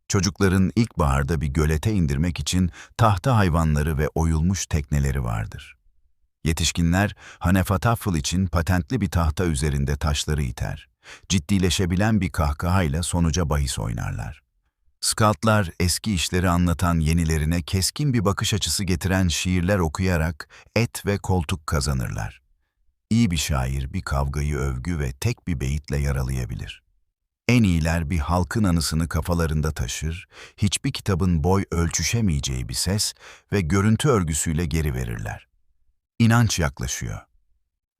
Çocukların ilkbaharda bir gölete indirmek için tahta hayvanları ve oyulmuş tekneleri vardır. Yetişkinler hanefatafıl için patentli bir tahta üzerinde taşları iter. Ciddileşebilen bir kahkahayla sonuca bahis oynarlar. Scoutlar eski işleri anlatan yenilerine keskin bir bakış açısı getiren şiirler okuyarak et ve koltuk kazanırlar. İyi bir şair bir kavgayı övgü ve tek bir beyitle yaralayabilir. En iyiler bir halkın anısını kafalarında taşır, hiçbir kitabın boy ölçüşemeyeceği bir ses ve görüntü örgüsüyle geri verirler. İnanç yaklaşıyor.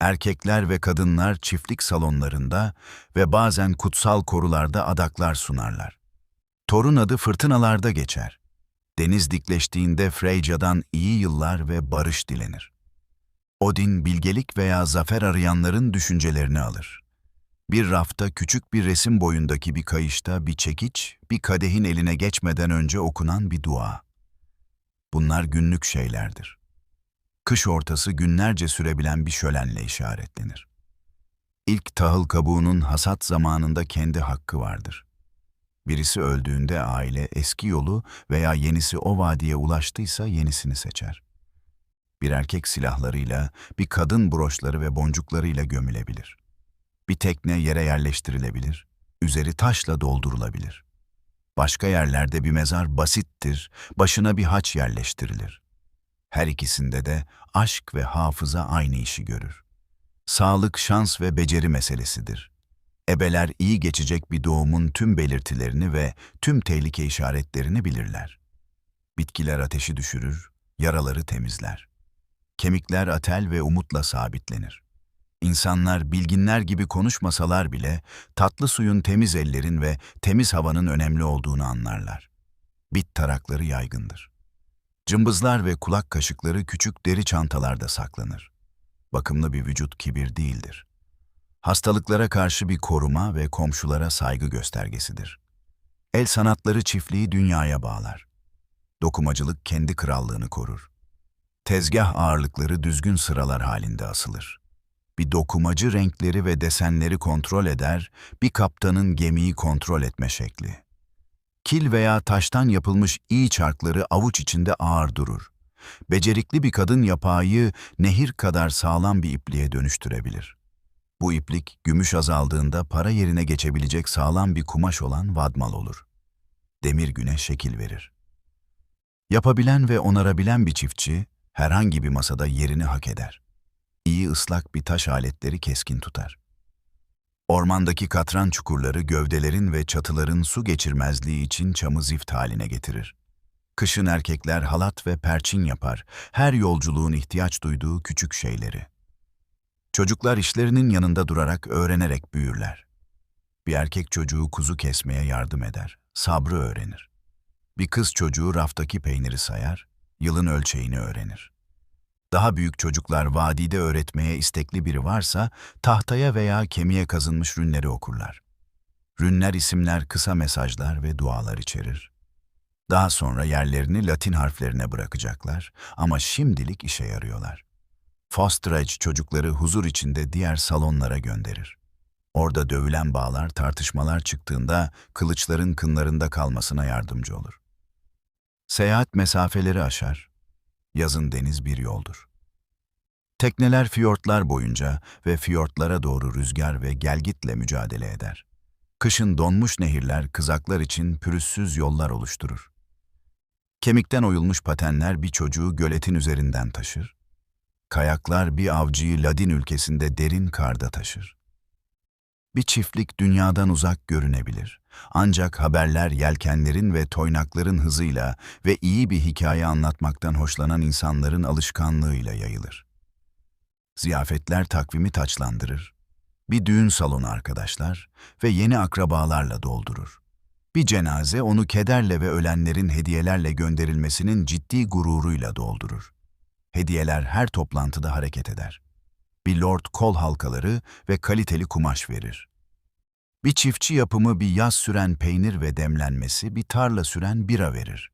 Erkekler ve kadınlar çiftlik salonlarında ve bazen kutsal korularda adaklar sunarlar. Torun adı fırtınalarda geçer. Deniz dikleştiğinde Freyja'dan iyi yıllar ve barış dilenir. Odin bilgelik veya zafer arayanların düşüncelerini alır. Bir rafta küçük bir resim boyundaki bir kayışta bir çekiç, bir kadehin eline geçmeden önce okunan bir dua. Bunlar günlük şeylerdir. Kış ortası günlerce sürebilen bir şölenle işaretlenir. İlk tahıl kabuğunun hasat zamanında kendi hakkı vardır. Birisi öldüğünde aile eski yolu veya yenisi o vadiye ulaştıysa yenisini seçer. Bir erkek silahlarıyla, bir kadın broşları ve boncuklarıyla gömülebilir. Bir tekne yere yerleştirilebilir, üzeri taşla doldurulabilir. Başka yerlerde bir mezar basittir, başına bir haç yerleştirilir. Her ikisinde de aşk ve hafıza aynı işi görür. Sağlık, şans ve beceri meselesidir. Ebeler iyi geçecek bir doğumun tüm belirtilerini ve tüm tehlike işaretlerini bilirler. Bitkiler ateşi düşürür, yaraları temizler. Kemikler atel ve umutla sabitlenir. İnsanlar bilginler gibi konuşmasalar bile tatlı suyun, temiz ellerin ve temiz havanın önemli olduğunu anlarlar. Bit tarakları yaygındır. Cımbızlar ve kulak kaşıkları küçük deri çantalarda saklanır. Bakımlı bir vücut kibir değildir. Hastalıklara karşı bir koruma ve komşulara saygı göstergesidir. El sanatları çiftliği dünyaya bağlar. Dokumacılık kendi krallığını korur. Tezgah ağırlıkları düzgün sıralar halinde asılır. Bir dokumacı renkleri ve desenleri kontrol eder, bir kaptanın gemiyi kontrol etme şekli. Kil veya taştan yapılmış iyi çarkları avuç içinde ağır durur. Becerikli bir kadın yapağı nehir kadar sağlam bir ipliğe dönüştürebilir. Bu iplik gümüş azaldığında para yerine geçebilecek sağlam bir kumaş olan vadmal olur. Demir güne şekil verir. Yapabilen ve onarabilen bir çiftçi herhangi bir masada yerini hak eder. İyi ıslak bir taş aletleri keskin tutar. Ormandaki katran çukurları gövdelerin ve çatıların su geçirmezliği için çamı zift haline getirir. Kışın erkekler halat ve perçin yapar, her yolculuğun ihtiyaç duyduğu küçük şeyleri. Çocuklar işlerinin yanında durarak öğrenerek büyürler. Bir erkek çocuğu kuzu kesmeye yardım eder, sabrı öğrenir. Bir kız çocuğu raftaki peyniri sayar, yılın ölçeğini öğrenir. Daha büyük çocuklar vadide öğretmeye istekli biri varsa tahtaya veya kemiğe kazınmış rünleri okurlar. Rünler isimler, kısa mesajlar ve dualar içerir. Daha sonra yerlerini Latin harflerine bırakacaklar ama şimdilik işe yarıyorlar. Fosterage çocukları huzur içinde diğer salonlara gönderir. Orada dövülen bağlar tartışmalar çıktığında kılıçların kınlarında kalmasına yardımcı olur. Seyahat mesafeleri aşar. Yazın deniz bir yoldur. Tekneler fiyortlar boyunca ve fiyortlara doğru rüzgar ve gelgitle mücadele eder. Kışın donmuş nehirler kızaklar için pürüzsüz yollar oluşturur. Kemikten oyulmuş patenler bir çocuğu göletin üzerinden taşır. Kayaklar bir avcıyı Ladin ülkesinde derin karda taşır. Bir çiftlik dünyadan uzak görünebilir. Ancak haberler yelkenlerin ve toynakların hızıyla ve iyi bir hikaye anlatmaktan hoşlanan insanların alışkanlığıyla yayılır. Ziyafetler takvimi taçlandırır. Bir düğün salonu arkadaşlar ve yeni akrabalarla doldurur. Bir cenaze onu kederle ve ölenlerin hediyelerle gönderilmesinin ciddi gururuyla doldurur. Hediyeler her toplantıda hareket eder. Bir lord kol halkaları ve kaliteli kumaş verir. Bir çiftçi yapımı bir yaz süren peynir ve demlenmesi bir tarla süren bira verir.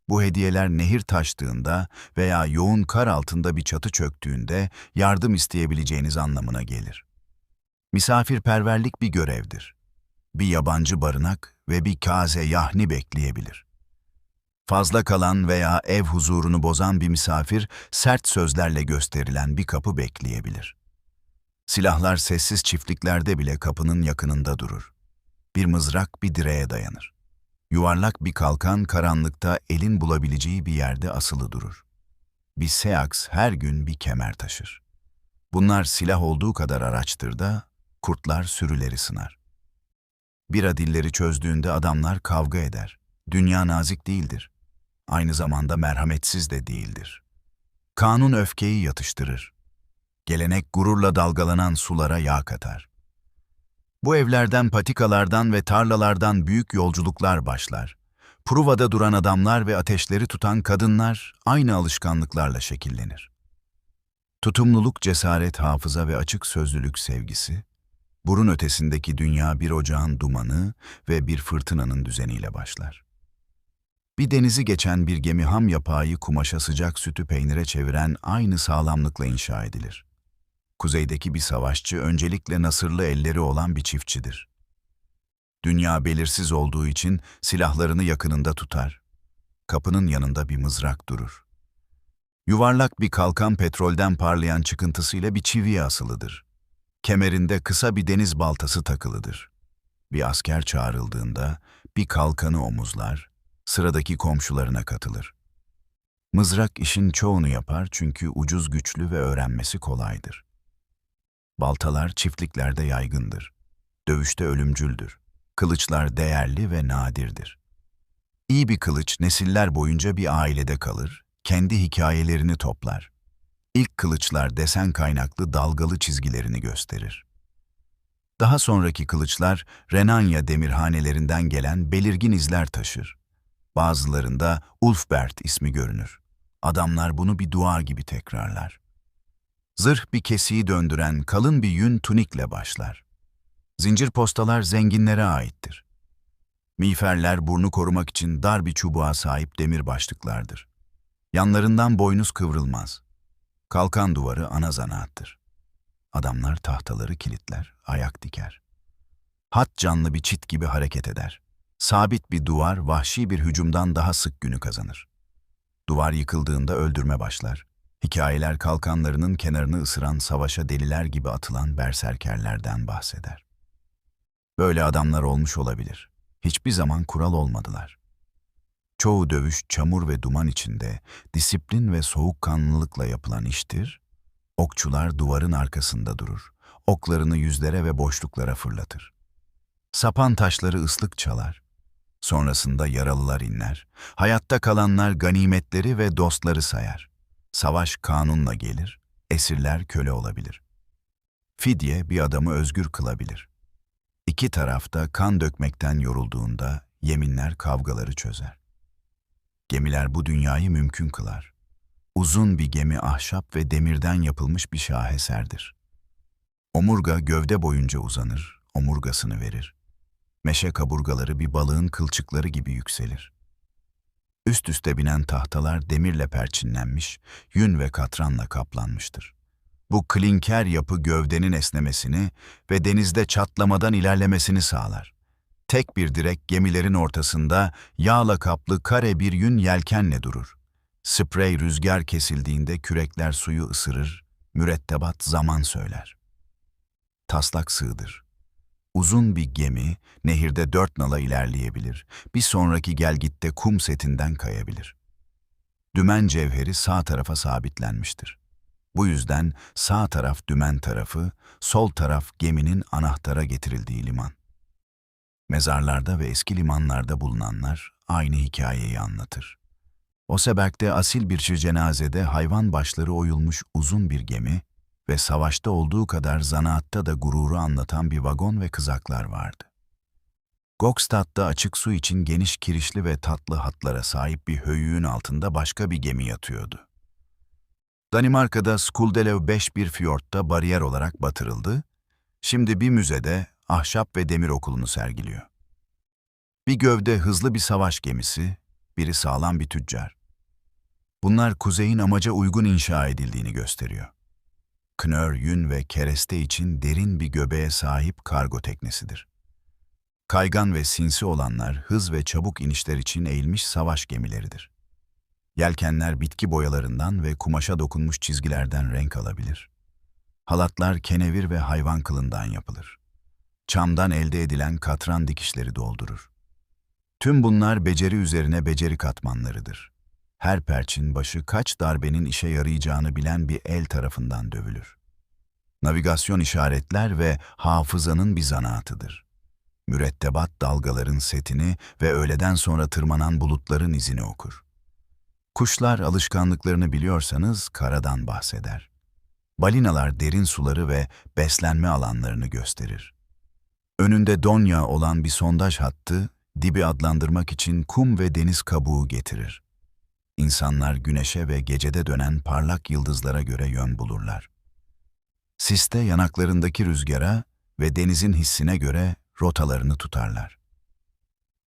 Bu hediyeler nehir taştığında veya yoğun kar altında bir çatı çöktüğünde yardım isteyebileceğiniz anlamına gelir. Misafirperverlik bir görevdir. Bir yabancı barınak ve bir kase yahni bekleyebilir. Fazla kalan veya ev huzurunu bozan bir misafir sert sözlerle gösterilen bir kapı bekleyebilir. Silahlar sessiz çiftliklerde bile kapının yakınında durur. Bir mızrak bir direğe dayanır. Yuvarlak bir kalkan karanlıkta elin bulabileceği bir yerde asılı durur. Bir seaks her gün bir kemer taşır. Bunlar silah olduğu kadar araçtır da kurtlar sürüleri sınar. Bira dilleri çözdüğünde adamlar kavga eder. Dünya nazik değildir. Aynı zamanda merhametsiz de değildir. Kanun öfkeyi yatıştırır. Gelenek gururla dalgalanan sulara yağ katar. Bu evlerden, patikalardan ve tarlalardan büyük yolculuklar başlar. Pruva'da duran adamlar ve ateşleri tutan kadınlar aynı alışkanlıklarla şekillenir. Tutumluluk, cesaret, hafıza ve açık sözlülük sevgisi, burun ötesindeki dünya bir ocağın dumanı ve bir fırtınanın düzeniyle başlar. Bir denizi geçen bir gemi ham yapağı kumaşa sıcak sütü peynire çeviren aynı sağlamlıkla inşa edilir. Kuzeydeki bir savaşçı öncelikle nasırlı elleri olan bir çiftçidir. Dünya belirsiz olduğu için silahlarını yakınında tutar. Kapının yanında bir mızrak durur. Yuvarlak bir kalkan petrolden parlayan çıkıntısıyla bir çiviye asılıdır. Kemerinde kısa bir deniz baltası takılıdır. Bir asker çağrıldığında bir kalkanı omuzlar, sıradaki komşularına katılır. Mızrak işin çoğunu yapar çünkü ucuz, güçlü ve öğrenmesi kolaydır. Baltalar çiftliklerde yaygındır. Dövüşte ölümcüldür. Kılıçlar değerli ve nadirdir. İyi bir kılıç nesiller boyunca bir ailede kalır, kendi hikayelerini toplar. İlk kılıçlar desen kaynaklı dalgalı çizgilerini gösterir. Daha sonraki kılıçlar Renanya demirhanelerinden gelen belirgin izler taşır. Bazılarında Ulfbert ismi görünür. Adamlar bunu bir dua gibi tekrarlar. Zırh bir kesiği döndüren kalın bir yün tunikle başlar. Zincir postalar zenginlere aittir. Miğferler burnu korumak için dar bir çubuğa sahip demir başlıklardır. Yanlarından boynuz kıvrılmaz. Kalkan duvarı ana zanaattır. Adamlar tahtaları kilitler, ayak diker. Hat canlı bir çit gibi hareket eder. Sabit bir duvar vahşi bir hücumdan daha sık günü kazanır. Duvar yıkıldığında öldürme başlar. Hikayeler kalkanlarının kenarını ısıran savaşa deliler gibi atılan berserkerlerden bahseder. Böyle adamlar olmuş olabilir. Hiçbir zaman kural olmadılar. Çoğu dövüş çamur ve duman içinde disiplin ve soğukkanlılıkla yapılan iştir. Okçular duvarın arkasında durur. Oklarını yüzlere ve boşluklara fırlatır. Sapan taşları ıslık çalar. Sonrasında yaralılar inler. Hayatta kalanlar ganimetleri ve dostları sayar. Savaş kanunla gelir, esirler köle olabilir. Fidye bir adamı özgür kılabilir. İki taraf da kan dökmekten yorulduğunda yeminler kavgaları çözer. Gemiler bu dünyayı mümkün kılar. Uzun bir gemi ahşap ve demirden yapılmış bir şaheserdir. Omurga gövde boyunca uzanır, omurgasını verir. Meşe kaburgaları bir balığın kılçıkları gibi yükselir. Üst üste binen tahtalar demirle perçinlenmiş, yün ve katranla kaplanmıştır. Bu klinker yapı gövdenin esnemesini ve denizde çatlamadan ilerlemesini sağlar. Tek bir direk gemilerin ortasında yağla kaplı kare bir yün yelkenle durur. Sprey rüzgar kesildiğinde kürekler suyu ısırır, mürettebat zaman söyler. Taslak sığdır. Uzun bir gemi nehirde 4 nala ilerleyebilir, bir sonraki gelgitte kum setinden kayabilir. Dümen cevheri sağ tarafa sabitlenmiştir. Bu yüzden sağ taraf dümen tarafı, sol taraf geminin anahtara getirildiği liman. Mezarlarda ve eski limanlarda bulunanlar aynı hikayeyi anlatır. Oseberg'de asil bir cenazede hayvan başları oyulmuş uzun bir gemi ve savaşta olduğu kadar zanaatta da gururu anlatan bir vagon ve kızaklar vardı. Gokstad'da açık su için geniş kirişli ve tatlı hatlara sahip bir höyüğün altında başka bir gemi yatıyordu. Danimarka'da Skuldelev 5 bir fiyortta bariyer olarak batırıldı, şimdi bir müzede ahşap ve demir okulunu sergiliyor. Bir gövde hızlı bir savaş gemisi, biri sağlam bir tüccar. Bunlar kuzeyin amaca uygun inşa edildiğini gösteriyor. Knör, yün ve kereste için derin bir göbeğe sahip kargo teknesidir. Kaygan ve sinsi olanlar hız ve çabuk inişler için eğilmiş savaş gemileridir. Yelkenler bitki boyalarından ve kumaşa dokunmuş çizgilerden renk alabilir. Halatlar kenevir ve hayvan kılından yapılır. Çamdan elde edilen katran dikişleri doldurur. Tüm bunlar beceri üzerine beceri katmanlarıdır. Her perçin başı kaç darbenin işe yarayacağını bilen bir el tarafından dövülür. Navigasyon işaretler ve hafızanın bir zanaatıdır. Mürettebat dalgaların setini ve öğleden sonra tırmanan bulutların izini okur. Kuşlar alışkanlıklarını biliyorsanız karadan bahseder. Balinalar derin suları ve beslenme alanlarını gösterir. Önünde donya olan bir sondaj hattı, dibi adlandırmak için kum ve deniz kabuğu getirir. İnsanlar güneşe ve gecede dönen parlak yıldızlara göre yön bulurlar. Siste yanaklarındaki rüzgara ve denizin hissine göre rotalarını tutarlar.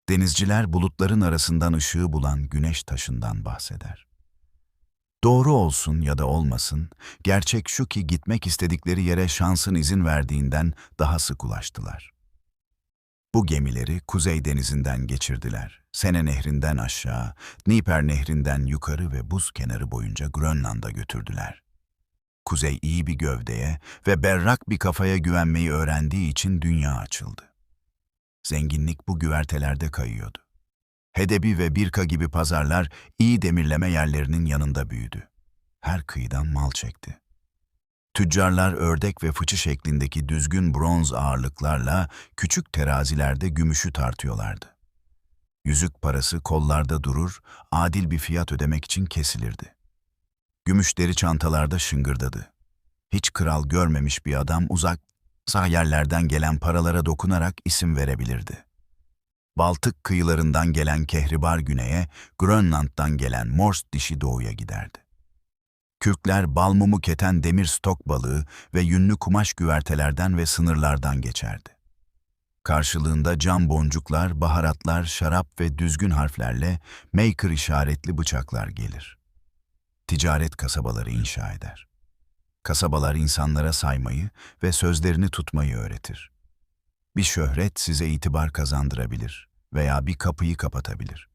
Denizciler bulutların arasından ışığı bulan güneş taşından bahseder. Doğru olsun ya da olmasın, gerçek şu ki gitmek istedikleri yere şansın izin verdiğinden daha sık ulaştılar. Bu gemileri Kuzey Denizi'nden geçirdiler. Sene Nehri'nden aşağı, Dniper Nehri'nden yukarı ve buz kenarı boyunca Grönland'a götürdüler. Kuzey iyi bir gövdeye ve berrak bir kafaya güvenmeyi öğrendiği için dünya açıldı. Zenginlik bu güvertelerde kayıyordu. Hedebi ve Birka gibi pazarlar iyi demirleme yerlerinin yanında büyüdü. Her kıyıdan mal çekti. Tüccarlar ördek ve fıçı şeklindeki düzgün bronz ağırlıklarla küçük terazilerde gümüşü tartıyorlardı. Yüzük parası kollarda durur, adil bir fiyat ödemek için kesilirdi. Gümüş deri çantalarda şıngırdadı. Hiç kral görmemiş bir adam uzak yerlerden gelen paralara dokunarak isim verebilirdi. Baltık kıyılarından gelen kehribar güneye, Grönland'dan gelen morse dişi doğuya giderdi. Kürkler bal mumu keten demir stok balığı ve yünlü kumaş güvertelerden ve sınırlardan geçerdi. Karşılığında cam boncuklar, baharatlar, şarap ve düzgün harflerle maker işaretli bıçaklar gelir. Ticaret kasabaları inşa eder. Kasabalar insanlara saymayı ve sözlerini tutmayı öğretir. Bir şöhret size itibar kazandırabilir veya bir kapıyı kapatabilir.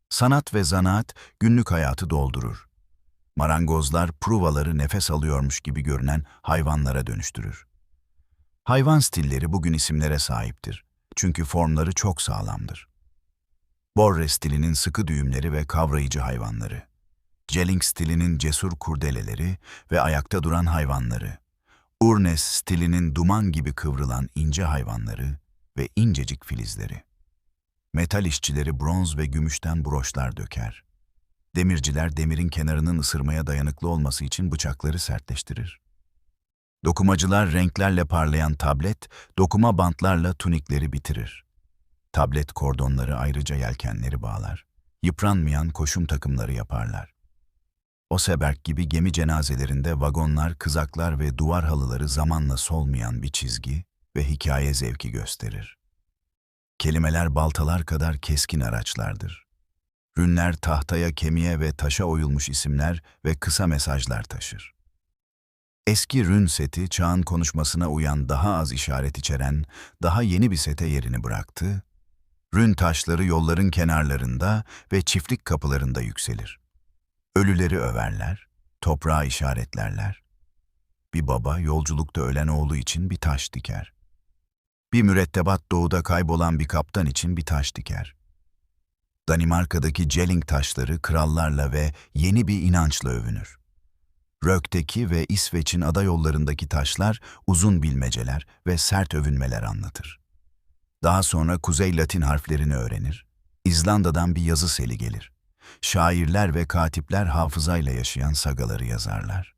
Sanat ve zanaat günlük hayatı doldurur. Marangozlar pruvaları nefes alıyormuş gibi görünen hayvanlara dönüştürür. Hayvan stilleri bugün isimlere sahiptir. Çünkü formları çok sağlamdır. Borre stilinin sıkı düğümleri ve kavrayıcı hayvanları. Jelling stilinin cesur kurdeleleri ve ayakta duran hayvanları. Urnes stilinin duman gibi kıvrılan ince hayvanları ve incecik filizleri. Metal işçileri bronz ve gümüşten broşlar döker. Demirciler demirin kenarının ısırmaya dayanıklı olması için bıçakları sertleştirir. Dokumacılar renklerle parlayan tablet, dokuma bantlarla tunikleri bitirir. Tablet kordonları ayrıca yelkenleri bağlar. Yıpranmayan koşum takımları yaparlar. Oseberg gibi gemi cenazelerinde vagonlar, kızaklar ve duvar halıları zamanla solmayan bir çizgi ve hikaye zevki gösterir. Kelimeler baltalar kadar keskin araçlardır. Rünler tahtaya, kemiğe ve taşa oyulmuş isimler ve kısa mesajlar taşır. Eski rün seti çağın konuşmasına uyan daha az işaret içeren, daha yeni bir sete yerini bıraktı. Rün taşları yolların kenarlarında ve çiftlik kapılarında yükselir. Ölüleri överler, toprağı işaretlerler. Bir baba yolculukta ölen oğlu için bir taş diker. Bir mürettebat doğuda kaybolan bir kaptan için bir taş diker. Danimarka'daki Jelling taşları krallarla ve yeni bir inançla övünür. Rök'teki ve İsveç'in ada yollarındaki taşlar uzun bilmeceler ve sert övünmeler anlatır. Daha sonra Kuzey Latin harflerini öğrenir. İzlanda'dan bir yazı seli gelir. Şairler ve katipler hafızayla yaşayan sagaları yazarlar.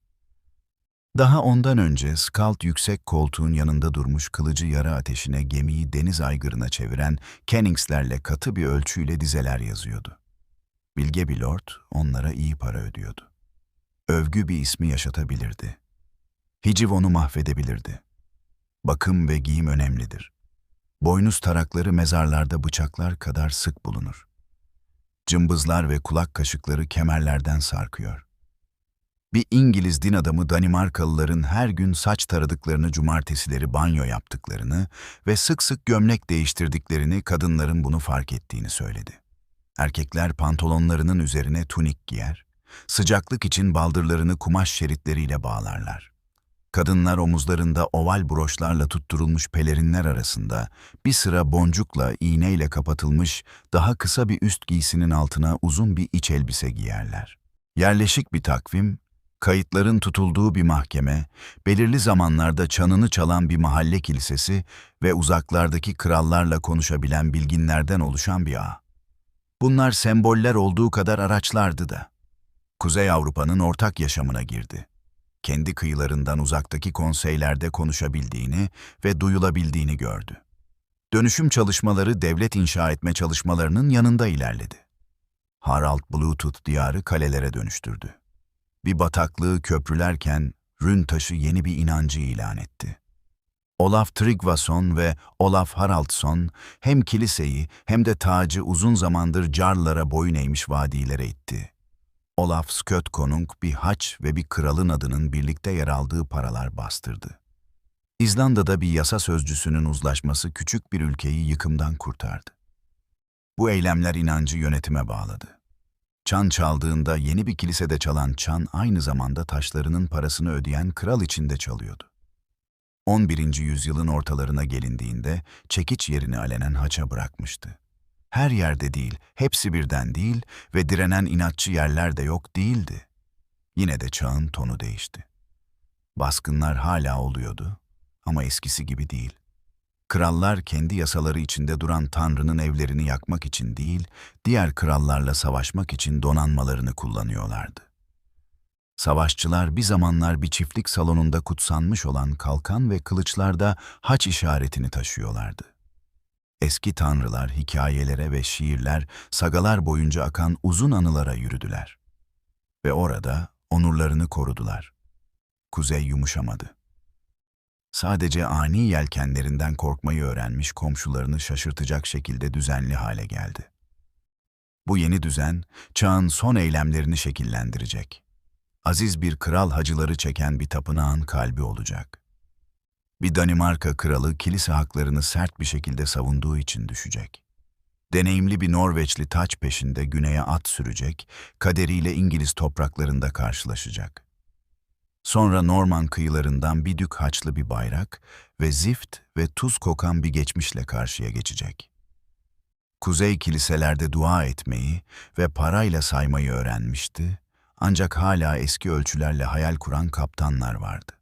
Daha ondan önce Skald yüksek koltuğun yanında durmuş kılıcı yara ateşine gemiyi deniz aygırına çeviren Kennings'lerle katı bir ölçüyle dizeler yazıyordu. Bilge bir lord onlara iyi para ödüyordu. Övgü bir ismi yaşatabilirdi. Hiciv onu mahvedebilirdi. Bakım ve giyim önemlidir. Boynuz tarakları mezarlarda bıçaklar kadar sık bulunur. Cımbızlar ve kulak kaşıkları kemerlerden sarkıyor. Bir İngiliz din adamı Danimarkalıların her gün saç taradıklarını, cumartesileri banyo yaptıklarını ve sık sık gömlek değiştirdiklerini, kadınların bunu fark ettiğini söyledi. Erkekler pantolonlarının üzerine tunik giyer, sıcaklık için baldırlarını kumaş şeritleriyle bağlarlar. Kadınlar omuzlarında oval broşlarla tutturulmuş pelerinler arasında bir sıra boncukla, iğneyle kapatılmış daha kısa bir üst giysinin altına uzun bir iç elbise giyerler. Yerleşik bir takvim, kayıtların tutulduğu bir mahkeme, belirli zamanlarda çanını çalan bir mahalle kilisesi ve uzaklardaki krallarla konuşabilen bilginlerden oluşan bir ağ. Bunlar semboller olduğu kadar araçlardı da. Kuzey Avrupa'nın ortak yaşamına girdi. Kendi kıyılarından uzaktaki konseylerde konuşabildiğini ve duyulabildiğini gördü. Dönüşüm çalışmaları devlet inşa etme çalışmalarının yanında ilerledi. Harald Bluetooth diyarı kalelere dönüştürdü. Bir bataklığı köprülerken Rün taşı yeni bir inancı ilan etti. Olaf Tryggvason ve Olaf Haraldsson hem kiliseyi hem de tacı uzun zamandır Jarllara boyun eğmiş vadilere itti. Olaf Skötkonung bir haç ve bir kralın adının birlikte yer aldığı paralar bastırdı. İzlanda'da bir yasa sözcüsünün uzlaşması küçük bir ülkeyi yıkımdan kurtardı. Bu eylemler inancı yönetime bağladı. Çan çaldığında yeni bir kilisede çalan çan aynı zamanda taşlarının parasını ödeyen kral için de çalıyordu. 11. yüzyılın ortalarına gelindiğinde çekiç yerini alenen haça bırakmıştı. Her yerde değil, hepsi birden değil ve direnen inatçı yerler de yok değildi. Yine de çağın tonu değişti. Baskınlar hala oluyordu ama eskisi gibi değil. Krallar kendi yasaları içinde duran Tanrı'nın evlerini yakmak için değil, diğer krallarla savaşmak için donanmalarını kullanıyorlardı. Savaşçılar bir zamanlar bir çiftlik salonunda kutsanmış olan kalkan ve kılıçlarda haç işaretini taşıyorlardı. Eski tanrılar, hikayelere ve şiirler, sagalar boyunca akan uzun anılara yürüdüler. Ve orada onurlarını korudular. Kuzey yumuşamadı. Sadece ani yelkenlerinden korkmayı öğrenmiş komşularını şaşırtacak şekilde düzenli hale geldi. Bu yeni düzen, çağın son eylemlerini şekillendirecek. Aziz bir kral hacıları çeken bir tapınağın kalbi olacak. Bir Danimarka kralı kilise haklarını sert bir şekilde savunduğu için düşecek. Deneyimli bir Norveçli taç peşinde güneye at sürecek, kaderiyle İngiliz topraklarında karşılaşacak. Sonra Norman kıyılarından bir dük haçlı bir bayrak ve zift ve tuz kokan bir geçmişle karşıya geçecek. Kuzey kiliselerde dua etmeyi ve parayla saymayı öğrenmişti, ancak hala eski ölçülerle hayal kuran kaptanlar vardı.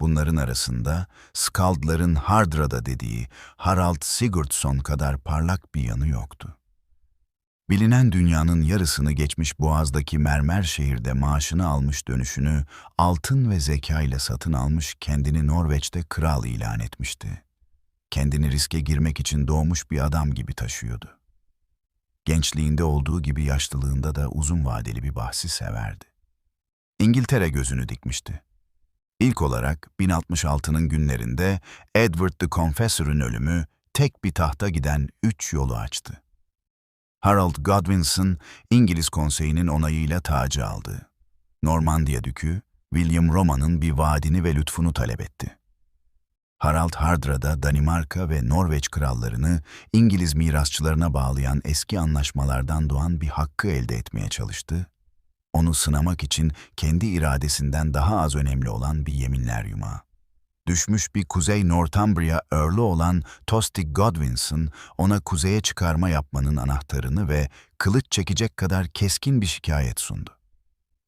Bunların arasında Skaldların Hardrada dediği Harald Sigurdsson kadar parlak bir yanı yoktu. Bilinen dünyanın yarısını geçmiş Boğaz'daki mermer şehirde maaşını almış, dönüşünü altın ve zeka ile satın almış, kendini Norveç'te kral ilan etmişti. Kendini riske girmek için doğmuş bir adam gibi taşıyordu. Gençliğinde olduğu gibi yaşlılığında da uzun vadeli bir bahsi severdi. İngiltere gözünü dikmişti. İlk olarak 1066'nın günlerinde Edward the Confessor'ın ölümü tek bir tahta giden 3 yolu açtı. Harold Godwinson, İngiliz konseyinin onayıyla tacı aldı. Normandiya Dükü, William Roma'nın bir vaadini ve lütfunu talep etti. Harald Hardrada Danimarka ve Norveç krallarını İngiliz mirasçılarına bağlayan eski anlaşmalardan doğan bir hakkı elde etmeye çalıştı. Onu sınamak için kendi iradesinden daha az önemli olan bir yeminler yumağı. Düşmüş bir Kuzey Northumbria Earl'ü olan Tostig Godwinson, ona kuzeye çıkarma yapmanın anahtarını ve kılıç çekecek kadar keskin bir şikayet sundu.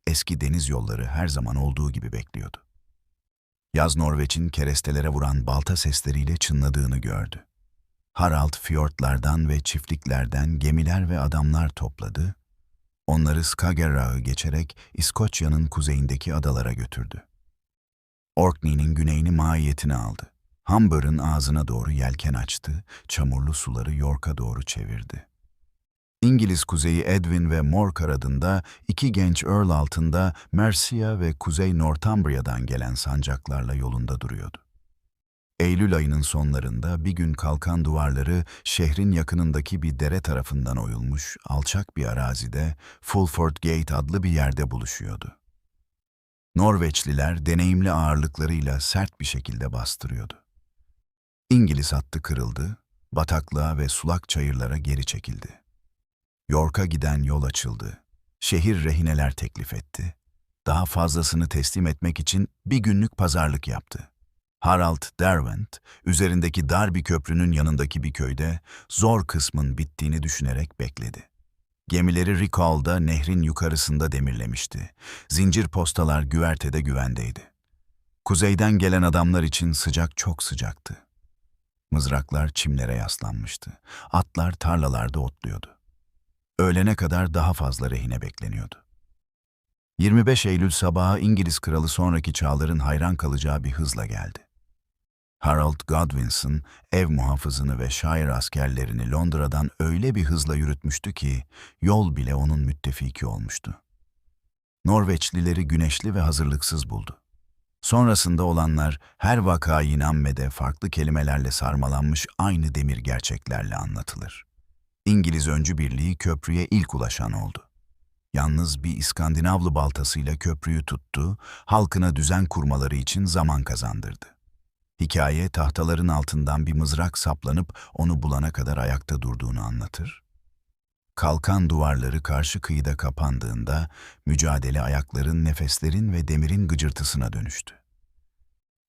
Eski deniz yolları her zaman olduğu gibi bekliyordu. Yaz Norveç'in kerestelere vuran balta sesleriyle çınladığını gördü. Harald fiyortlardan ve çiftliklerden gemiler ve adamlar topladı, onları Skagerrak'ı geçerek İskoçya'nın kuzeyindeki adalara götürdü. Orkney'nin güneyini mahiyetine aldı. Humber'ın ağzına doğru yelken açtı, çamurlu suları York'a doğru çevirdi. İngiliz kuzeyi Edwin ve Morcar adında iki genç Earl altında Mercia ve Kuzey Northumbria'dan gelen sancaklarla yolunda duruyordu. Eylül ayının sonlarında bir gün kalkan duvarları şehrin yakınındaki bir dere tarafından oyulmuş alçak bir arazide Fulford Gate adlı bir yerde buluşuyordu. Norveçliler deneyimli ağırlıklarıyla sert bir şekilde bastırıyordu. İngiliz hattı kırıldı, bataklığa ve sulak çayırlara geri çekildi. York'a giden yol açıldı. Şehir rehineler teklif etti. Daha fazlasını teslim etmek için bir günlük pazarlık yaptı. Harald Derwent, üzerindeki dar bir köprünün yanındaki bir köyde zor kısmın bittiğini düşünerek bekledi. Gemileri Rickal'da nehrin yukarısında demirlemişti. Zincir postalar güvertede güvendeydi. Kuzeyden gelen adamlar için sıcak çok sıcaktı. Mızraklar çimlere yaslanmıştı. Atlar tarlalarda otluyordu. Öğlene kadar daha fazla rehine bekleniyordu. 25 Eylül sabahı İngiliz kralı sonraki çağların hayran kalacağı bir hızla geldi. Harold Godwinson, ev muhafızını ve şair askerlerini Londra'dan öyle bir hızla yürütmüştü ki, yol bile onun müttefiki olmuştu. Norveçlileri güneşli ve hazırlıksız buldu. Sonrasında olanlar her vakayı nammede farklı kelimelerle sarmalanmış aynı demir gerçeklerle anlatılır. İngiliz öncü birliği köprüye ilk ulaşan oldu. Yalnız bir İskandinavlı baltasıyla köprüyü tuttu, halkına düzen kurmaları için zaman kazandırdı. Hikaye tahtaların altından bir mızrak saplanıp onu bulana kadar ayakta durduğunu anlatır. Kalkan duvarları karşı kıyıda kapandığında mücadele ayakların, nefeslerin ve demirin gıcırtısına dönüştü.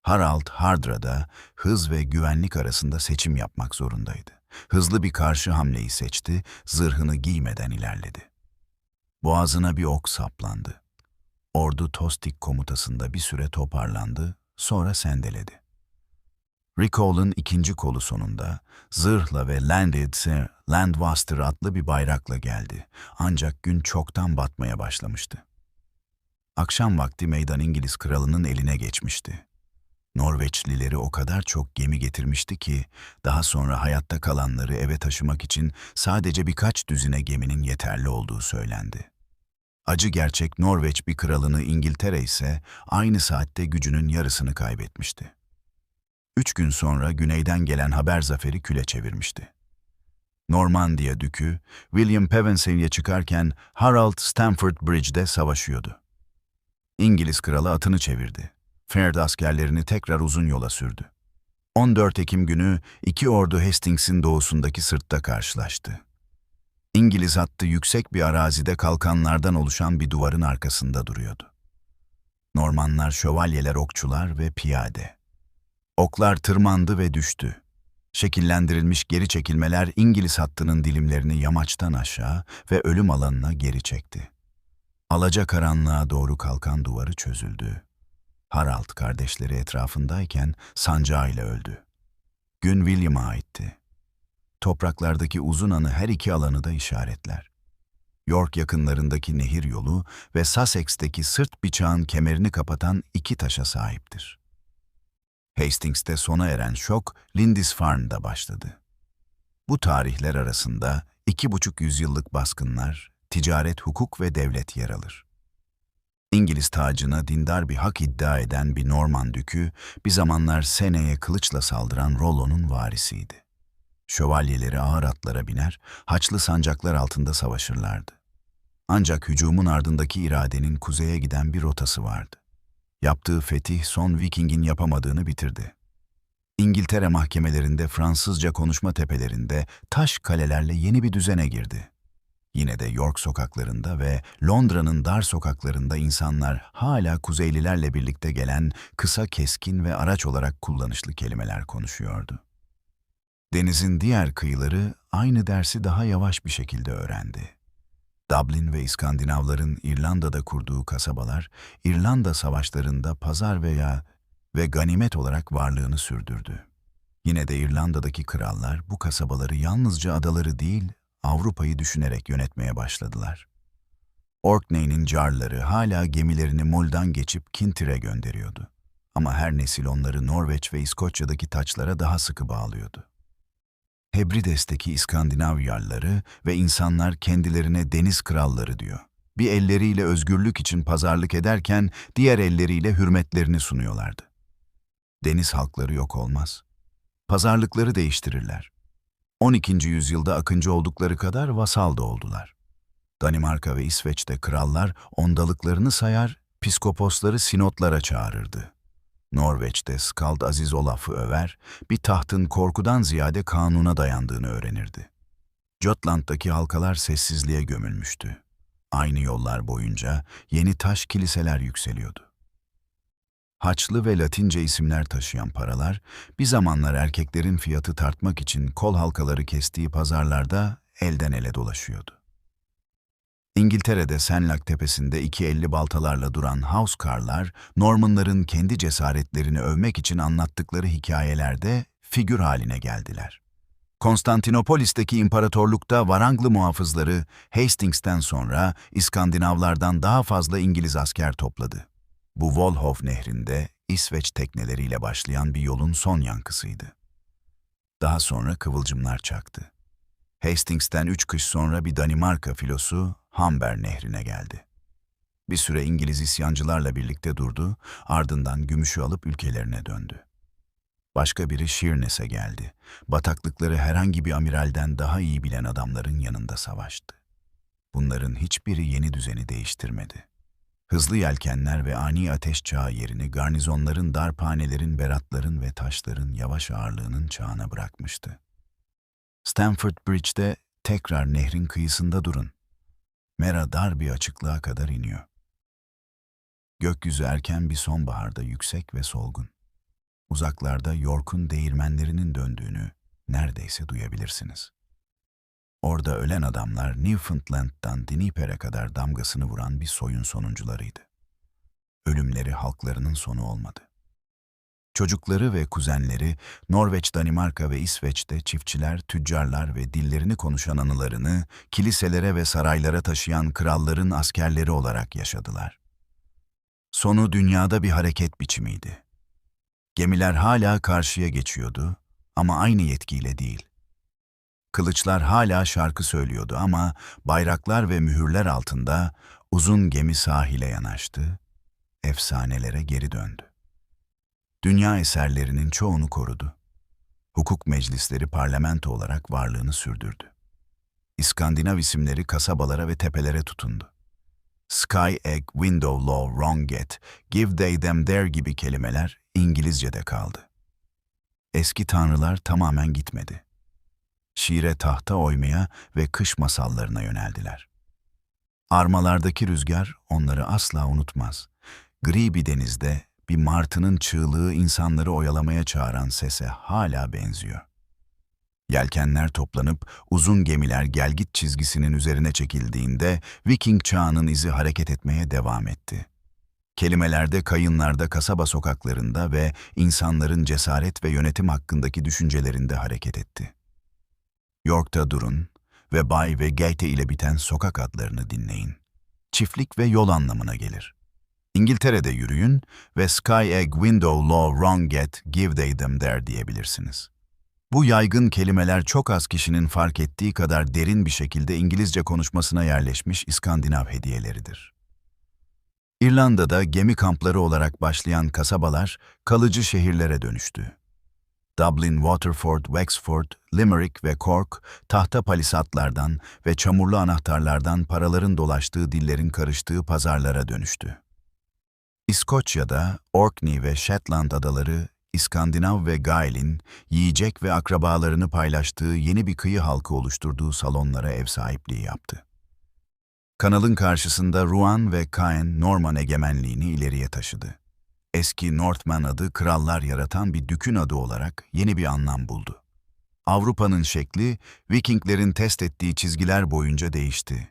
Harald Hardrada hız ve güvenlik arasında seçim yapmak zorundaydı. Hızlı bir karşı hamleyi seçti, zırhını giymeden ilerledi. Boğazına bir ok saplandı. Ordu Tostig komutasında bir süre toparlandı, sonra sendeledi. Rickal'ın ikinci kolu sonunda zırhla ve Landwaster adlı bir bayrakla geldi. Ancak gün çoktan batmaya başlamıştı. Akşam vakti meydan İngiliz kralının eline geçmişti. Norveçlileri o kadar çok gemi getirmişti ki daha sonra hayatta kalanları eve taşımak için sadece birkaç düzine geminin yeterli olduğu söylendi. Acı gerçek Norveç bir kralını, İngiltere ise aynı saatte gücünün yarısını kaybetmişti. 3 gün sonra güneyden gelen haber zaferi küle çevirmişti. Normandiya Dükü, William Pevensey'e çıkarken Harold Stamford Bridge'de savaşıyordu. İngiliz kralı atını çevirdi. Ferd askerlerini tekrar uzun yola sürdü. 14 Ekim günü iki ordu Hastings'in doğusundaki sırtta karşılaştı. İngiliz hattı yüksek bir arazide kalkanlardan oluşan bir duvarın arkasında duruyordu. Normanlar, şövalyeler, okçular ve piyade. Oklar tırmandı ve düştü. Şekillendirilmiş geri çekilmeler İngiliz hattının dilimlerini yamaçtan aşağı ve ölüm alanına geri çekti. Alacakaranlığa doğru kalkan duvarı çözüldü. Harald kardeşleri etrafındayken sancağıyla öldü. Gün William'a aitti. Topraklardaki uzun anı her iki alanı da işaretler. York yakınlarındaki nehir yolu ve Sussex'teki sırt bıçağın kemerini kapatan iki taşa sahiptir. Hastings'te sona eren şok Lindisfarne'da başladı. Bu tarihler arasında 2,5 yüzyıllık baskınlar, ticaret, hukuk ve devlet yer alır. İngiliz tacına dindar bir hak iddia eden bir Norman dükü, bir zamanlar Sene'ye kılıçla saldıran Rollo'nun varisiydi. Şövalyeleri ağır atlara biner, haçlı sancaklar altında savaşırlardı. Ancak hücumun ardındaki iradenin kuzeye giden bir rotası vardı. Yaptığı fetih son Viking'in yapamadığını bitirdi. İngiltere mahkemelerinde, Fransızca konuşma tepelerinde, taş kalelerle yeni bir düzene girdi. Yine de York sokaklarında ve Londra'nın dar sokaklarında insanlar hala Kuzeylilerle birlikte gelen kısa, keskin ve araç olarak kullanışlı kelimeler konuşuyordu. Denizin diğer kıyıları aynı dersi daha yavaş bir şekilde öğrendi. Dublin ve İskandinavların İrlanda'da kurduğu kasabalar, İrlanda savaşlarında pazar ve ganimet olarak varlığını sürdürdü. Yine de İrlanda'daki krallar bu kasabaları yalnızca adaları değil, Avrupa'yı düşünerek yönetmeye başladılar. Orkney'nin carları hala gemilerini Mull'dan geçip Kintyre'e gönderiyordu. Ama her nesil onları Norveç ve İskoçya'daki taçlara daha sıkı bağlıyordu. Hebrides'teki İskandinav yarları ve insanlar kendilerine deniz kralları diyor. Bir elleriyle özgürlük için pazarlık ederken diğer elleriyle hürmetlerini sunuyorlardı. Deniz halkları yok olmaz. Pazarlıkları değiştirirler. 12. yüzyılda akıncı oldukları kadar vasal da oldular. Danimarka ve İsveç'te krallar ondalıklarını sayar, piskoposları sinotlara çağırırdı. Norveç'te Skald Aziz Olaf'ı över, bir tahtın korkudan ziyade kanuna dayandığını öğrenirdi. Jutland'daki halkalar sessizliğe gömülmüştü. Aynı yollar boyunca yeni taş kiliseler yükseliyordu. Haçlı ve Latince isimler taşıyan paralar, bir zamanlar erkeklerin fiyatı tartmak için kol halkaları kestiği pazarlarda elden ele dolaşıyordu. İngiltere'de Senlac tepesinde iki elli baltalarla duran housecar'lar, Normanların kendi cesaretlerini övmek için anlattıkları hikayelerde figür haline geldiler. Konstantinopolis'teki imparatorlukta Varanglı muhafızları Hastings'ten sonra İskandinavlardan daha fazla İngiliz asker topladı. Bu Volhov nehrinde İsveç tekneleriyle başlayan bir yolun son yankısıydı. Daha sonra kıvılcımlar çaktı. Hastings'ten 3 kış sonra bir Danimarka filosu Humber nehrine geldi. Bir süre İngiliz isyancılarla birlikte durdu, ardından gümüşü alıp ülkelerine döndü. Başka biri Sheerness'e geldi. Bataklıkları herhangi bir amiralden daha iyi bilen adamların yanında savaştı. Bunların hiçbiri yeni düzeni değiştirmedi. Hızlı yelkenler ve ani ateş çağı yerini garnizonların, darphanelerin, beratların ve taşların yavaş ağırlığının çağına bırakmıştı. Stamford Bridge'de tekrar nehrin kıyısında durun. Mera dar bir açıklığa kadar iniyor. Gökyüzü erken bir sonbaharda yüksek ve solgun. Uzaklarda York'un değirmenlerinin döndüğünü neredeyse duyabilirsiniz. Orada ölen adamlar Newfoundland'dan Dnieper'e kadar damgasını vuran bir soyun sonuncularıydı. Ölümleri halklarının sonu olmadı. Çocukları ve kuzenleri Norveç, Danimarka ve İsveç'te çiftçiler, tüccarlar ve dillerini konuşan anılarını kiliselere ve saraylara taşıyan kralların askerleri olarak yaşadılar. Sonu dünyada bir hareket biçimiydi. Gemiler hala karşıya geçiyordu ama aynı yetkiyle değil. Kılıçlar hala şarkı söylüyordu ama bayraklar ve mühürler altında uzun gemi sahile yanaştı, efsanelere geri döndü. Dünya eserlerinin çoğunu korudu. Hukuk meclisleri parlamento olarak varlığını sürdürdü. İskandinav isimleri kasabalara ve tepelere tutundu. Sky, egg, window, law, wrong, get, give they them their gibi kelimeler İngilizce'de kaldı. Eski tanrılar tamamen gitmedi. Şiire, tahta oymaya ve kış masallarına yöneldiler. Armalardaki rüzgar onları asla unutmaz. Gri bir denizde bir martının çığlığı insanları oyalamaya çağıran sese hala benziyor. Yelkenler toplanıp uzun gemiler gelgit çizgisinin üzerine çekildiğinde Viking çağının izi hareket etmeye devam etti. Kelimelerde, kayınlarda, kasaba sokaklarında ve insanların cesaret ve yönetim hakkındaki düşüncelerinde hareket etti. York'ta durun ve Bay ve Gate ile biten sokak adlarını dinleyin. Çiftlik ve yol anlamına gelir. İngiltere'de yürüyün ve Sky, egg, window, law, wrong, get, give they them there diyebilirsiniz. Bu yaygın kelimeler çok az kişinin fark ettiği kadar derin bir şekilde İngilizce konuşmasına yerleşmiş İskandinav hediyeleridir. İrlanda'da gemi kampları olarak başlayan kasabalar kalıcı şehirlere dönüştü. Dublin, Waterford, Wexford, Limerick ve Cork, tahta palisatlardan ve çamurlu anahtarlardan paraların dolaştığı dillerin karıştığı pazarlara dönüştü. İskoçya'da Orkney ve Shetland adaları, İskandinav ve Gael'in yiyecek ve akrabalarını paylaştığı yeni bir kıyı halkı oluşturduğu salonlara ev sahipliği yaptı. Kanalın karşısında Rouen ve Caen Norman egemenliğini ileriye taşıdı. Eski Northman adı krallar yaratan bir dükün adı olarak yeni bir anlam buldu. Avrupa'nın şekli Vikinglerin test ettiği çizgiler boyunca değişti.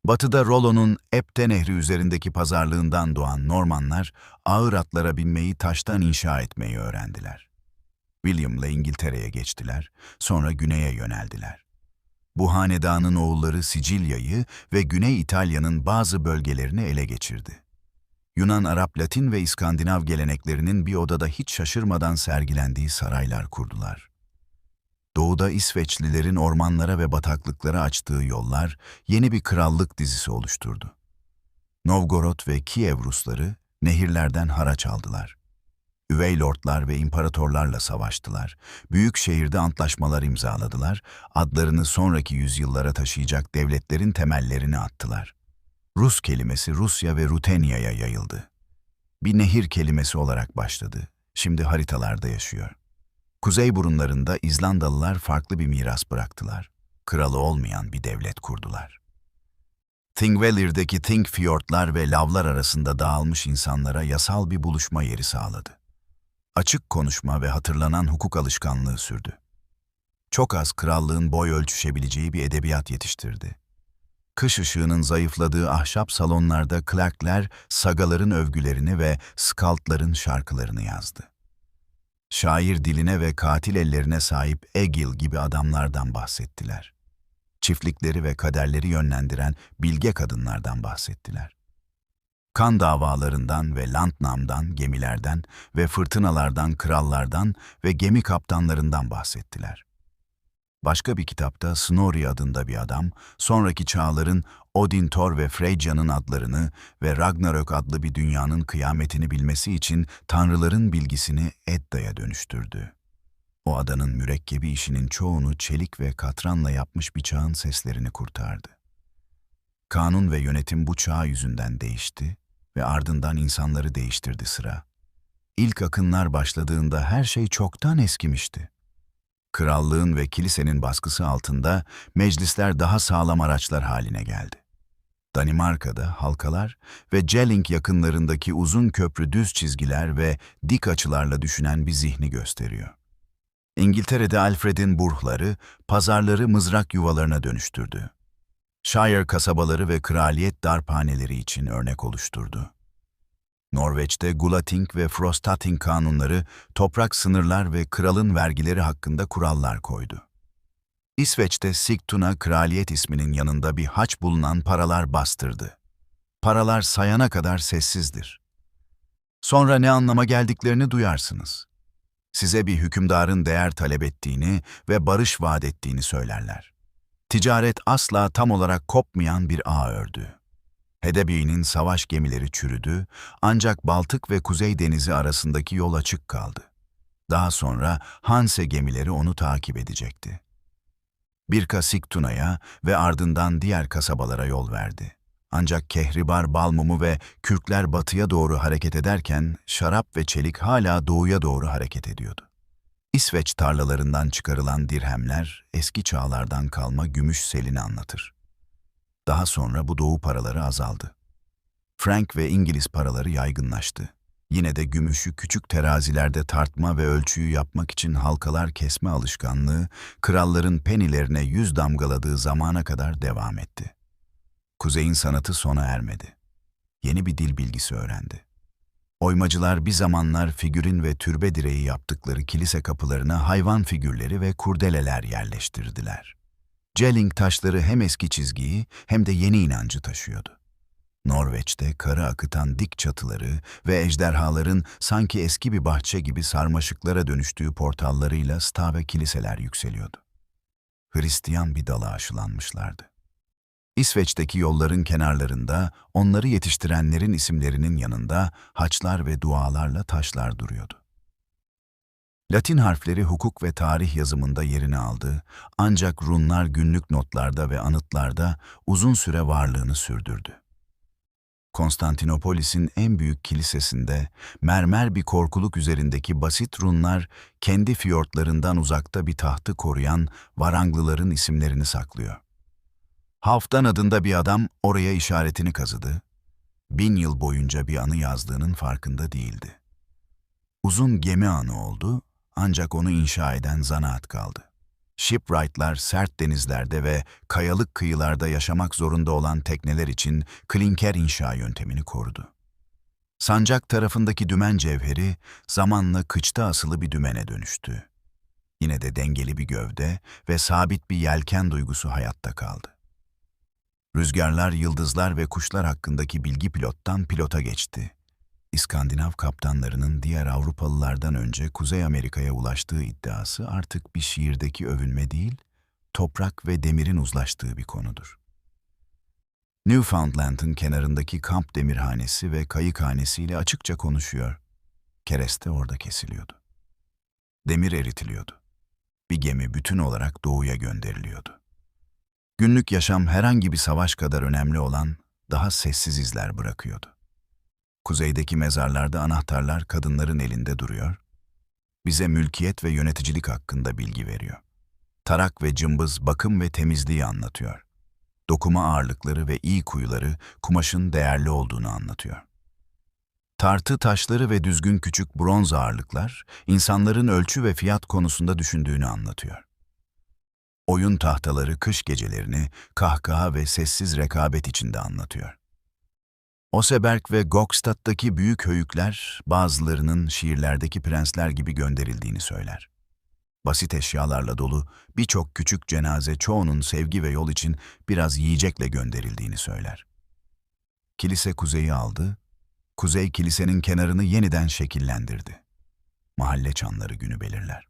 Batıda Rollo'nun Epte Nehri üzerindeki pazarlığından doğan Normanlar, ağır atlara binmeyi taştan inşa etmeyi öğrendiler. William'la İngiltere'ye geçtiler, sonra güneye yöneldiler. Bu hanedanın oğulları Sicilya'yı ve Güney İtalya'nın bazı bölgelerini ele geçirdi. Yunan, Arap, Latin ve İskandinav geleneklerinin bir odada hiç şaşırmadan sergilendiği saraylar kurdular. Doğuda İsveçlilerin ormanlara ve bataklıklara açtığı yollar yeni bir krallık dizisi oluşturdu. Novgorod ve Kiev Rusları nehirlerden haraç aldılar. Üvey lordlar ve imparatorlarla savaştılar. Büyük şehirde antlaşmalar imzaladılar. Adlarını sonraki yüzyıllara taşıyacak devletlerin temellerini attılar. Rus kelimesi Rusya ve Rutenya'ya yayıldı. Bir nehir kelimesi olarak başladı. Şimdi haritalarda yaşıyor. Kuzey burunlarında İzlandalılar farklı bir miras bıraktılar. Kralı olmayan bir devlet kurdular. Thingvellir Thingfjordlar ve lavlar arasında dağılmış insanlara yasal bir buluşma yeri sağladı. Açık konuşma ve hatırlanan hukuk alışkanlığı sürdü. Çok az krallığın boy ölçüşebileceği bir edebiyat yetiştirdi. Kış ışığının zayıfladığı ahşap salonlarda klerkler sagaların övgülerini ve skaltların şarkılarını yazdı. Şair diline ve katil ellerine sahip Egil gibi adamlardan bahsettiler. Çiftlikleri ve kaderleri yönlendiren bilge kadınlardan bahsettiler. Kan davalarından ve Landnam'dan, gemilerden ve fırtınalardan, krallardan ve gemi kaptanlarından bahsettiler. Başka bir kitapta Snorri adında bir adam, sonraki çağların Odin, Thor ve Freyja'nın adlarını ve Ragnarök adlı bir dünyanın kıyametini bilmesi için tanrıların bilgisini Edda'ya dönüştürdü. O adanın mürekkebi işinin çoğunu çelik ve katranla yapmış bir çağın seslerini kurtardı. Kanun ve yönetim bu çağ yüzünden değişti ve ardından insanları değiştirdi sıra. İlk akınlar başladığında her şey çoktan eskimişti. Krallığın ve kilisenin baskısı altında meclisler daha sağlam araçlar haline geldi. Danimarka'da halkalar ve Jelling yakınlarındaki uzun köprü düz çizgiler ve dik açılarla düşünen bir zihni gösteriyor. İngiltere'de Alfred'in burhları, pazarları mızrak yuvalarına dönüştürdü. Shire kasabaları ve kraliyet darphaneleri için örnek oluşturdu. Norveç'te Gulating ve Frostating kanunları toprak sınırlar ve kralın vergileri hakkında kurallar koydu. İsveç'te Sigtuna kraliyet isminin yanında bir haç bulunan paralar bastırdı. Paralar sayana kadar sessizdir. Sonra ne anlama geldiklerini duyarsınız. Size bir hükümdarın değer talep ettiğini ve barış vaat ettiğini söylerler. Ticaret asla tam olarak kopmayan bir ağ ördü. Hedebi'nin savaş gemileri çürüdü, ancak Baltık ve Kuzey Denizi arasındaki yol açık kaldı. Daha sonra Hanse gemileri onu takip edecekti. Birka Sigtuna'ya ve ardından diğer kasabalara yol verdi. Ancak Kehribar, Balmumu ve Kürkler batıya doğru hareket ederken şarap ve çelik hala doğuya doğru hareket ediyordu. İsveç tarlalarından çıkarılan dirhemler eski çağlardan kalma gümüş selini anlatır. Daha sonra bu doğu paraları azaldı. Frank ve İngiliz paraları yaygınlaştı. Yine de gümüşü küçük terazilerde tartma ve ölçüyü yapmak için halkalar kesme alışkanlığı, kralların penilerine yüz damgaladığı zamana kadar devam etti. Kuzey'in sanatı sona ermedi. Yeni bir dil bilgisi öğrendi. Oymacılar bir zamanlar figürin ve türbe direği yaptıkları kilise kapılarına hayvan figürleri ve kurdeleler yerleştirdiler. Jelling taşları hem eski çizgiyi hem de yeni inancı taşıyordu. Norveç'te karı akıtan dik çatıları ve ejderhaların sanki eski bir bahçe gibi sarmaşıklara dönüştüğü portallarıyla sta ve kiliseler yükseliyordu. Hristiyan bir dala aşılanmışlardı. İsveç'teki yolların kenarlarında onları yetiştirenlerin isimlerinin yanında haçlar ve dualarla taşlar duruyordu. Latin harfleri hukuk ve tarih yazımında yerini aldı, ancak runlar günlük notlarda ve anıtlarda uzun süre varlığını sürdürdü. Konstantinopolis'in en büyük kilisesinde mermer bir korkuluk üzerindeki basit runlar kendi fiyortlarından uzakta bir tahtı koruyan Varanglıların isimlerini saklıyor. Halfdan adında bir adam oraya işaretini kazıdı. 1000 yıl boyunca bir anı yazdığının farkında değildi. Uzun gemi anı oldu, ancak onu inşa eden zanaat kaldı. Shipwright'lar sert denizlerde ve kayalık kıyılarda yaşamak zorunda olan tekneler için klinker inşa yöntemini korudu. Sancak tarafındaki dümen cevheri zamanla kıçta asılı bir dümene dönüştü. Yine de dengeli bir gövde ve sabit bir yelken duygusu hayatta kaldı. Rüzgarlar, yıldızlar ve kuşlar hakkındaki bilgi pilottan pilota geçti. İskandinav kaptanlarının diğer Avrupalılardan önce Kuzey Amerika'ya ulaştığı iddiası artık bir şiirdeki övünme değil, toprak ve demirin uzlaştığı bir konudur. Newfoundland'ın kenarındaki kamp demirhanesi ve kayıkhanesiyle açıkça konuşuyor. Kereste orada kesiliyordu. Demir eritiliyordu. Bir gemi bütün olarak doğuya gönderiliyordu. Günlük yaşam herhangi bir savaş kadar önemli olan daha sessiz izler bırakıyordu. Kuzeydeki mezarlarda anahtarlar kadınların elinde duruyor, bize mülkiyet ve yöneticilik hakkında bilgi veriyor. Tarak ve cımbız bakım ve temizliği anlatıyor. Dokuma ağırlıkları ve iyi kuyuları kumaşın değerli olduğunu anlatıyor. Tartı taşları ve düzgün küçük bronz ağırlıklar insanların ölçü ve fiyat konusunda düşündüğünü anlatıyor. Oyun tahtaları kış gecelerini kahkaha ve sessiz rekabet içinde anlatıyor. Oseberg ve Gokstad'daki büyük höyükler bazılarının şiirlerdeki prensler gibi gönderildiğini söyler. Basit eşyalarla dolu birçok küçük cenaze çoğunun sevgi ve yol için biraz yiyecekle gönderildiğini söyler. Kilise kuzeyi aldı, kuzey kilisenin kenarını yeniden şekillendirdi. Mahalle çanları günü belirler.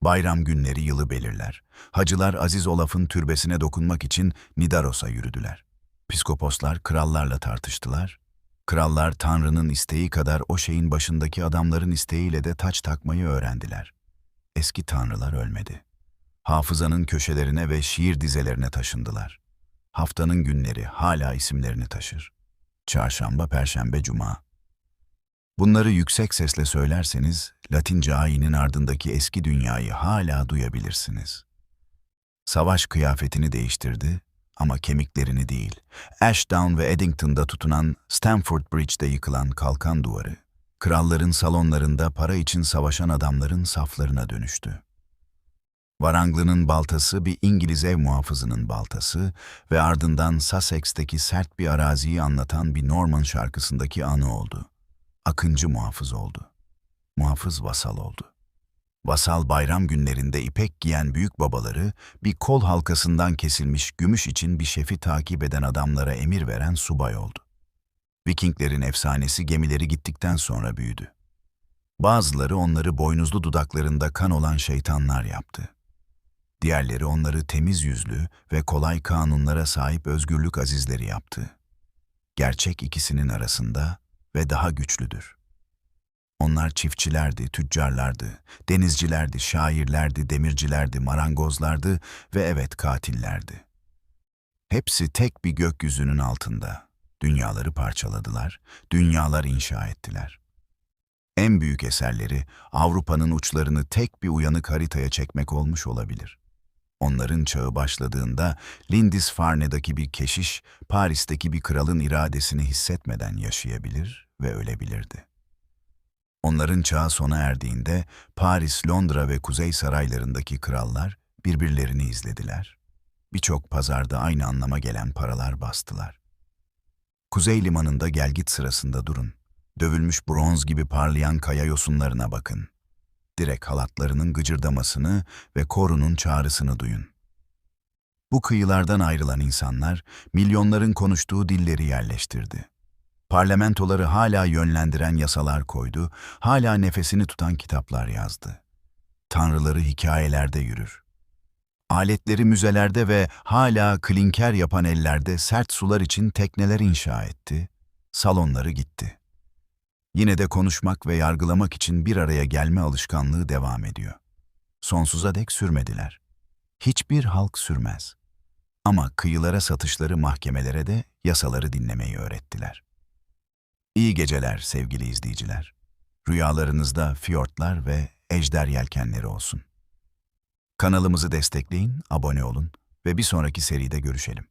Bayram günleri yılı belirler. Hacılar Aziz Olaf'ın türbesine dokunmak için Nidaros'a yürüdüler. Piskoposlar krallarla tartıştılar. Krallar Tanrı'nın isteği kadar o şeyin başındaki adamların isteğiyle de taç takmayı öğrendiler. Eski tanrılar ölmedi. Hafızanın köşelerine ve şiir dizelerine taşındılar. Haftanın günleri hala isimlerini taşır. Çarşamba, Perşembe, Cuma. Bunları yüksek sesle söylerseniz, Latince ayinin ardındaki eski dünyayı hala duyabilirsiniz. Savaş kıyafetini değiştirdi ama kemiklerini değil. Ashdown ve Eddington'da tutunan Stamford Bridge'de yıkılan kalkan duvarı, kralların salonlarında para için savaşan adamların saflarına dönüştü. Waranglı'nın baltası bir İngiliz ev muhafızının baltası ve ardından Sussex'teki sert bir araziyi anlatan bir Norman şarkısındaki anı oldu. Akıncı muhafız oldu. Muhafız vasal oldu. Vasal bayram günlerinde ipek giyen büyük babaları, bir kol halkasından kesilmiş gümüş için bir şefi takip eden adamlara emir veren subay oldu. Vikinglerin efsanesi gemileri gittikten sonra büyüdü. Bazıları onları boynuzlu dudaklarında kan olan şeytanlar yaptı. Diğerleri onları temiz yüzlü ve kolay kanunlara sahip özgürlük azizleri yaptı. Gerçek ikisinin arasında ve daha güçlüdür. Onlar çiftçilerdi, tüccarlardı, denizcilerdi, şairlerdi, demircilerdi, marangozlardı ve evet katillerdi. Hepsi tek bir gökyüzünün altında. Dünyaları parçaladılar, dünyalar inşa ettiler. En büyük eserleri Avrupa'nın uçlarını tek bir uyanık haritaya çekmek olmuş olabilir. Onların çağı başladığında Lindisfarne'daki bir keşiş, Paris'teki bir kralın iradesini hissetmeden yaşayabilir ve ölebilirdi. Onların çağı sona erdiğinde Paris, Londra ve Kuzey saraylarındaki krallar birbirlerini izlediler. Birçok pazarda aynı anlama gelen paralar bastılar. Kuzey limanında gelgit sırasında durun. Dövülmüş bronz gibi parlayan kaya yosunlarına bakın. Direk halatlarının gıcırdamasını ve korunun çağrısını duyun. Bu kıyılardan ayrılan insanlar milyonların konuştuğu dilleri yerleştirdi. Parlamentoları hala yönlendiren yasalar koydu, hala nefesini tutan kitaplar yazdı. Tanrıları hikayelerde yürür. Aletleri müzelerde ve hala klinker yapan ellerde sert sular için tekneler inşa etti, salonları gitti. Yine de konuşmak ve yargılamak için bir araya gelme alışkanlığı devam ediyor. Sonsuza dek sürmediler. Hiçbir halk sürmez. Ama kıyılara satışları mahkemelere de yasaları dinlemeyi öğrettiler. İyi geceler sevgili izleyiciler. Rüyalarınızda fiyortlar ve ejder yelkenleri olsun. Kanalımızı destekleyin, abone olun ve bir sonraki seride görüşelim.